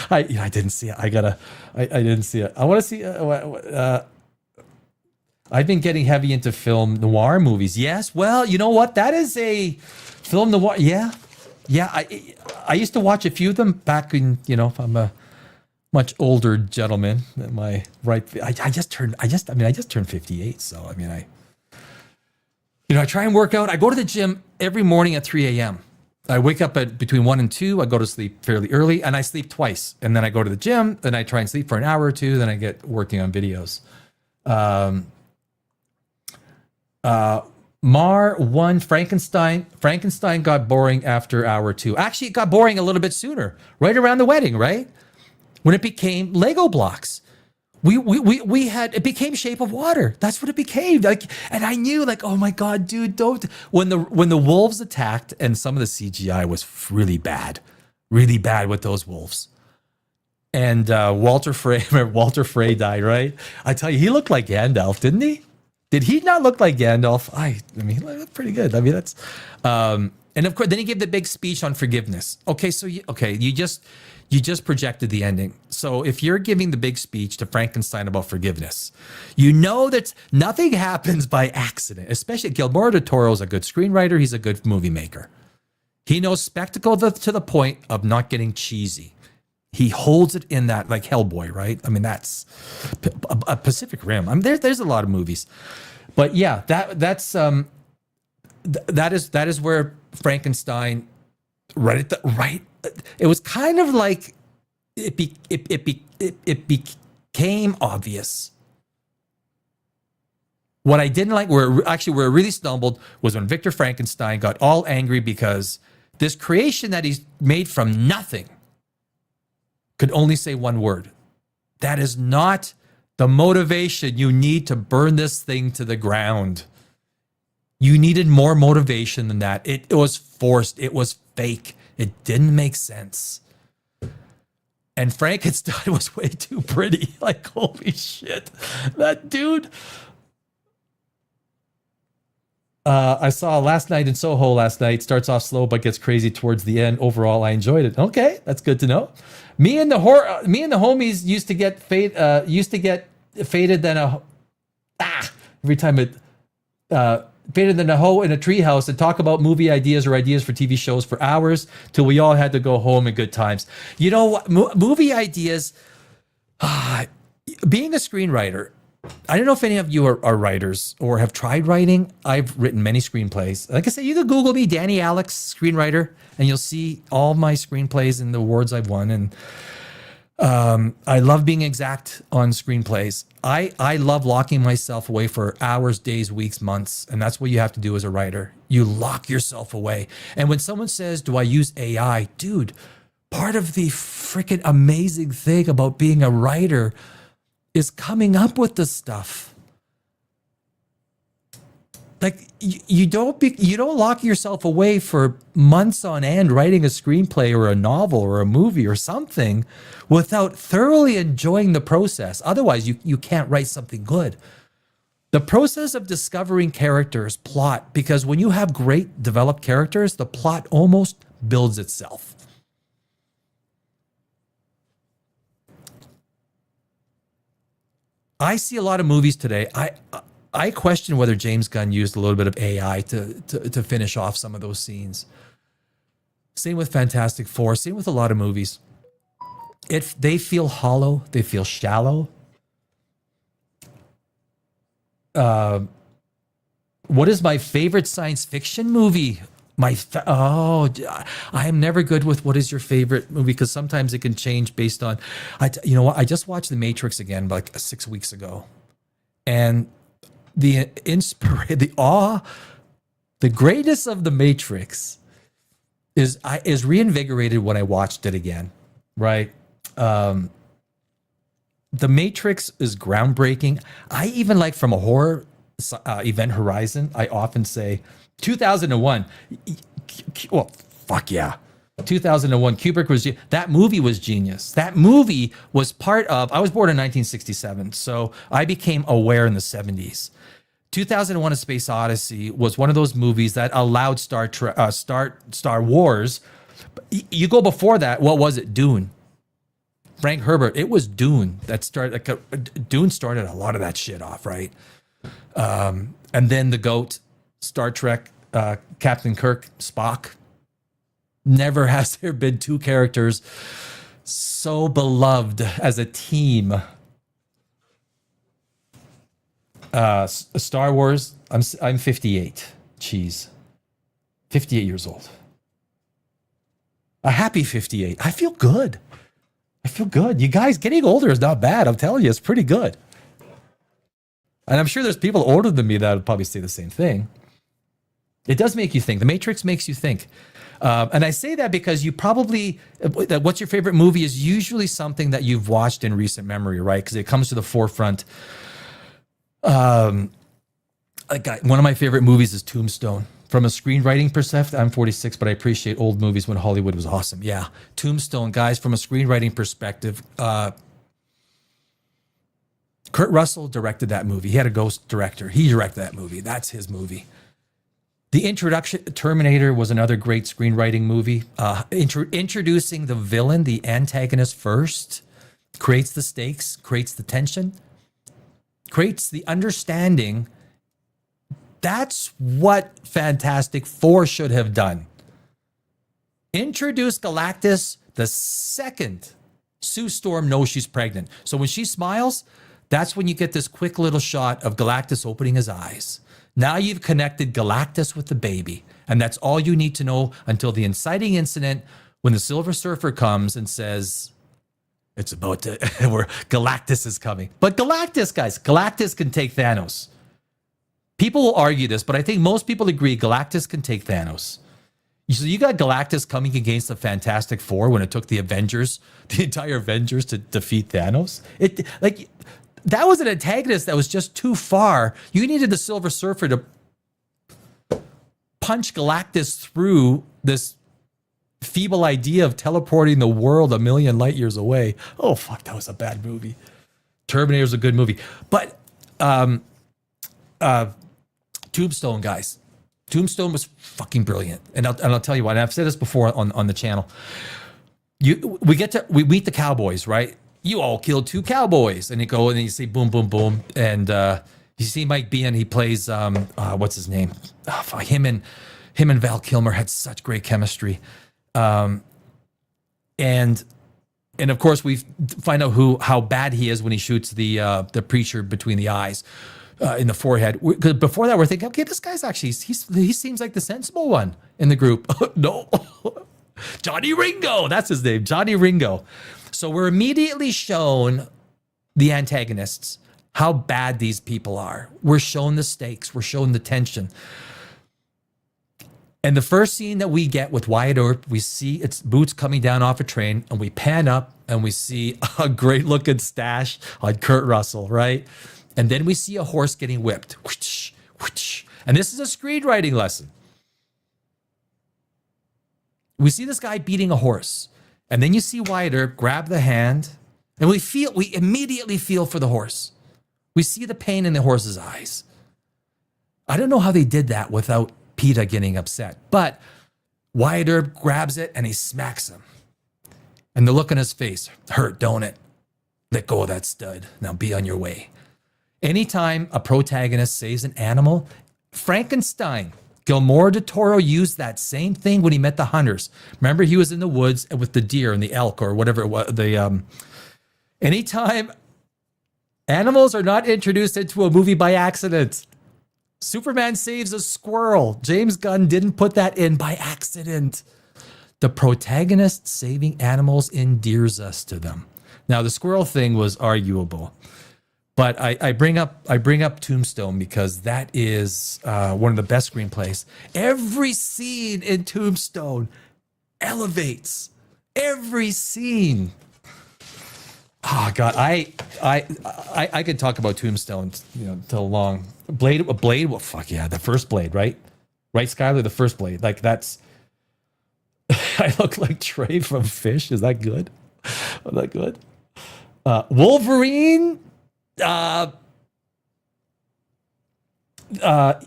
I didn't see it. I didn't see it. I want to see. I've been getting heavy into film noir movies. Yes. Well, you know what? That is a film noir. Yeah. I used to watch a few of them back in. I'm a much older gentleman. I just turned 58. So I try and work out. I go to the gym every morning at 3 a.m. I wake up at between 1 and 2. I go to sleep fairly early, and I sleep twice. And then I go to the gym, then I try and sleep for an hour or two, then I get working on videos. Mar 1, Frankenstein. Frankenstein got boring after hour 2. Actually, it got boring a little bit sooner, right around the wedding, right? When it became Lego blocks. We had, it became Shape of Water. That's what it became. And I knew, oh my God, dude, don't. When the wolves attacked, and some of the CGI was really bad with those wolves. And Walter Frey died, right? I tell you, he looked like Gandalf, didn't he? Did he not look like Gandalf? He looked pretty good. That's, and of course, then he gave the big speech on forgiveness. Okay, so you just projected the ending. So if you're giving the big speech to Frankenstein about forgiveness, that nothing happens by accident. Especially Guillermo del Toro is a good screenwriter. He's a good movie maker. He knows spectacle to the point of not getting cheesy. He holds it in that, like Hellboy, right? That's a Pacific Rim. There's a lot of movies, but yeah, that is where Frankenstein, right. It was kind of like it became obvious. What I didn't like, where it really stumbled, was when Victor Frankenstein got all angry because this creation that he's made from nothing could only say one word. That is not the motivation you need to burn this thing to the ground. You needed more motivation than that. It was forced. It was fake. It didn't make sense. And Frankenstein was way too pretty. Holy shit. That dude. I saw Last Night in Soho last night. Starts off slow but gets crazy towards the end. Overall, I enjoyed it. Okay, that's good to know. Me and the homies used to get faded than every time it faded than a hoe in a treehouse and talk about movie ideas or ideas for TV shows for hours till we all had to go home in good times. You know what? Movie ideas. Being a screenwriter, I don't know if any of you are writers or have tried writing. I've written many screenplays. Like I said, you can Google me, Danny Alex, screenwriter, and you'll see all my screenplays and the awards I've won. And I love being exact on screenplays. I love locking myself away for hours, days, weeks, months. And that's what you have to do as a writer. You lock yourself away. And when someone says, do I use AI? Dude, part of the freaking amazing thing about being a writer is coming up with the stuff. Like you don't lock yourself away for months on end writing a screenplay or a novel or a movie or something without thoroughly enjoying the process. Otherwise, you can't write something good. The process of discovering characters, plot, because when you have great developed characters, the plot almost builds itself. I see a lot of movies today. I question whether James Gunn used a little bit of AI to finish off some of those scenes. Same with Fantastic Four. Same with a lot of movies. If they feel hollow, they feel shallow. What is my favorite science fiction movie? I am never good with what is your favorite movie, because sometimes it can change based on, you know what? I just watched The Matrix again like 6 weeks ago, and the greatness of The Matrix is reinvigorated when I watched it again. Right? The Matrix is groundbreaking. I even like, from a horror Event Horizon, I often say 2001. Well, fuck yeah. 2001, Kubrick that movie was genius. That movie was part of, I was born in 1967, so I became aware in the 70s. 2001: A Space Odyssey was one of those movies that allowed Star Wars. You go before that, what was it? Dune. Frank Herbert. It was Dune that started. Dune started a lot of that shit off, right? And then the GOAT, Star Trek, Captain Kirk, Spock. Never has there been two characters so beloved as a team. Star Wars, I'm 58. Jeez. 58 years old. A happy 58. I feel good. You guys, getting older is not bad. I'm telling you, it's pretty good. And I'm sure there's people older than me that would probably say the same thing. It does make you think. The Matrix makes you think. And I say that because you probably, what's your favorite movie is usually something that you've watched in recent memory, right? Because it comes to the forefront. One of my favorite movies is Tombstone. From a screenwriting perspective, I'm 46, but I appreciate old movies when Hollywood was awesome. Yeah, Tombstone, guys, from a screenwriting perspective, Kurt Russell directed that movie. He had a ghost director. He directed that movie. That's his movie. The introduction, Terminator, was another great screenwriting movie. Introducing the villain, the antagonist first, creates the stakes, creates the tension, creates the understanding. That's what Fantastic Four should have done. Introduce Galactus the second Sue Storm knows she's pregnant. So when she smiles, that's when you get this quick little shot of Galactus opening his eyes. Now you've connected Galactus with the baby. And that's all you need to know until the inciting incident when the Silver Surfer comes and says, it's about to, where Galactus is coming. But Galactus, guys, Galactus can take Thanos. People will argue this, but I think most people agree Galactus can take Thanos. So you got Galactus coming against the Fantastic Four when it took the Avengers, the entire Avengers, to defeat Thanos. That was an antagonist that was just too far. You needed the Silver Surfer to punch Galactus through this feeble idea of teleporting the world a million light years away. Oh, fuck, that was a bad movie. Terminator's a good movie. But Tombstone, guys. Tombstone was fucking brilliant. And I'll tell you what, and I've said this before on the channel. We meet the cowboys, right? You all killed two cowboys. And you go and you see boom, boom, boom. And you see Mike Biehn, he plays, what's his name? Him and Val Kilmer had such great chemistry. And And of course, we find out how bad he is when he shoots the preacher between the eyes, in the forehead. Because before that, we're thinking, okay, this guy's actually he seems like the sensible one in the group. No, Johnny Ringo, that's his name, Johnny Ringo. So we're immediately shown the antagonists, how bad these people are. We're shown the stakes. We're shown the tension. And the first scene that we get with Wyatt Earp, we see it's Boots coming down off a train, and we pan up and we see a great looking stash on Kurt Russell, right? And then we see a horse getting whipped. Whoosh, whoosh. And this is a screenwriting lesson. We see this guy beating a horse, and then you see Wyatt Earp grab the hand, and we immediately feel for the horse. We see the pain in the horse's eyes. I don't know how they did that without PETA getting upset, but Wyatt Earp grabs it and he smacks him. And the look on his face, hurt, don't it? Let go of that stud. Now be on your way. Anytime a protagonist saves an animal, Frankenstein, Guillermo del Toro used that same thing when he met the hunters. Remember, he was in the woods with the deer and the elk or whatever it was. Anytime animals are not introduced into a movie by accident. Superman saves a squirrel. James Gunn didn't put that in by accident. The protagonist saving animals endears us to them. Now, the squirrel thing was arguable, but I bring up Tombstone because that is one of the best screenplays. Every scene in Tombstone elevates. Every scene. Oh God, I could talk about Tombstone, till long. Blade. Well, fuck yeah, the first Blade, right? Right, Skylar, the first Blade. Like that's. I look like Trey from Fish. Is that good? Is that good? Wolverine.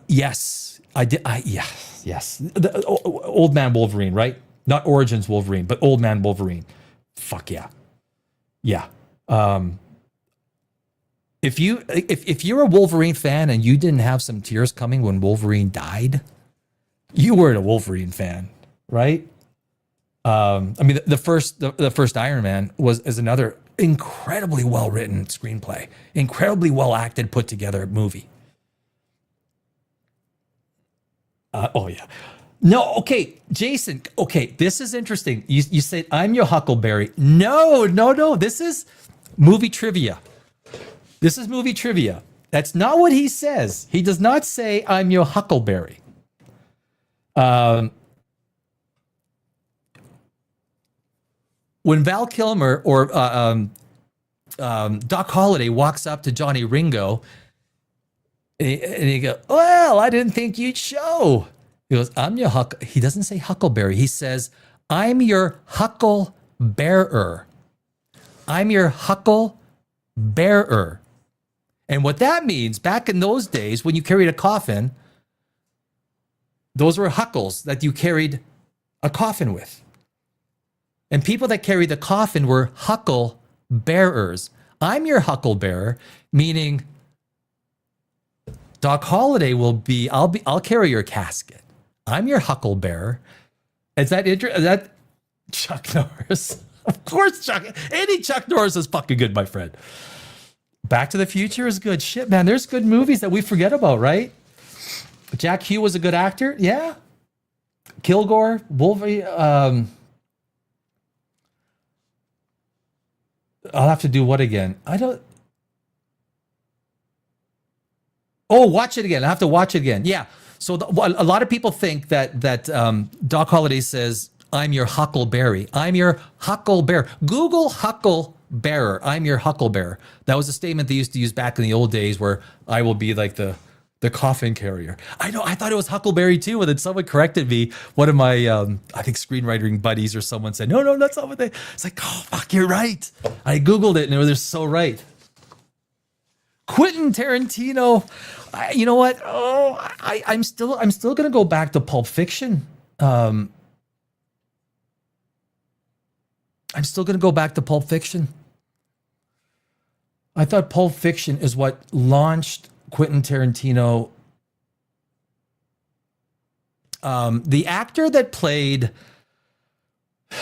Yes, I did. Yes. The old man Wolverine, right? Not Origins Wolverine, but old man Wolverine. Fuck yeah. Yeah. If you're a Wolverine fan and you didn't have some tears coming when Wolverine died, you weren't a Wolverine fan, right? I mean, the first Iron Man is another incredibly well written screenplay, incredibly well acted, put together movie. Oh yeah. No, okay, Jason. Okay, this is interesting. You said I'm your Huckleberry. No. This is movie trivia. This is movie trivia. That's not what he says. He does not say I'm your Huckleberry. When Val Kilmer or Doc Holliday walks up to Johnny Ringo, and he goes, "Well, I didn't think you'd show." He goes, "I'm your He doesn't say Huckleberry. He says, "I'm your Huckle Bearer." I'm your Huckle Bearer. And what that means, back in those days when you carried a coffin, those were huckles that you carried a coffin with. And people that carried the coffin were huckle bearers. I'm your huckle bearer, meaning Doc Holliday I'll carry your casket. I'm your huckle bearer. Is that Chuck Norris? Of course, any Chuck Norris is fucking good, my friend. Back to the Future is good. Shit, man, there's good movies that we forget about, right? Jack Hugh was a good actor. Yeah. Kilgore, Wolverine. I'll have to do what again? Watch it again. I have to watch it again. Yeah. So a lot of people think that Doc Holliday says, "I'm your Huckleberry. I'm your Huckle Bear." Google Huckle Bearer. I'm your Huckle Bearer. That was a statement they used to use back in the old days, where I will be like the coffin carrier. I know. I thought it was Huckleberry too, and then someone corrected me. One of my I think screenwriting buddies or someone said, "No, that's not what they." It's like, oh fuck, you're right. I googled it and they're so right. Quentin Tarantino. You know what? Oh, I'm still gonna go back to Pulp Fiction. I'm still gonna go back to Pulp Fiction. I thought Pulp Fiction is what launched Quentin Tarantino. The actor that played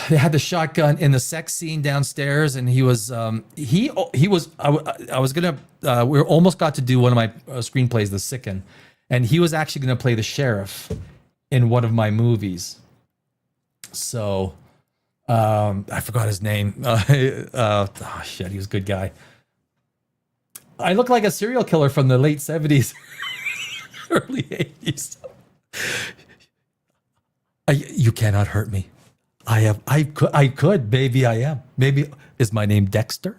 they had the shotgun in the sex scene downstairs, and he was he was I was gonna we almost got to do one of my screenplays, The Sicken, and he was actually gonna play the sheriff in one of my movies. So I forgot his name. Oh shit, he was a good guy. I look like a serial killer from the late 70s, early 80s. You cannot hurt me. I could. Maybe I am. Maybe is my name Dexter?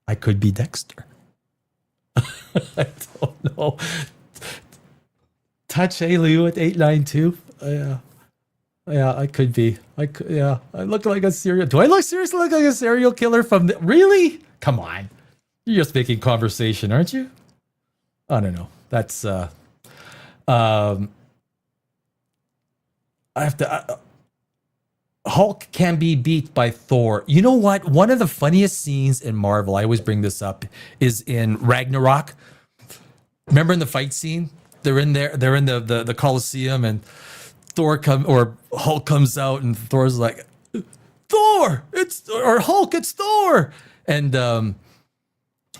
I could be Dexter. I don't know. Touch Aliu at 892. Yeah, I could be. I could. Yeah, I look like a serial. Do I look seriously look like a serial killer from? Really? Come on, you're just making conversation, aren't you? I don't know. That's I have to. Hulk can be beat by Thor. You know what? One of the funniest scenes in Marvel, I always bring this up, is in Ragnarok. Remember in the fight scene? They're in there. They're in the Colosseum, and Hulk comes out, and Thor's like, Thor, Hulk, it's Thor, and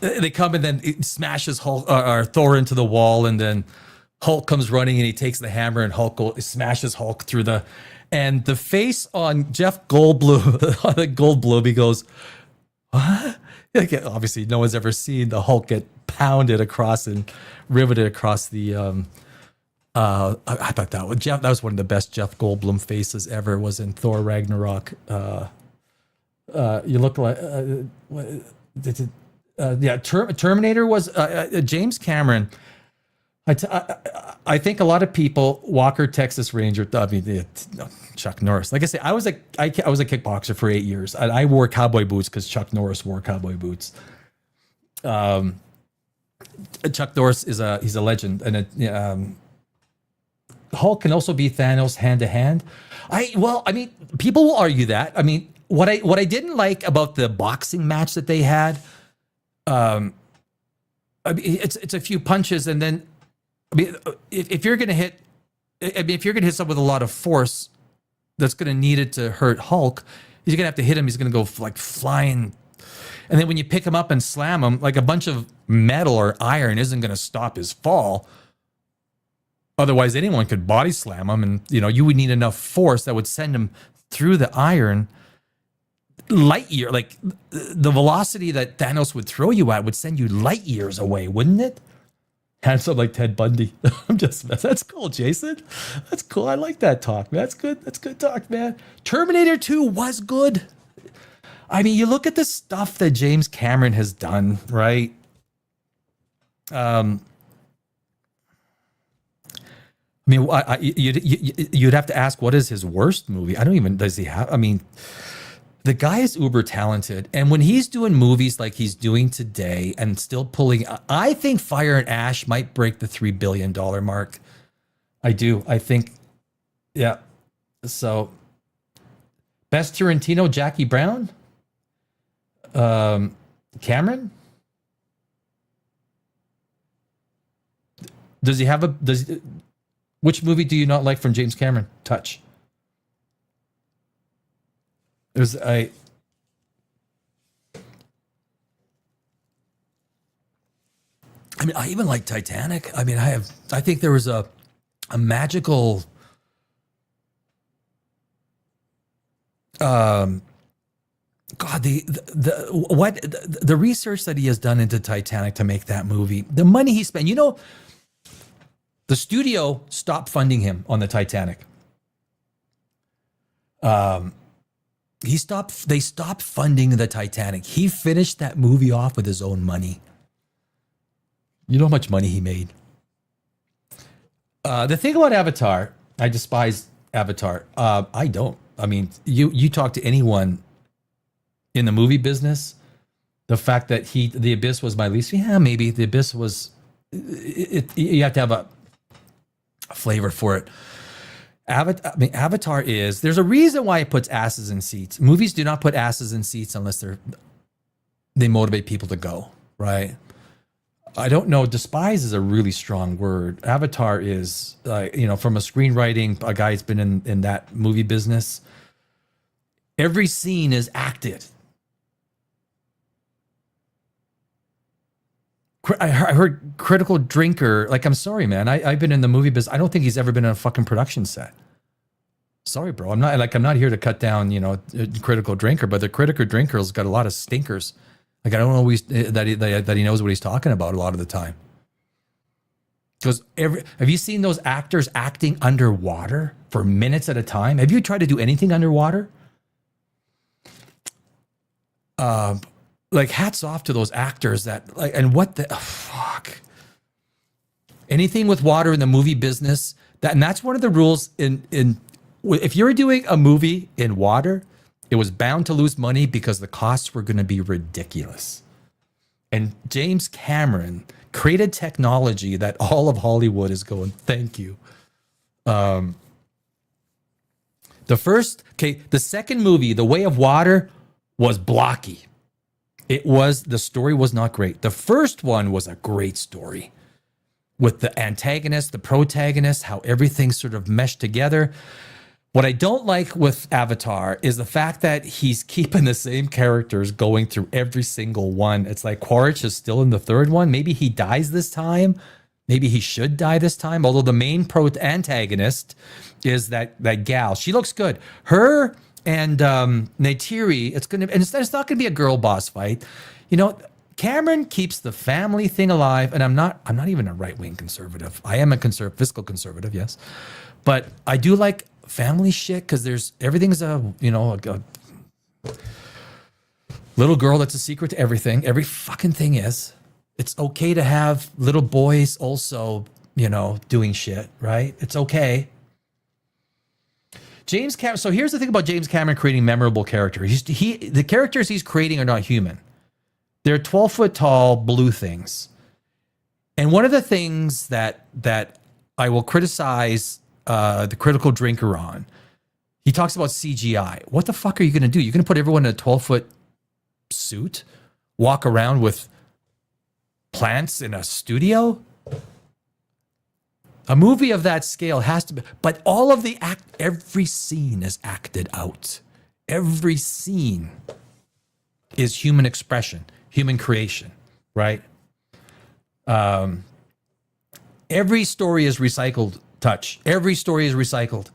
they come, and then it smashes Hulk or Thor into the wall, and then Hulk comes running, and he takes the hammer, and smashes Hulk through the. And the face on Jeff Goldblum, he goes, what? Like, obviously, no one's ever seen the Hulk get pounded across and riveted across the. I thought that was one of the best Jeff Goldblum faces ever. Was in Thor Ragnarok. You look like Terminator was James Cameron. I think a lot of people, Walker, Texas Ranger, Chuck Norris. Like I say, I was a kickboxer for 8 years. And I wore cowboy boots because Chuck Norris wore cowboy boots. Chuck Norris he's a legend, and Hulk can also be Thanos hand to hand. People will argue that. I mean, what I didn't like about the boxing match that they had, it's a few punches, and then. If you're gonna hit someone with a lot of force, that's gonna need it to hurt Hulk. You're gonna have to hit him. He's gonna go like flying, and then when you pick him up and slam him, like a bunch of metal or iron isn't gonna stop his fall. Otherwise, anyone could body slam him, and you would need enough force that would send him through the iron light year. Like the velocity that Thanos would throw you at would send you light years away, wouldn't it? Handsome like Ted Bundy. That's cool, Jason. That's cool. I like that talk, man. That's good. That's good talk, man. Terminator 2 was good. I mean, you look at the stuff that James Cameron has done, right? You'd have to ask, what is his worst movie? Does he have? I mean, the guy is uber talented, and when he's doing movies like he's doing today and still pulling, I think Fire and Ash might break the $3 billion mark. I do. I think, yeah. So, best Tarantino, Jackie Brown, Cameron. Does he have which movie do you not like from James Cameron? Touch. I even like Titanic. I mean, I think there was a magical the research that he has done into Titanic to make that movie, the money he spent. The studio stopped funding him on the Titanic. They stopped funding the Titanic. He finished that movie off with his own money. You know how much money he made? The thing about Avatar, I despise Avatar. I don't. I mean, you talk to anyone in the movie business, the fact that The Abyss was my least. Yeah, maybe The Abyss was. You have to have a flavor for it. Avatar is, there's a reason why it puts asses in seats. Movies do not put asses in seats unless they motivate people to go, right? I don't know. Despise is a really strong word. Avatar is, from a screenwriting, a guy who's been in that movie business. Every scene is acted. I heard Critical Drinker. Like, I'm sorry, man. I've been in the movie business. I don't think he's ever been on a fucking production set. Sorry, bro. I'm not here to cut down, Critical Drinker, but the Critical Drinker's got a lot of stinkers. Like, I don't know that he knows what he's talking about a lot of the time. Because have you seen those actors acting underwater for minutes at a time? Have you tried to do anything underwater? Like, hats off to those actors that, like, and what the fuck. Anything with water in the movie business, and that's one of the rules if you're doing a movie in water, it was bound to lose money because the costs were going to be ridiculous. And James Cameron created technology that all of Hollywood is going, thank you. The second movie, The Way of Water, was blocky. The story was not great. The first one was a great story with the antagonist, the protagonist, how everything sort of meshed together. What I don't like with Avatar is the fact that he's keeping the same characters going through every single one. It's like Quaritch is still in the third one. Maybe he dies this time. Maybe he should die this time. Although the main antagonist is that gal. She looks good. Her and Neytiri, it's not gonna be a girl boss fight. Cameron keeps the family thing alive, and I'm not even a right-wing conservative. I am a fiscal conservative, yes. But I do like family shit because everything's a little girl that's a secret to everything. Every fucking thing is. It's okay to have little boys also, doing shit, right? It's okay. James Cameron. So here's the thing about James Cameron creating memorable characters. The characters he's creating are not human. They're 12-foot tall blue things. And one of the things that I will criticize the Critical Drinker on, he talks about CGI. What the fuck are you going to do? You're going to put everyone in a 12-foot suit, walk around with plants in a studio? A movie of that scale has to be, but all of every scene is acted out. Every scene is human expression, human creation, right? Every story is recycled touch. Every story is recycled.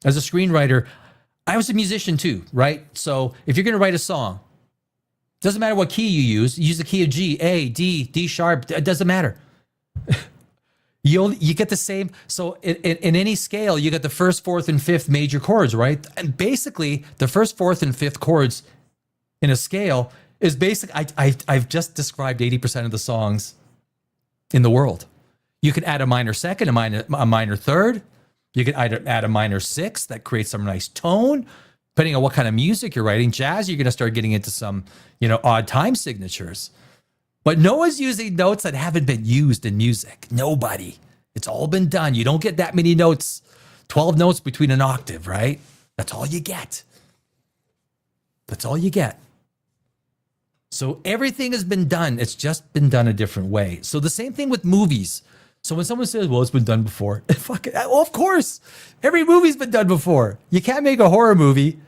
As a screenwriter, I was a musician too, right? So if you're going to write a song, doesn't matter what key you use the key of G, A, D, D sharp, it doesn't matter. You get the same. So in any scale, you get the first, fourth, and fifth major chords, right? And basically, the first, fourth, and fifth chords in a scale is basic. I've just described 80% of the songs in the world. You can add a minor second, a minor third. You can add a minor sixth that creates some nice tone. Depending on what kind of music you're writing, jazz, you're going to start getting into some, odd time signatures. But no one's using notes that haven't been used in music. Nobody. It's all been done. You don't get that many notes, 12 notes between an octave, right? That's all you get. That's all you get. So everything has been done. It's just been done a different way. So the same thing with movies. So when someone says, well, it's been done before. Fuck it. Well, of course. Every movie's been done before. You can't make a horror movie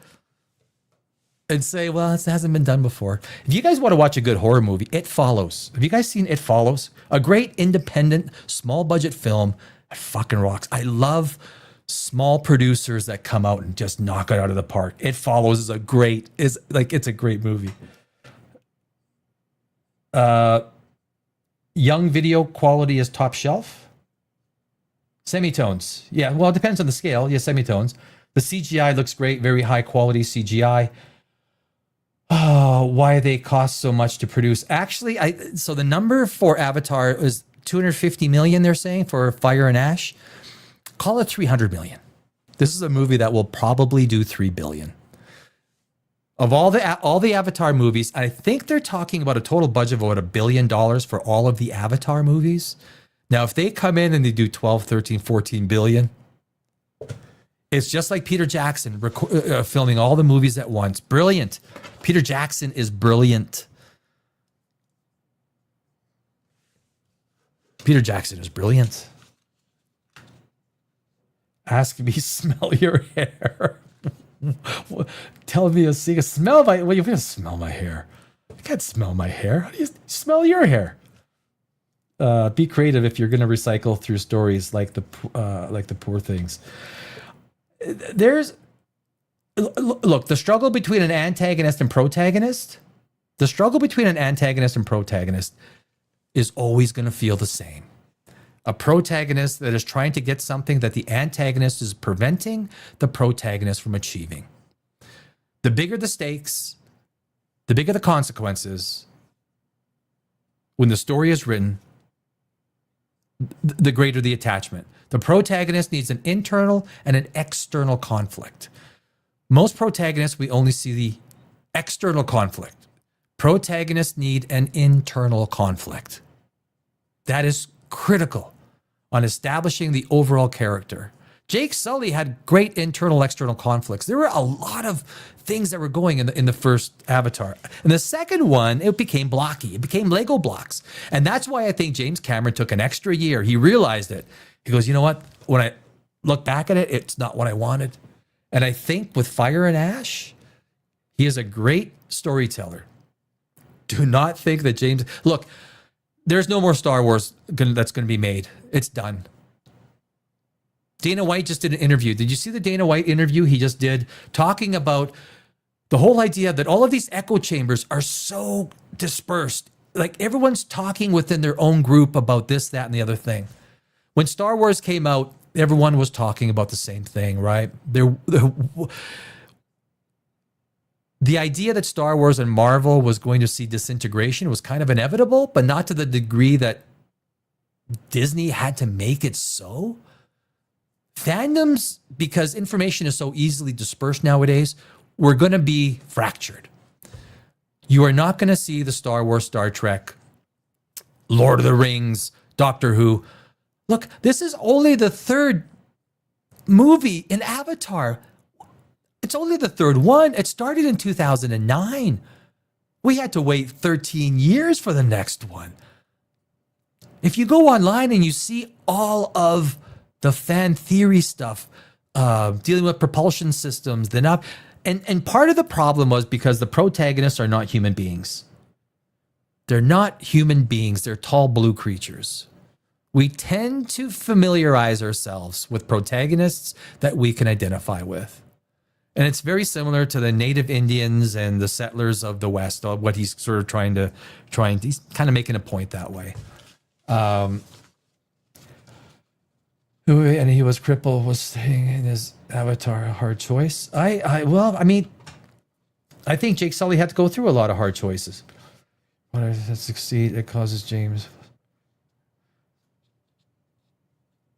and say, well, it hasn't been done before. If you guys want to watch a good horror movie, It Follows. Have you guys seen It Follows? A great independent, small budget film that fucking rocks. I love small producers that come out and just knock it out of the park. It Follows is it's a great movie. Young video quality is top shelf. Semitones. Yeah, well, it depends on the scale. Yeah, semitones. The CGI looks great. Very high quality CGI. Oh, why they cost so much to produce? Actually, so the number for Avatar is 250 million, they're saying, for Fire and Ash. Call it 300 million. This is a movie that will probably do 3 billion. Of all the Avatar movies, I think they're talking about a total budget of about $1 billion for all of the Avatar movies. Now, if they come in and they do 12, 13, 14 billion, it's just like Peter Jackson filming all the movies at once. Brilliant. Peter Jackson is brilliant. Peter Jackson is brilliant. Ask me, smell your hair. Tell me a secret. Smell my. Well, you can't smell my hair. You can't smell my hair. How do you smell your hair? Be creative if you're going to recycle through stories like the Poor Things. There's look, the struggle between an antagonist and protagonist. The struggle between an antagonist and protagonist is always going to feel the same. A protagonist that is trying to get something that the antagonist is preventing the protagonist from achieving. The bigger the stakes, the bigger the consequences, when the story is written, the greater the attachment. The protagonist needs an internal and an external conflict. Most protagonists, we only see the external conflict. Protagonists need an internal conflict. That is critical on establishing the overall character. Jake Sully had great internal, external conflicts. There were a lot of things that were going in the first Avatar. And the second one, it became blocky. It became Lego blocks. And that's why I think James Cameron took an extra year. He realized it. He goes, you know what? When I look back at it, it's not what I wanted. And I think with Fire and Ash, he is a great storyteller. Do not think that James... Look, there's no more Star Wars that's going to be made. It's done. Dana White just did an interview. Did you see the Dana White interview he just did talking about the whole idea that all of these echo chambers are so dispersed? Like everyone's talking within their own group about this, that, and the other thing. When Star Wars came out, everyone was talking about the same thing, right? The idea that Star Wars and Marvel was going to see disintegration was kind of inevitable, but not to the degree that Disney had to make it so. Fandoms, because information is so easily dispersed nowadays, we're going to be fractured. You are not going to see the Star Wars, Star Trek, Lord of the Rings, Doctor Who. Look, this is only the third movie in Avatar. It's only the third one. It started in 2009. We had to wait 13 years for the next one. If you go online and you see all of the fan theory stuff, dealing with propulsion systems, and part of the problem was because the protagonists are not human beings. They're not human beings. They're tall blue creatures. We tend to familiarize ourselves with protagonists that we can identify with. And it's very similar to the native Indians and the settlers of the West, what he's sort of he's kind of making a point that way. And he was crippled, was saying in his Avatar, a hard choice. I think Jake Sully had to go through a lot of hard choices. When I succeed, it causes James.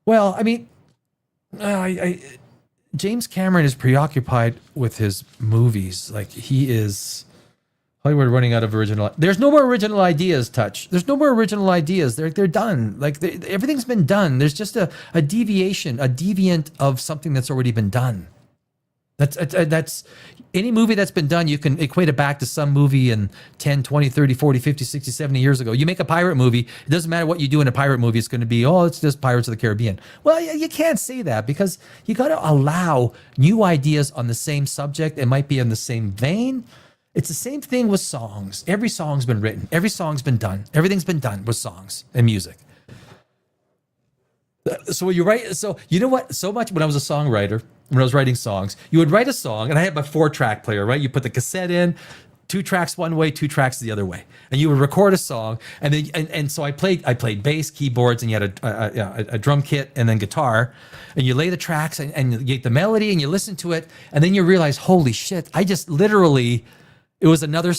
Well, I mean, James Cameron is preoccupied with his movies. Like he is Hollywood running out of original. There's no more original ideas, Touch. There's no more original ideas. They're done. Like everything's been done. There's just a deviation, a deviant of something that's already been done. That's any movie that's been done, you can equate it back to some movie in 10, 20, 30, 40, 50, 60, 70 years ago. You make a pirate movie, it doesn't matter what you do in a pirate movie, it's going to be, it's just Pirates of the Caribbean. Well, you can't say that because you got to allow new ideas on the same subject. It might be in the same vein. It's the same thing with songs. Every song's been written. Every song's been done. Everything's been done with songs and music. So you write, so you know what? So much when I was a songwriter, when I was writing songs, you would write a song, and I had my 4-track player, right? You put the cassette in, 2 tracks one way, 2 tracks the other way, and you would record a song, and then and so I played bass, keyboards, and you had a drum kit, and then guitar, and you lay the tracks, and you get the melody, and you listen to it, and then you realize, holy shit, I just literally. It was another,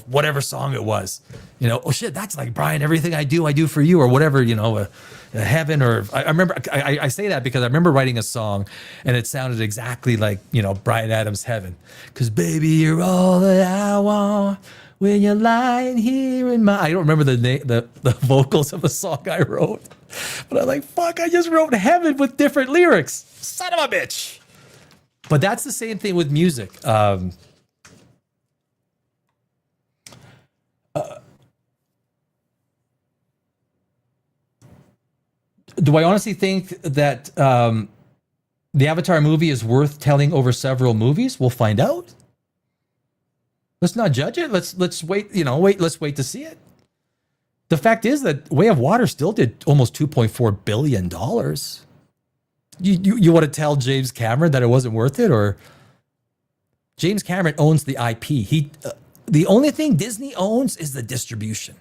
whatever song it was, oh shit, that's like Brian, everything I do for you, or whatever, heaven, or I remember, I say that because I remember writing a song and it sounded exactly like, Bryan Adams' Heaven. Cause baby, you're all that I want when you're lying here in my, I don't remember the vocals of the song I wrote, but I'm like, fuck, I just wrote Heaven with different lyrics. Son of a bitch. But that's the same thing with music. Do I honestly think that the Avatar movie is worth telling over several movies? We'll find out. Let's not judge it. Let's wait, let's wait to see it. The fact is that Way of Water still did almost $2.4 billion. You want to tell James Cameron that it wasn't worth it? Or James Cameron owns the IP. The only thing Disney owns is the distribution.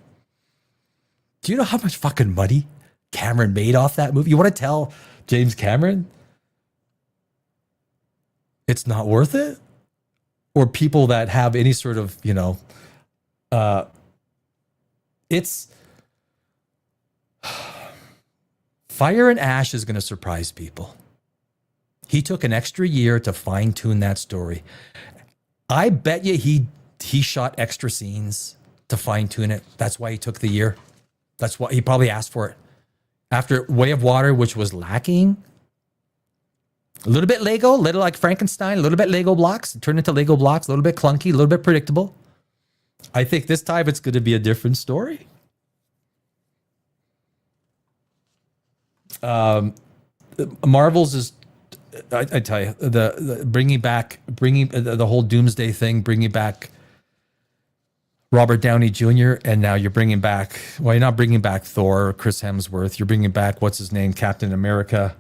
Do you know how much fucking money Cameron made off that movie? You want to tell James Cameron it's not worth it? Or people that have any sort of, it's Fire and Ash is going to surprise people. He took an extra year to fine tune that story. I bet you he shot extra scenes to fine tune it. That's why he took the year. That's why he probably asked for it. After Way of Water, which was lacking, a little bit Lego, a little like Frankenstein, a little bit Lego blocks, turned into Lego blocks, a little bit clunky, a little bit predictable. I think this time it's going to be a different story. Marvel's is, I tell you, the bringing the whole Doomsday thing, bringing back Robert Downey Jr. and now you're bringing back, well, you're not bringing back Thor or Chris Hemsworth. You're bringing back, what's his name, Captain America.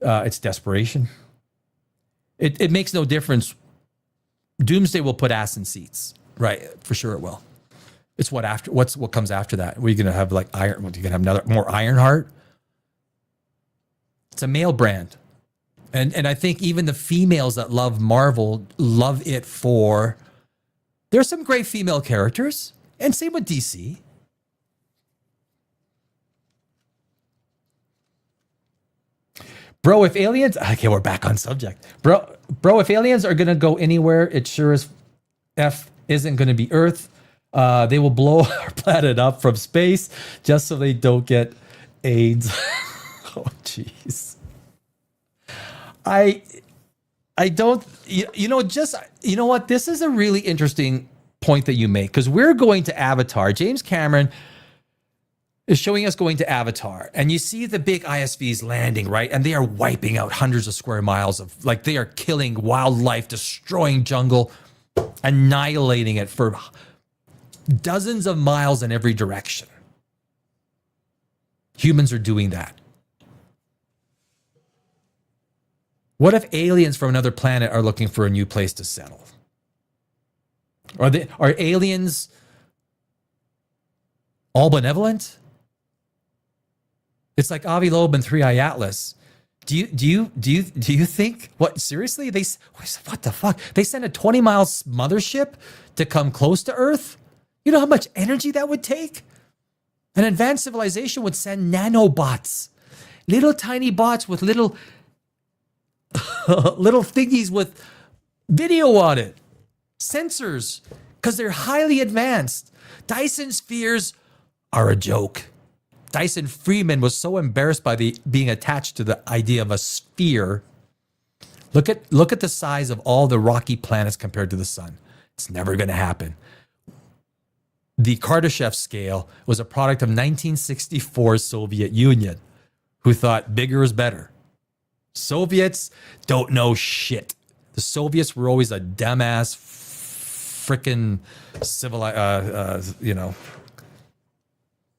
It's desperation. It makes no difference. Doomsday will put ass in seats, right? For sure it will. It's what comes after that. Are you gonna have like Iron? What, you gonna have more Ironheart? It's a male brand, and I think even the females that love Marvel love it for. There's some great female characters, and same with DC. Bro, if aliens... Okay, we're back on subject. Bro, if aliens are going to go anywhere, it sure as F isn't going to be Earth. They will blow our planet up from space just so they don't get AIDS. Oh, jeez. I don't... You know what? This is a really interesting point that you make, because we're going to Avatar. James Cameron is showing us going to Avatar, and you see the big ISVs landing, right? And they are wiping out hundreds of square miles of, like, they are killing wildlife, destroying jungle, annihilating it for dozens of miles in every direction. Humans are doing that. What if aliens from another planet are looking for a new place to settle? Are aliens all benevolent? It's like Avi Loeb and Three Eye Atlas. Do you think, what, seriously? What the fuck? They sent a 20-mile mothership to come close to Earth? You know how much energy that would take? An advanced civilization would send nanobots, little tiny bots with little thingies with video on it, sensors, because they're highly advanced. Dyson spheres are a joke. Dyson Freeman was so embarrassed by being attached to the idea of a sphere. Look at the size of all the rocky planets compared to the sun. It's never going to happen. The Kardashev scale was a product of 1964 Soviet Union, who thought bigger is better. Soviets don't know shit. The Soviets were always a dumbass, frickin'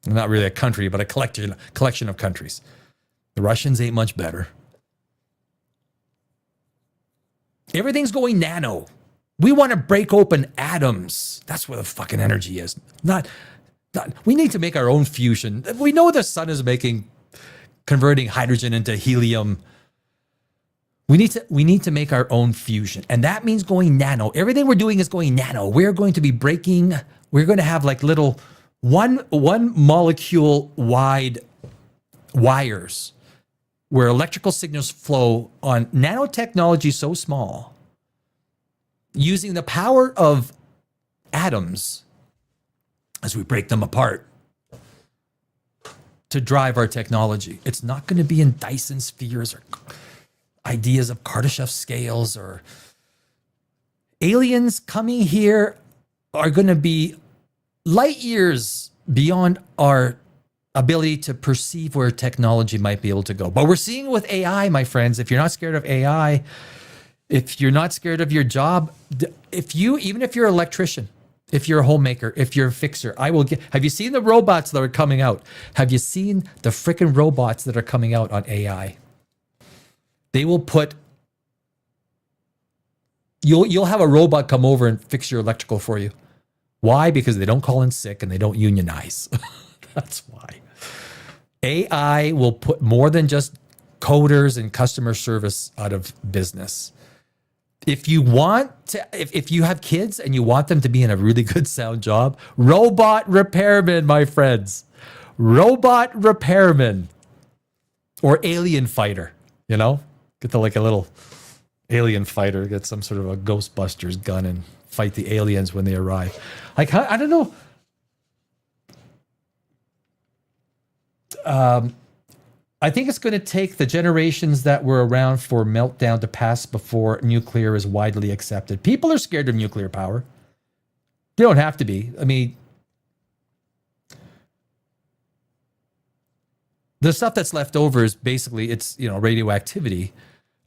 not really a country, but a collection of countries. The Russians ain't much better. Everything's going nano. We want to break open atoms. That's where the fucking energy is. We need to make our own fusion. We know the sun is converting hydrogen into helium. We need to make our own fusion. And that means going nano. Everything we're doing is going nano. We're going to have like little one molecule wide wires where electrical signals flow on nanotechnology so small, using the power of atoms as we break them apart to drive our technology. It's not going to be in Dyson spheres or ideas of Kardashev scales, or aliens coming here are going to be light years beyond our ability to perceive where technology might be able to go. But we're seeing it with AI, my friends. If you're not scared of AI, if you're not scared of your job, even if you're an electrician, if you're a homemaker, if you're a fixer, have you seen the robots that are coming out? Have you seen the freaking robots that are coming out on AI? They will put, you'll have a robot come over and fix your electrical for you. Why? Because they don't call in sick and they don't unionize. That's why. AI will put more than just coders and customer service out of business. If you want to, if you have kids and you want them to be in a really good sound job, robot repairman, my friends, robot repairman or alien fighter, you know, get like a little alien fighter, get some sort of a Ghostbusters gun and fight the aliens when they arrive. Like, I don't know. I think it's going to take the generations that were around for meltdown to pass before nuclear is widely accepted. People are scared of nuclear power. They don't have to be. I mean, the stuff that's left over is basically, it's, you know, radioactivity.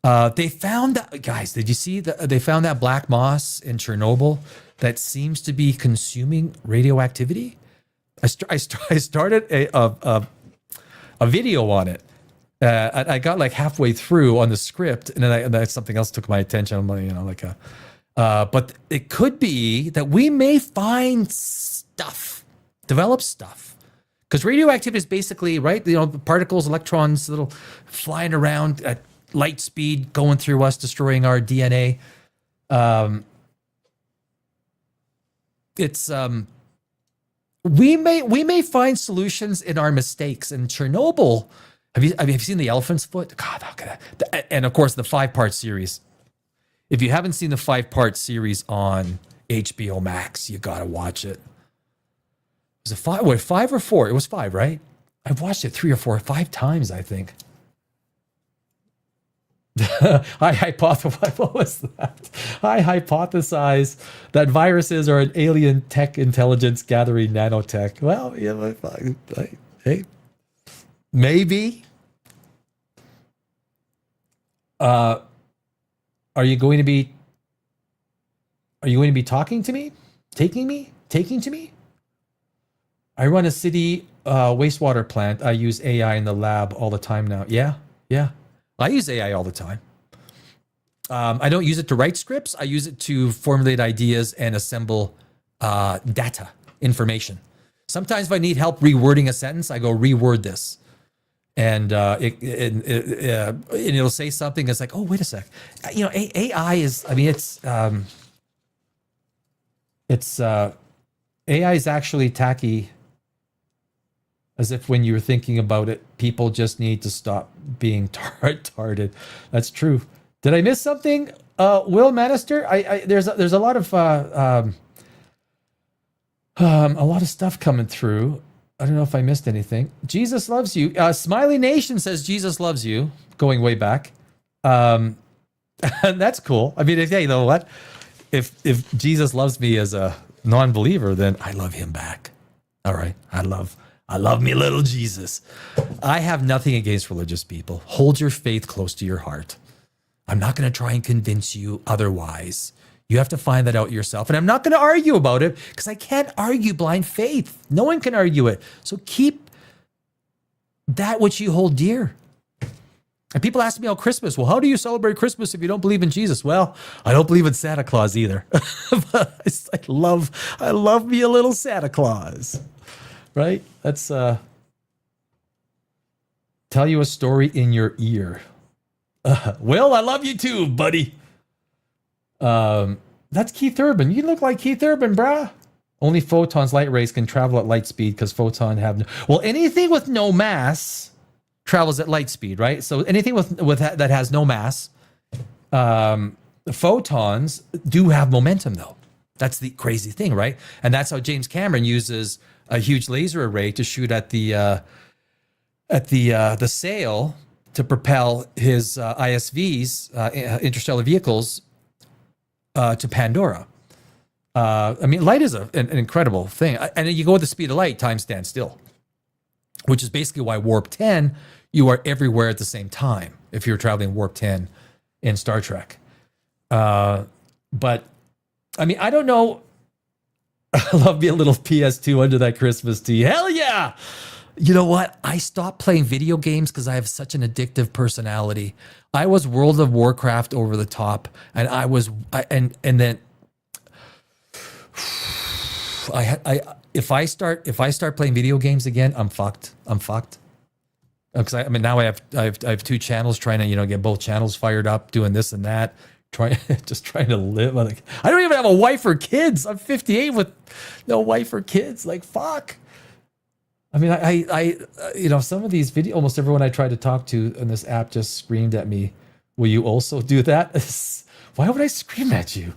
They found that, guys, did you see that they found that black moss in Chernobyl that seems to be consuming radioactivity? I started a video on it. I got like halfway through on the script, and then something else took my attention. I'm like, you know, but it could be that we may find stuff, develop stuff, because radioactivity is basically, right, you know, particles, electrons, little flying around at light speed, going through us, destroying our DNA. We may find solutions in our mistakes. In Chernobyl, have you seen the elephant's foot? God, how could that? And of course, the 5-part series. If you haven't seen the 5-part series on HBO Max, you gotta watch it. Was it 5? Wait, 5 or 4? It was 5, right? I've watched it 3 or 4, 5 times, I think. I hypothesize. What was that? I hypothesize that viruses are an alien tech intelligence gathering nanotech. Well, yeah, hey, maybe. Are you going to be talking to me? Taking to me? I run a city wastewater plant. I use AI in the lab all the time now. Yeah. I use AI all the time. I don't use it to write scripts. I use it to formulate ideas and assemble data, information. Sometimes if I need help rewording a sentence, I go reword this. And it'll say something that's like, oh, wait a sec. You know, AI is, I mean, AI is actually tacky. As if when you're thinking about it, people just need to stop being retarded. That's true. Did I miss something? Will Manister? There's a lot of stuff coming through. I don't know if I missed anything. Jesus loves you. Smiley Nation says Jesus loves you. Going way back. And that's cool. I mean, yeah, you know what? If Jesus loves me as a non-believer, then I love him back. All right. I love me little Jesus. I have nothing against religious people. Hold your faith close to your heart. I'm not going to try and convince you otherwise. You have to find that out yourself. And I'm not going to argue about it because I can't argue blind faith. No one can argue it. So keep that which you hold dear. And people ask me about Christmas. Well, how do you celebrate Christmas if you don't believe in Jesus? Well, I don't believe in Santa Claus either. But I love me a little Santa Claus. Right? Let's tell you a story in your ear. Will, I love you too, buddy. That's Keith Urban. You look like Keith Urban, brah. Only photons, light rays, can travel at light speed because photon have no... Well, anything with no mass travels at light speed, right? So anything with that has no mass, photons do have momentum, though. That's the crazy thing, right? And that's how James Cameron uses a huge laser array to shoot at the sail to propel his ISVs, interstellar vehicles, to Pandora. I mean, light is an incredible thing. And you go with the speed of light, time stands still. which is basically why warp 10, you are everywhere at the same time if you're traveling warp 10 in Star Trek. But I mean, I don't know. I love me a little PS2 under that Christmas tree. Hell yeah! You know what? I stopped playing video games because I have such an addictive personality. I was World of Warcraft over the top, and then if I start playing video games again, I'm fucked. Because I mean, now I have 2 channels trying to get both channels fired up, doing this and that, trying to live. Like, I don't even have a wife or kids. I'm 58 with no wife or kids. Like, fuck. I mean, I some of these videos, almost everyone I tried to talk to in this app just screamed at me. Will you also do that? Why would I scream at you?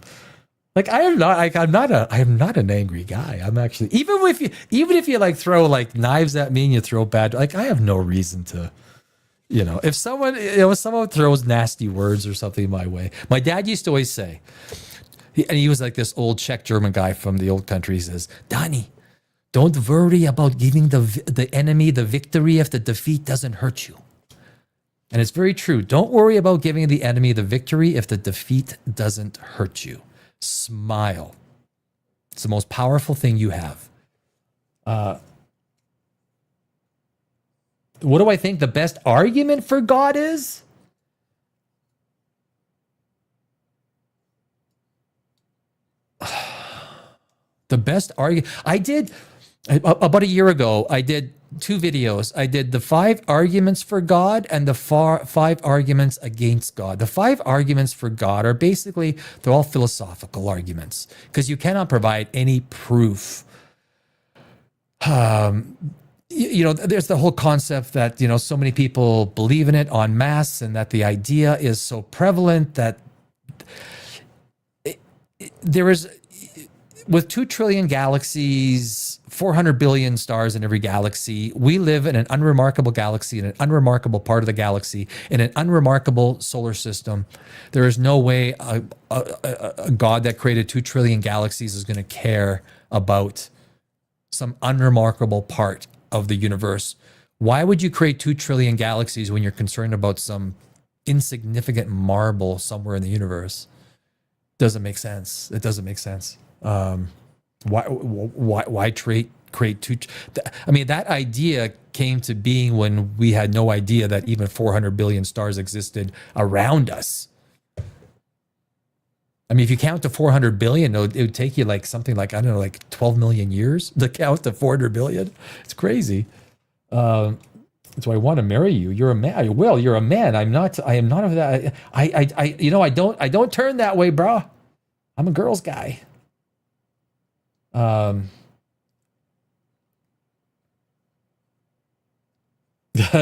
Like, I'm not an angry guy. I'm actually, even if you like throw like knives at me and you throw bad, like, I have no reason to, if someone throws nasty words or something my way. My dad used to always say, and he was like this old Czech German guy from the old country. He says, Donnie, don't worry about giving the enemy the victory if the defeat doesn't hurt you. And it's very true. Don't worry about giving the enemy the victory if the defeat doesn't hurt you. Smile. It's the most powerful thing you have. What do I think the best argument for God is? The best argument. I did, about a year ago, I did 2 videos. I did the 5 arguments for God and the 5 arguments against God. The 5 arguments for God are basically, they're all philosophical arguments because you cannot provide any proof. There's the whole concept that, so many people believe in it en masse, and that the idea is so prevalent that there is, with 2 trillion galaxies, 400 billion stars in every galaxy, we live in an unremarkable galaxy, in an unremarkable part of the galaxy, in an unremarkable solar system. There is no way a God that created 2 trillion galaxies is going to care about some unremarkable part of the universe. Why would you create 2 trillion galaxies when you're concerned about some insignificant marble somewhere in the universe? Doesn't make sense. It doesn't make sense. Why create 2? I mean, that idea came to being when we had no idea that even 400 billion stars existed around us. I mean, if you count to 400 billion, it would take you like something like, I don't know, like 12 million years to count to 400 billion. It's crazy. So I want to marry you. You're a man. Well, you're a man. I am not of that. I don't turn that way, bro. I'm a girl's guy.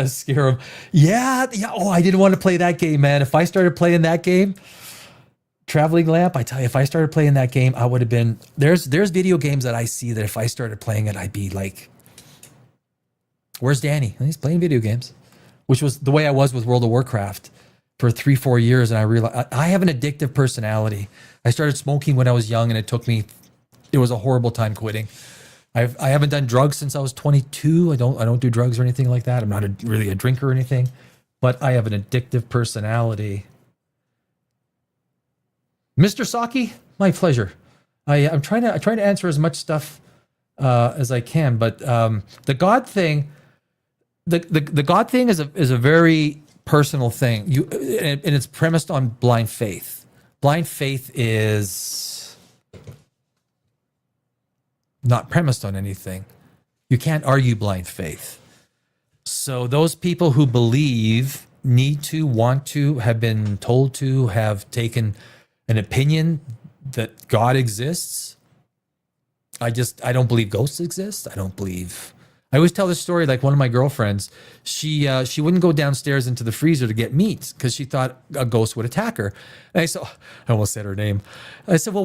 Scare him. Yeah. Oh, I didn't want to play that game, man. If I started playing that game, Traveling Lamp, I tell you, if I started playing that game, I would have been, there's video games that I see that if I started playing it, I'd be like, where's Danny? He's playing video games, which was the way I was with World of Warcraft for 3-4 years. And I realized I have an addictive personality. I started smoking when I was young, and it was a horrible time quitting. I haven't done drugs since I was 22. I don't do drugs or anything like that. I'm not really a drinker or anything, but I have an addictive personality. Mr. Saki, my pleasure. I'm trying to answer as much stuff as I can, but the God thing, the God thing is a very personal thing. And it's premised on blind faith. Blind faith is not premised on anything. You can't argue blind faith. So those people who believe need to, want to, have been told to, have taken an opinion that God exists. I don't believe ghosts exist. I always tell this story, like one of my girlfriends, she wouldn't go downstairs into the freezer to get meat because she thought a ghost would attack her. And I almost said her name. I said, well,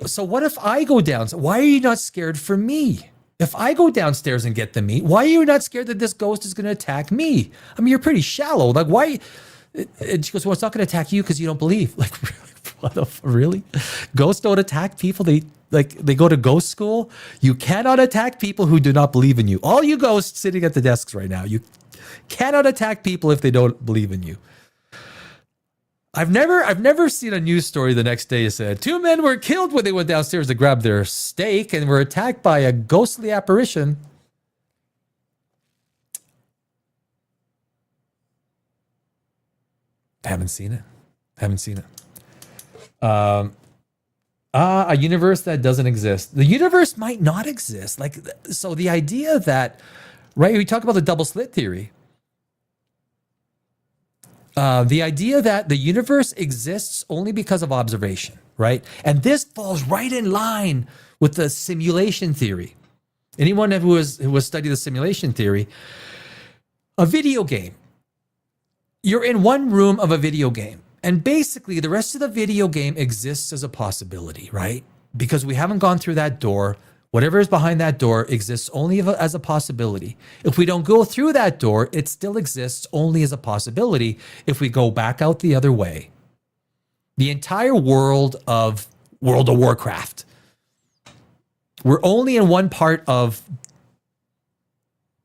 so what if I go down? Why are you not scared for me? If I go downstairs and get the meat, why are you not scared that this ghost is going to attack me? I mean, you're pretty shallow. Like, why? And she goes, well, it's not going to attack you because you don't believe. Like, what really? Ghosts don't attack people. like they go to ghost school. You cannot attack people who do not believe in you. All you ghosts sitting at the desks right now, you cannot attack people if they don't believe in you. I've never seen a news story the next day that said 2 men were killed when they went downstairs to grab their steak and were attacked by a ghostly apparition. Haven't seen it. A universe that doesn't exist. The universe might not exist. Like, so the idea that, right, we talk about the double slit theory. The idea that the universe exists only because of observation, right? And this falls right in line with the simulation theory. Anyone who has studied the simulation theory, a video game. You're in one room of a video game, and basically the rest of the video game exists as a possibility, right? Because we haven't gone through that door. Whatever is behind that door exists only as a possibility. If we don't go through that door, it still exists only as a possibility if we go back out the other way. The entire world of World of Warcraft. We're only in one part of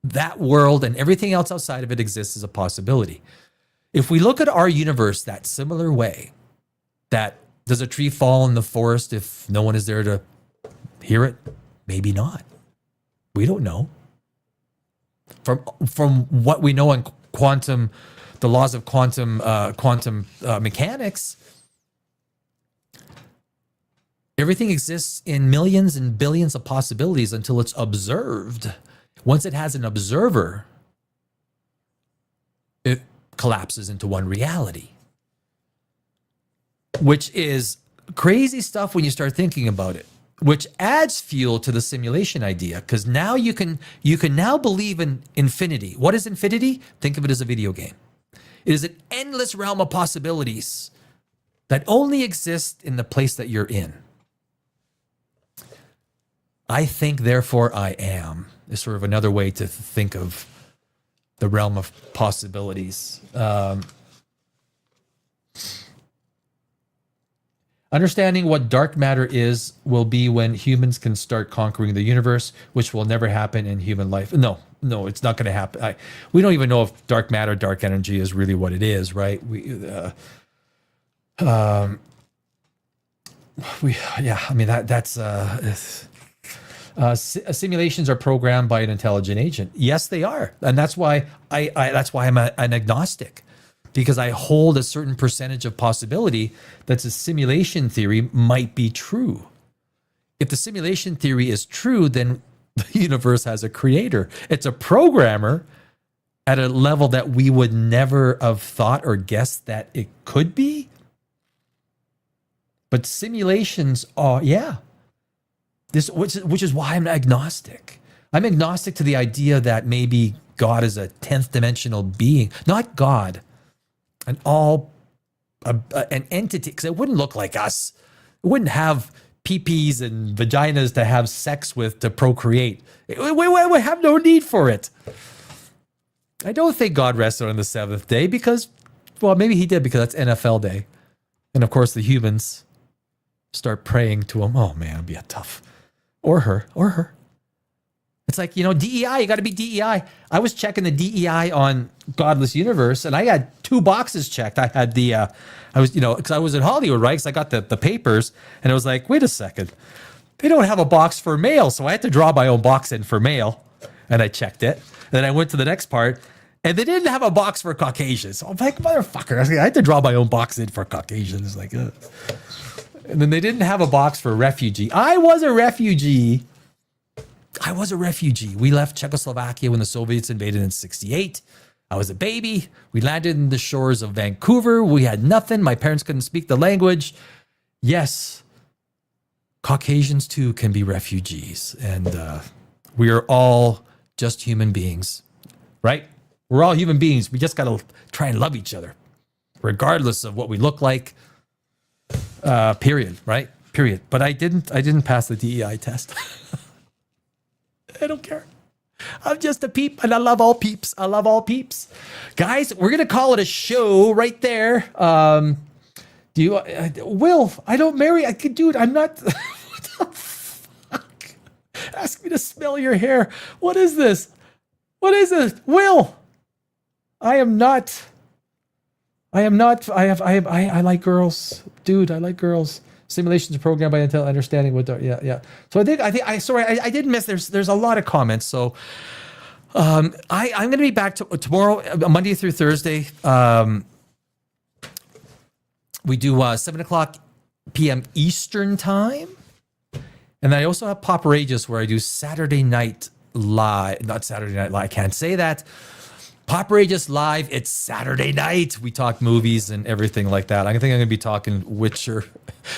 that world, and everything else outside of it exists as a possibility. If we look at our universe that similar way, that does a tree fall in the forest if no one is there to hear it? Maybe not. We don't know. From what we know in quantum, the laws of quantum mechanics, everything exists in millions and billions of possibilities until it's observed. Once it has an observer, it collapses into one reality, which is crazy stuff when you start thinking about it, which adds fuel to the simulation idea, because now you can now believe in infinity. What is infinity? Think of it as a video game. It is an endless realm of possibilities that only exist in the place that you're in. I think, therefore I am, is sort of another way to think of the realm of possibilities. Understanding what dark matter is will be when humans can start conquering the universe, which will never happen in human life. No, it's not going to happen. We don't even know if dark matter, dark energy is really what it is, right? Simulations are programmed by an intelligent agent. Yes, they are, and that's why I'm an agnostic, because I hold a certain percentage of possibility that the simulation theory might be true. If the simulation theory is true, then the universe has a creator. It's a programmer at a level that we would never have thought or guessed that it could be. But simulations are, which is why I'm agnostic. I'm agnostic to the idea that maybe God is a 10th dimensional being, not God, an entity, because it wouldn't look like us. It wouldn't have peepees and vaginas to have sex with to procreate. We have no need for it. I don't think God rested on the seventh day because, well, maybe he did because that's NFL day. And of course the humans start praying to him. Oh man, it'd be a tough. Or her. It's like, DEI, you got to be DEI. I was checking the DEI on Godless Universe, and I had 2 boxes checked. I had because I was in Hollywood, right? Because I got the papers, and it was like, wait a second. They don't have a box for male, so I had to draw my own box in for male, and I checked it. And then I went to the next part, and they didn't have a box for Caucasians. So I'm like, motherfucker. I had to draw my own box in for Caucasians. Like, ugh. And then they didn't have a box for refugee. I was a refugee. We left Czechoslovakia when the Soviets invaded in 1968. I was a baby. We landed in the shores of Vancouver. We had nothing. My parents couldn't speak the language. Yes, Caucasians too can be refugees. And we are all just human beings, right? We're all human beings. We just got to try and love each other, regardless of what we look like. Period, right? Period. But I didn't pass the DEI test. I don't care. I'm just a peep, and I love all peeps. Guys, we're gonna call it a show right there. Will, I don't marry. Dude, I'm not. What the ask me to smell your hair. What is this? What is this? Will, I like girls. Dude, I like girls. Simulations programmed by Intel, understanding what, yeah. So I did miss, there's a lot of comments. So I'm going to be back tomorrow, Monday through Thursday. We do 7 o'clock p.m. Eastern time. And then I also have Poprageous where I do Saturday night live. Not Saturday night live, I can't say that. Poprageous live, it's Saturday night. We talk movies and everything like that. I think I'm going to be talking Witcher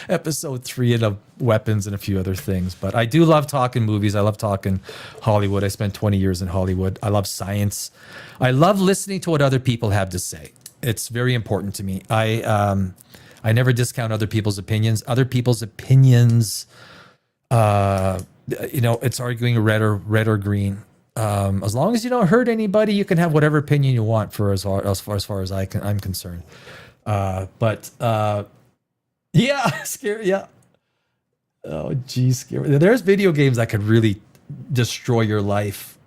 episode 3 and of weapons and a few other things. But I do love talking movies. I love talking Hollywood. I spent 20 years in Hollywood. I love science. I love listening to what other people have to say. It's very important to me. I never discount other people's opinions. Other people's opinions, it's arguing red or green. As long as you don't hurt anybody, you can have whatever opinion you want for as far as I'm concerned. Yeah, scary. Yeah. Oh, geez, scary. There's video games that could really destroy your life.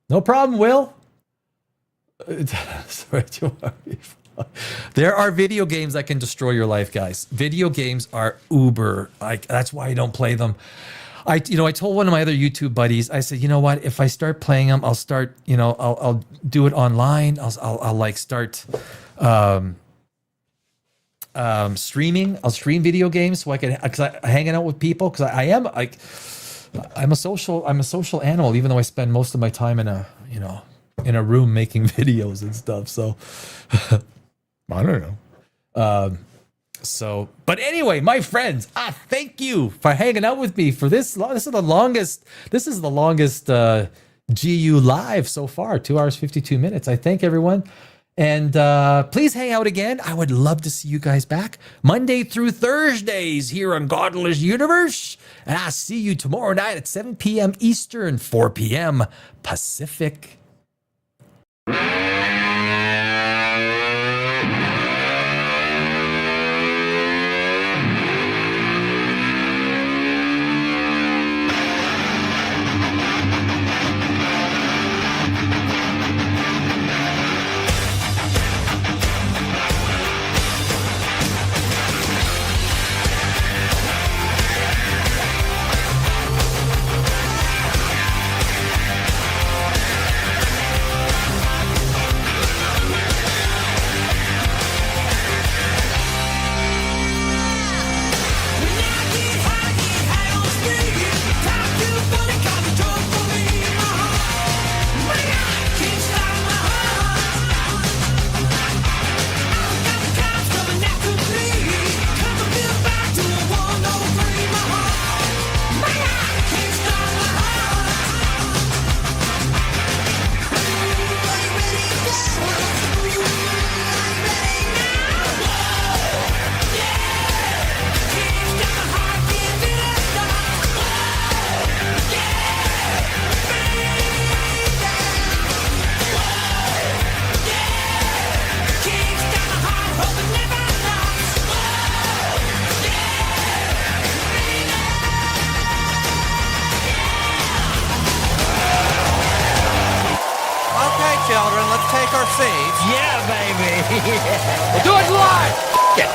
No problem, Will. Sorry, there are video games that can destroy your life, guys. Video games are uber. That's why I don't play them. I told one of my other YouTube buddies, I said, you know what? If I start playing them, I'll start, I'll do it online. I'll like start streaming. I'll stream video games so I can, because I'm hanging out with people. Because I'm a social animal, even though I spend most of my time in a room making videos and stuff. So I don't know. But anyway, my friends, thank you for hanging out with me for this. This is the longest GU live so far, 2 hours, 52 minutes. I thank everyone. And please hang out again. I would love to see you guys back Monday through Thursdays here on Godless Universe. And I'll see you tomorrow night at 7 p.m. Eastern, 4 p.m. Pacific. Children, let's take our seats. Yeah, baby. We'll do it live. Yeah.